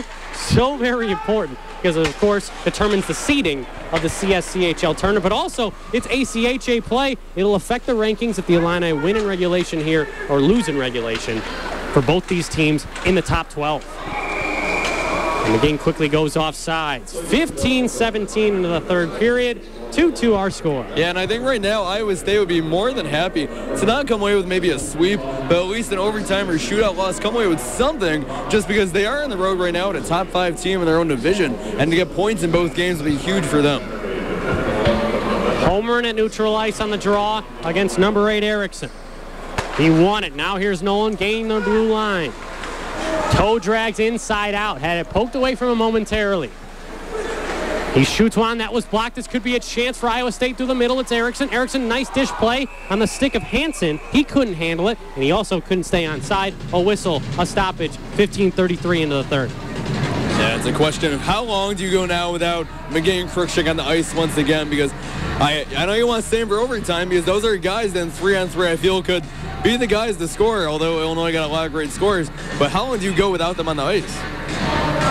very important, because it, of course, determines the seeding of the CSCHL tournament, but also it's ACHA play. It'll affect the rankings if the Illini win in regulation here or lose in regulation for both these teams in the top 12. And the game quickly goes off sides. 15-17 into the third period. 2-2 our score. Yeah, and I think right now Iowa State would be more than happy to not come away with maybe a sweep, but at least an overtime or shootout loss, come away with something, just because they are on the road right now at a top 5 team in their own division, and to get points in both games would be huge for them. Holmgren at neutral ice on the draw against number 8 Erickson. He won it. Now here's Nolan gaining the blue line. Toe drags inside out. Had it poked away from him momentarily. He shoots one that was blocked. This could be a chance for Iowa State through the middle. It's Erickson. Erickson, nice dish play on the stick of Hansen. He couldn't handle it, and he also couldn't stay on side. A whistle, a stoppage, 15:33 into the third. Yeah, it's a question of how long do you go now without McGee and Cruikshank on the ice once again, because I know you want to stay in for overtime, because those are guys that in 3-on-3 I feel could be the guys to score, although Illinois got a lot of great scores. But how long do you go without them on the ice?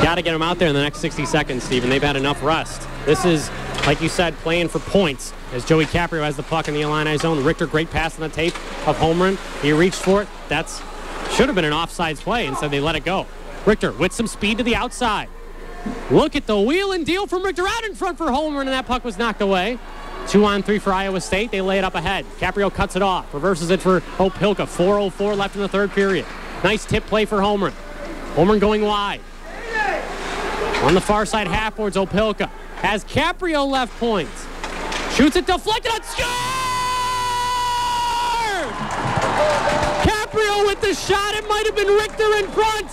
Got to get them out there in the next 60 seconds, Stephen. They've had enough rest. This is, like you said, playing for points. As Joey Caprio has the puck in the Illini zone. Richter, great pass on the tape of Holmgren. He reached for it. That's should have been an offsides play. Instead, they let it go. Richter with some speed to the outside. Look at the wheel and deal from Richter out in front for Holmgren, and that puck was knocked away. 2-on-3 for Iowa State. They lay it up ahead. Caprio cuts it off. Reverses it for Opilka. 4:04 left in the third period. Nice tip play for Holmgren. Holmgren going wide. On the far side, half boards, Opilka. Has Caprio left point. Shoots it deflected on score! Caprio with the shot. It might have been Richter in front.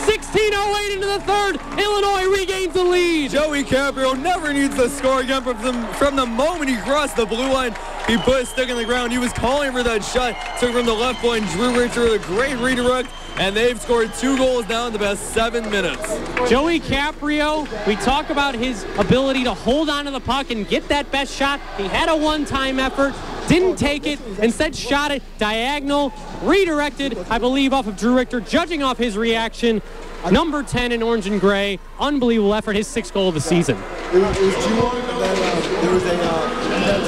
16:08 into the third. Illinois regains the lead. Joey Caprio never needs to score again from the moment he crossed the blue line. He put his stick in the ground. He was calling for that shot. Took from the left point. Drew Richter with a great redirect. And they've scored 2 goals now in the past 7 minutes. Joey Caprio, we talk about his ability to hold on to the puck and get that best shot. He had a one-time effort, didn't take it, instead shot it diagonal, redirected, I believe, off of Drew Richter, judging off his reaction. Number 10 in orange and gray. Unbelievable effort, his 6th goal of the season. It was 2-1, and then there was a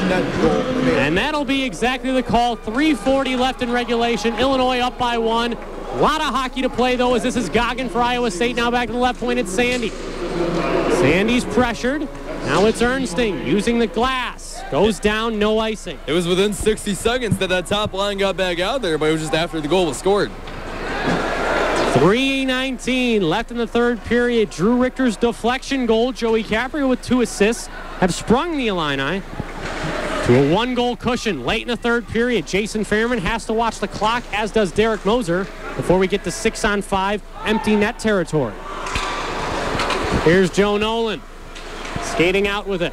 net goal. And that'll be exactly the call. 3:40 left in regulation. Illinois up by 1. A lot of hockey to play, though, as this is Goggin for Iowa State. Now back to the left point, it's Sandy. Sandy's pressured. Now it's Ernsting using the glass. Goes down, no icing. It was within 60 seconds that top line got back out there, but it was just after the goal was scored. 3:19 left in the third period. Drew Richter's deflection goal. Joey Caprio with 2 assists have sprung the Illini to a 1-goal cushion late in the third period. Jason Fairman has to watch the clock, as does Derek Moser, before we get to 6-on-5 empty net territory. Here's Joe Nolan skating out with it.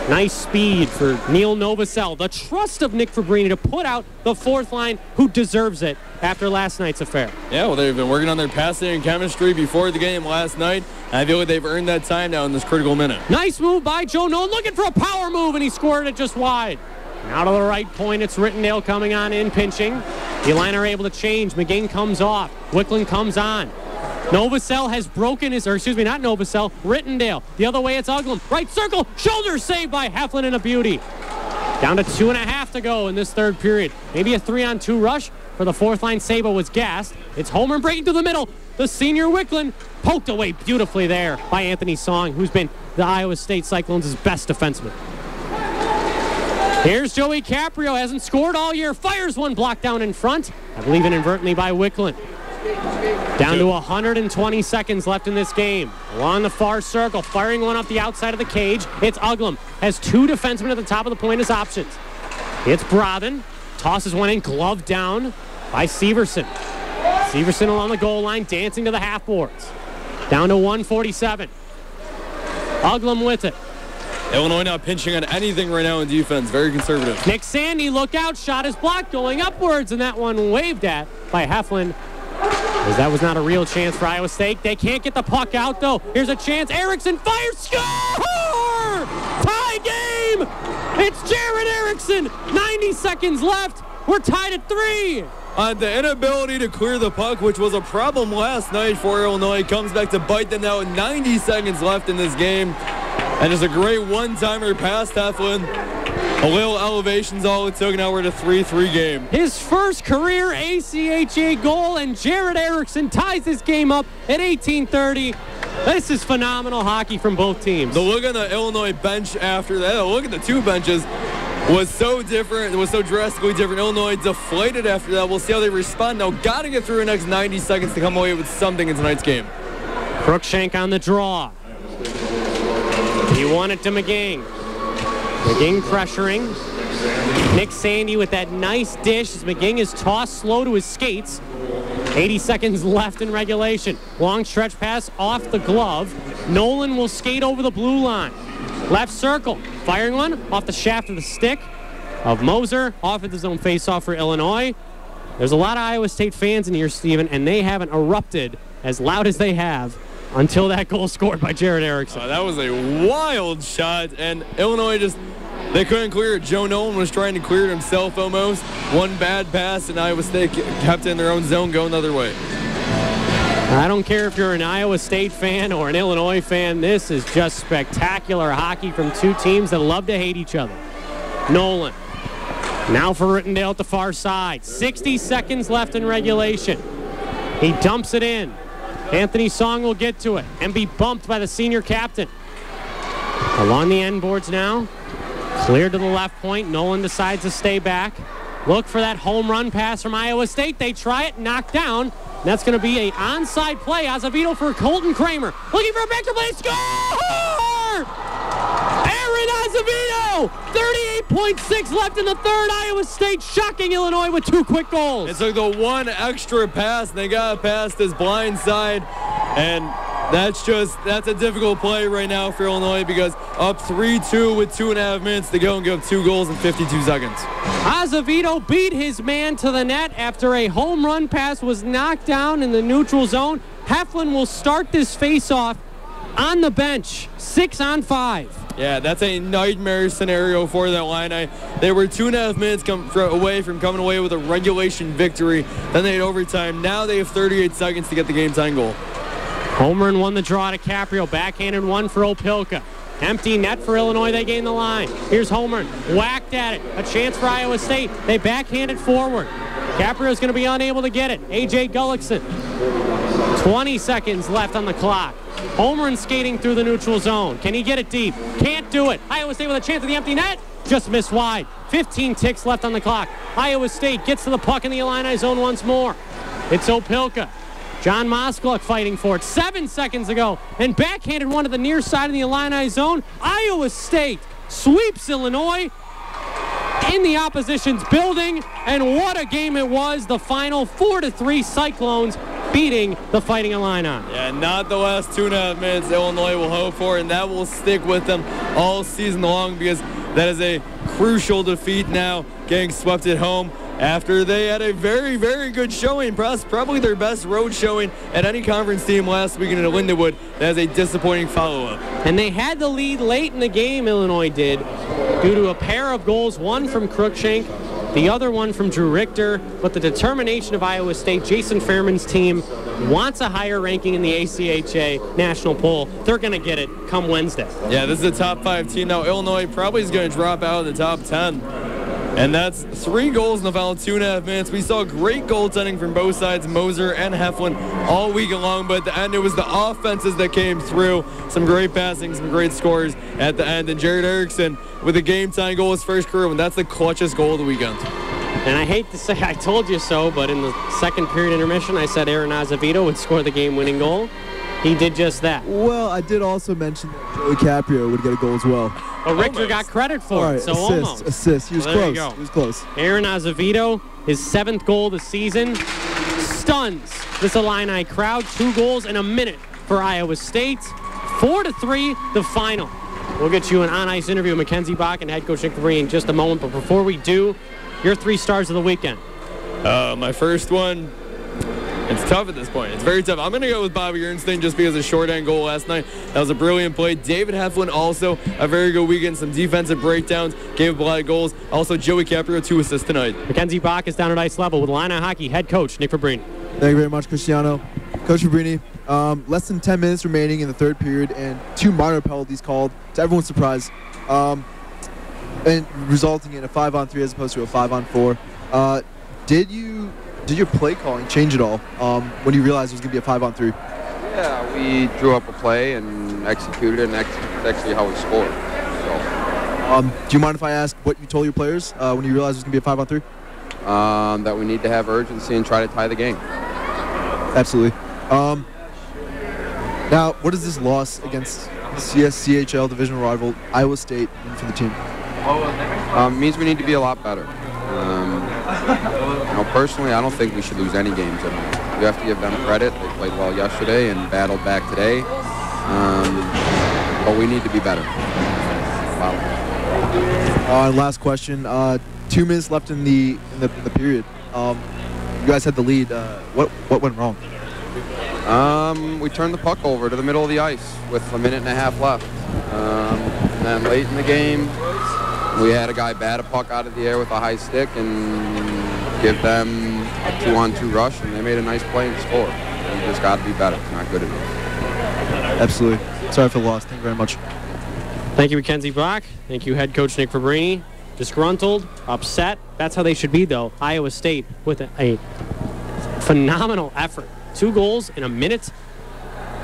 Nice speed for Neil Novosel. The trust of Nick Fabrini to put out the fourth line, who deserves it after last night's affair. Yeah, well, they've been working on their passing and chemistry before the game last night. And I feel like they've earned that time now in this critical minute. Nice move by Joe Nolan, looking for a power move, and he scored it just wide. Now to the right point, it's Rittendale coming on in, pinching. The Illini are able to change. McGinn comes off. Wicklund comes on. Novosel has broken his, not Novosel, Rittendale. The other way, it's Uglum. Right circle, shoulder save by Heflin, and a beauty. Down to 2.5 to go in this third period. Maybe a 3-on-2 rush for the fourth line. Sabo was gassed. It's Homer breaking through the middle. The senior Wicklund poked away beautifully there by Anthony Song, who's been the Iowa State Cyclones' best defenseman. Here's Joey Caprio, hasn't scored all year, fires one block down in front, I believe inadvertently by Wicklund. Down to 120 seconds left in this game. Along the far circle, firing one off the outside of the cage. It's Uglum. Has 2 defensemen at the top of the point as options. It's Brodin. Tosses one in, glove down by Severson. Severson along the goal line, dancing to the half boards. Down to 147. Uglum with it. Illinois not pinching on anything right now in defense. Very conservative. Nick Sandy, look out. Shot is blocked going upwards, and that one waved at by Heflin. As that was not a real chance for Iowa State. They can't get the puck out, though. Here's a chance. Erickson fires. Score! Tie game! It's Jared Erickson. 90 seconds left. We're tied at 3. The inability to clear the puck, which was a problem last night for Illinois, comes back to bite them now with 90 seconds left in this game. And just a great one-timer past Heflin. A little elevation's all it took. Now we're at a 3-3 game. His first career ACHA goal, and Jared Erickson ties this game up at 18:30. This is phenomenal hockey from both teams. The look on the Illinois bench after that, the look at the 2 benches, was so different. It was so drastically different. Illinois deflated after that. We'll see how they respond. Now got to get through the next 90 seconds to come away with something in tonight's game. Cruikshank on the draw. He won it to McGinn. McGinn pressuring. Nick Sandy with that nice dish as McGinn is tossed slow to his skates. 80 seconds left in regulation. Long stretch pass off the glove. Nolan will skate over the blue line. Left circle. Firing one off the shaft of the stick of Moser. Off at the zone faceoff for Illinois. There's a lot of Iowa State fans in here, Stephen, and they haven't erupted as loud as they have until that goal scored by Jared Erickson. That was a wild shot, and Illinois they couldn't clear it. Joe Nolan was trying to clear it himself almost. One bad pass, and Iowa State kept it in their own zone going the other way. I don't care if you're an Iowa State fan or an Illinois fan. This is just spectacular hockey from two teams that love to hate each other. Nolan. Now for Rittendale at the far side. 60 seconds left in regulation. He dumps it in. Anthony Song will get to it and be bumped by the senior captain. Along the end boards now. Cleared to the left point. Nolan decides to stay back. Look for that home run pass from Iowa State. They try it, knocked down. That's going to be an onside play. Azevedo for Colton Kramer. Looking for a back to play. Score! Aaron Azevedo! 38.6 left in the third. Iowa State shocking Illinois with 2 quick goals. It's like the one extra pass. They got past his blind side. And that's a difficult play right now for Illinois because up 3-2 with 2.5 minutes to go and give up 2 goals in 52 seconds. Azevedo beat his man to the net after a home run pass was knocked down in the neutral zone. Heflin will start this face-off on the bench, 6-on-5. Yeah, that's a nightmare scenario for that line. They were 2.5 minutes away from coming away with a regulation victory. Then they had overtime. Now they have 38 seconds to get the game-tying goal. Holmgren won the draw to Caprio. Backhanded one for Opelka. Empty net for Illinois. They gain the line. Here's Holmgren. Whacked at it. A chance for Iowa State. They backhand it forward. Caprio's going to be unable to get it. A.J. Gullickson. 20 seconds left on the clock. Holmgren skating through the neutral zone. Can he get it deep? Can't do it. Iowa State with a chance at the empty net. Just missed wide. 15 ticks left on the clock. Iowa State gets to the puck in the Illini zone once more. It's Opelka. John Moskalik fighting for it 7 seconds ago and backhanded one to the near side of the Illini zone. Iowa State sweeps Illinois in the opposition's building, and what a game it was. The final 4-3 Cyclones beating the Fighting Illini. Yeah, not the last 2.5 minutes Illinois will hope for, and that will stick with them all season long because that is a crucial defeat now, getting swept at home after they had a very, very good showing, probably their best road showing at any conference team last weekend at Lindenwood. That is a disappointing follow-up. And they had the lead late in the game, Illinois did, due to a pair of goals, one from Cruikshank, the other one from Drew Richter. But the determination of Iowa State, Jason Fairman's team, wants a higher ranking in the ACHA national poll. They're going to get it come Wednesday. Yeah, this is a top 5 team. Now, Illinois probably is going to drop out of the top 10. And that's 3 goals in the final 2.5 minutes. We saw great goaltending from both sides, Moser and Heflin, all week long. But at the end, it was the offenses that came through. Some great passing, some great scores at the end. And Jared Erickson with a game-tying goal, his first career, and that's the clutchest goal of the weekend. And I hate to say I told you so, but in the second period intermission, I said Aaron Azevedo would score the game-winning goal. He did just that. Well, I did also mention that Joey Caprio would get a goal as well. But Richter got credit for it, so almost. Assist. He was so close. He was close. Aaron Azevedo, his 7th goal of the season, stuns this Illini crowd. 2 goals in a minute for Iowa State. 4-3, the final. We'll get you an on-ice interview with Mackenzie Bach and head coach Nick Fabbrini in just a moment. But before we do, your 3 stars of the weekend. My first one, it's tough at this point. It's very tough. I'm going to go with Bobby Ernstein just because of the short-end goal last night. That was a brilliant play. David Heflin also a very good weekend. Some defensive breakdowns. Gave up a lot of goals. Also, Joey Caprio, 2 assists tonight. Mackenzie Bach is down at ice level with Illini hockey head coach Nick Fabbrini. Thank you very much, Cristiano. Coach Fabbrini, less than 10 minutes remaining in the 3rd period and 2 minor penalties called, to everyone's surprise, and resulting in a 5-on-3 as opposed to a 5-on-4. Did your play calling change at all when you realized it was going to be a 5-on-3? Yeah, we drew up a play and executed it, and that's actually how we scored. So. Do you mind if I ask what you told your players when you realized it was going to be a 5-on-3? That we need to have urgency and try to tie the game. Absolutely. Now, what does this loss against the CSCHL divisional rival Iowa State mean for the team? It means we need to be a lot better. Personally, I don't think we should lose any games at home. You have to give them credit. They played well yesterday and battled back today. But we need to be better. Last question. 2 minutes left in the period. You guys had the lead. What went wrong? We turned the puck over to the middle of the ice with a minute and a half left. And then late in the game, we had a guy bat a puck out of the air with a high stick and give them a 2-on-2 rush, and they made a nice play and scored. We just got to be better. Not good enough. Absolutely. Sorry for the loss. Thank you very much. Thank you, Mackenzie Brock. Thank you, head coach Nick Fabrini. Disgruntled, upset. That's how they should be, though. Iowa State with a phenomenal effort. 2 goals in a minute.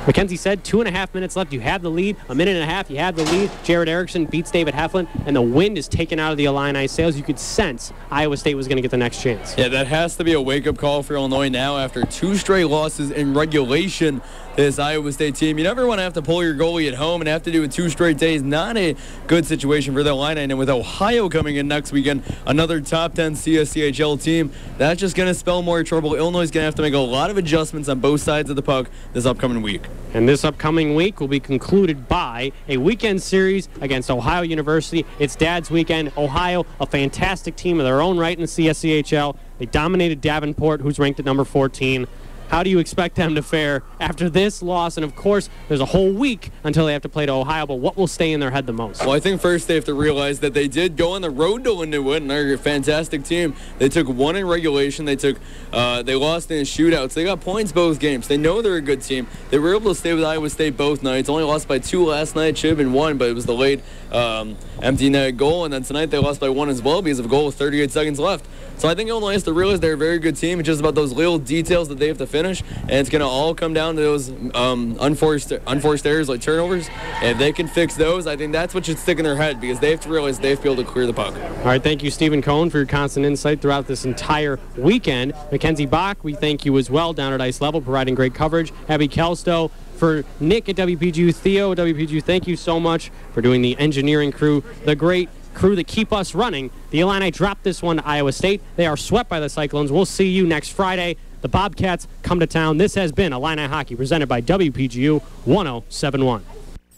Mackenzie said 2.5 minutes left. You have the lead. A minute and a half, you have the lead. Jared Erickson beats David Heflin, and the wind is taken out of the Illini sails. You could sense Iowa State was going to get the next chance. Yeah, that has to be a wake-up call for Illinois now after 2 straight losses in regulation. This Iowa State team, you never want to have to pull your goalie at home and have to do it 2 straight days. Not a good situation for the Illini. And with Ohio coming in next weekend, another top 10 CSCHL team, that's just going to spell more trouble. Illinois is going to have to make a lot of adjustments on both sides of the puck this upcoming week. And this upcoming week will be concluded by a weekend series against Ohio University. It's Dad's weekend. Ohio, a fantastic team of their own right in the CSCHL. They dominated Davenport, who's ranked at number 14. How do you expect them to fare after this loss? And, of course, there's a whole week until they have to play to Ohio, but what will stay in their head the most? Well, I think first they have to realize that they did go on the road to Lindenwood, and they're a fantastic team. They took 1 in regulation. They lost in shootouts. They got points both games. They know they're a good team. They were able to stay with Iowa State both nights. Only lost by 2 last night. Should have been 1, but it was the late empty net goal. And then tonight they lost by 1 as well because of a goal with 38 seconds left. So I think Illinois has to realize they're a very good team. It's just about those little details that they have to finish, and it's going to all come down to those unforced errors like turnovers. And if they can fix those, I think that's what should stick in their head because they have to realize they have to be able to clear the puck. All right, thank you, Stephen Cohn, for your constant insight throughout this entire weekend. Mackenzie Bach, we thank you as well down at ice level, providing great coverage. Abby Kelstow. For Nick at WPGU, Theo at WPGU, thank you so much for doing the engineering crew, the great crew that keep us running. The Illini dropped this one to Iowa State. They are swept by the Cyclones. We'll see you next Friday. The Bobcats come to town. This has been Illini Hockey presented by WPGU 1071.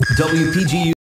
WPGU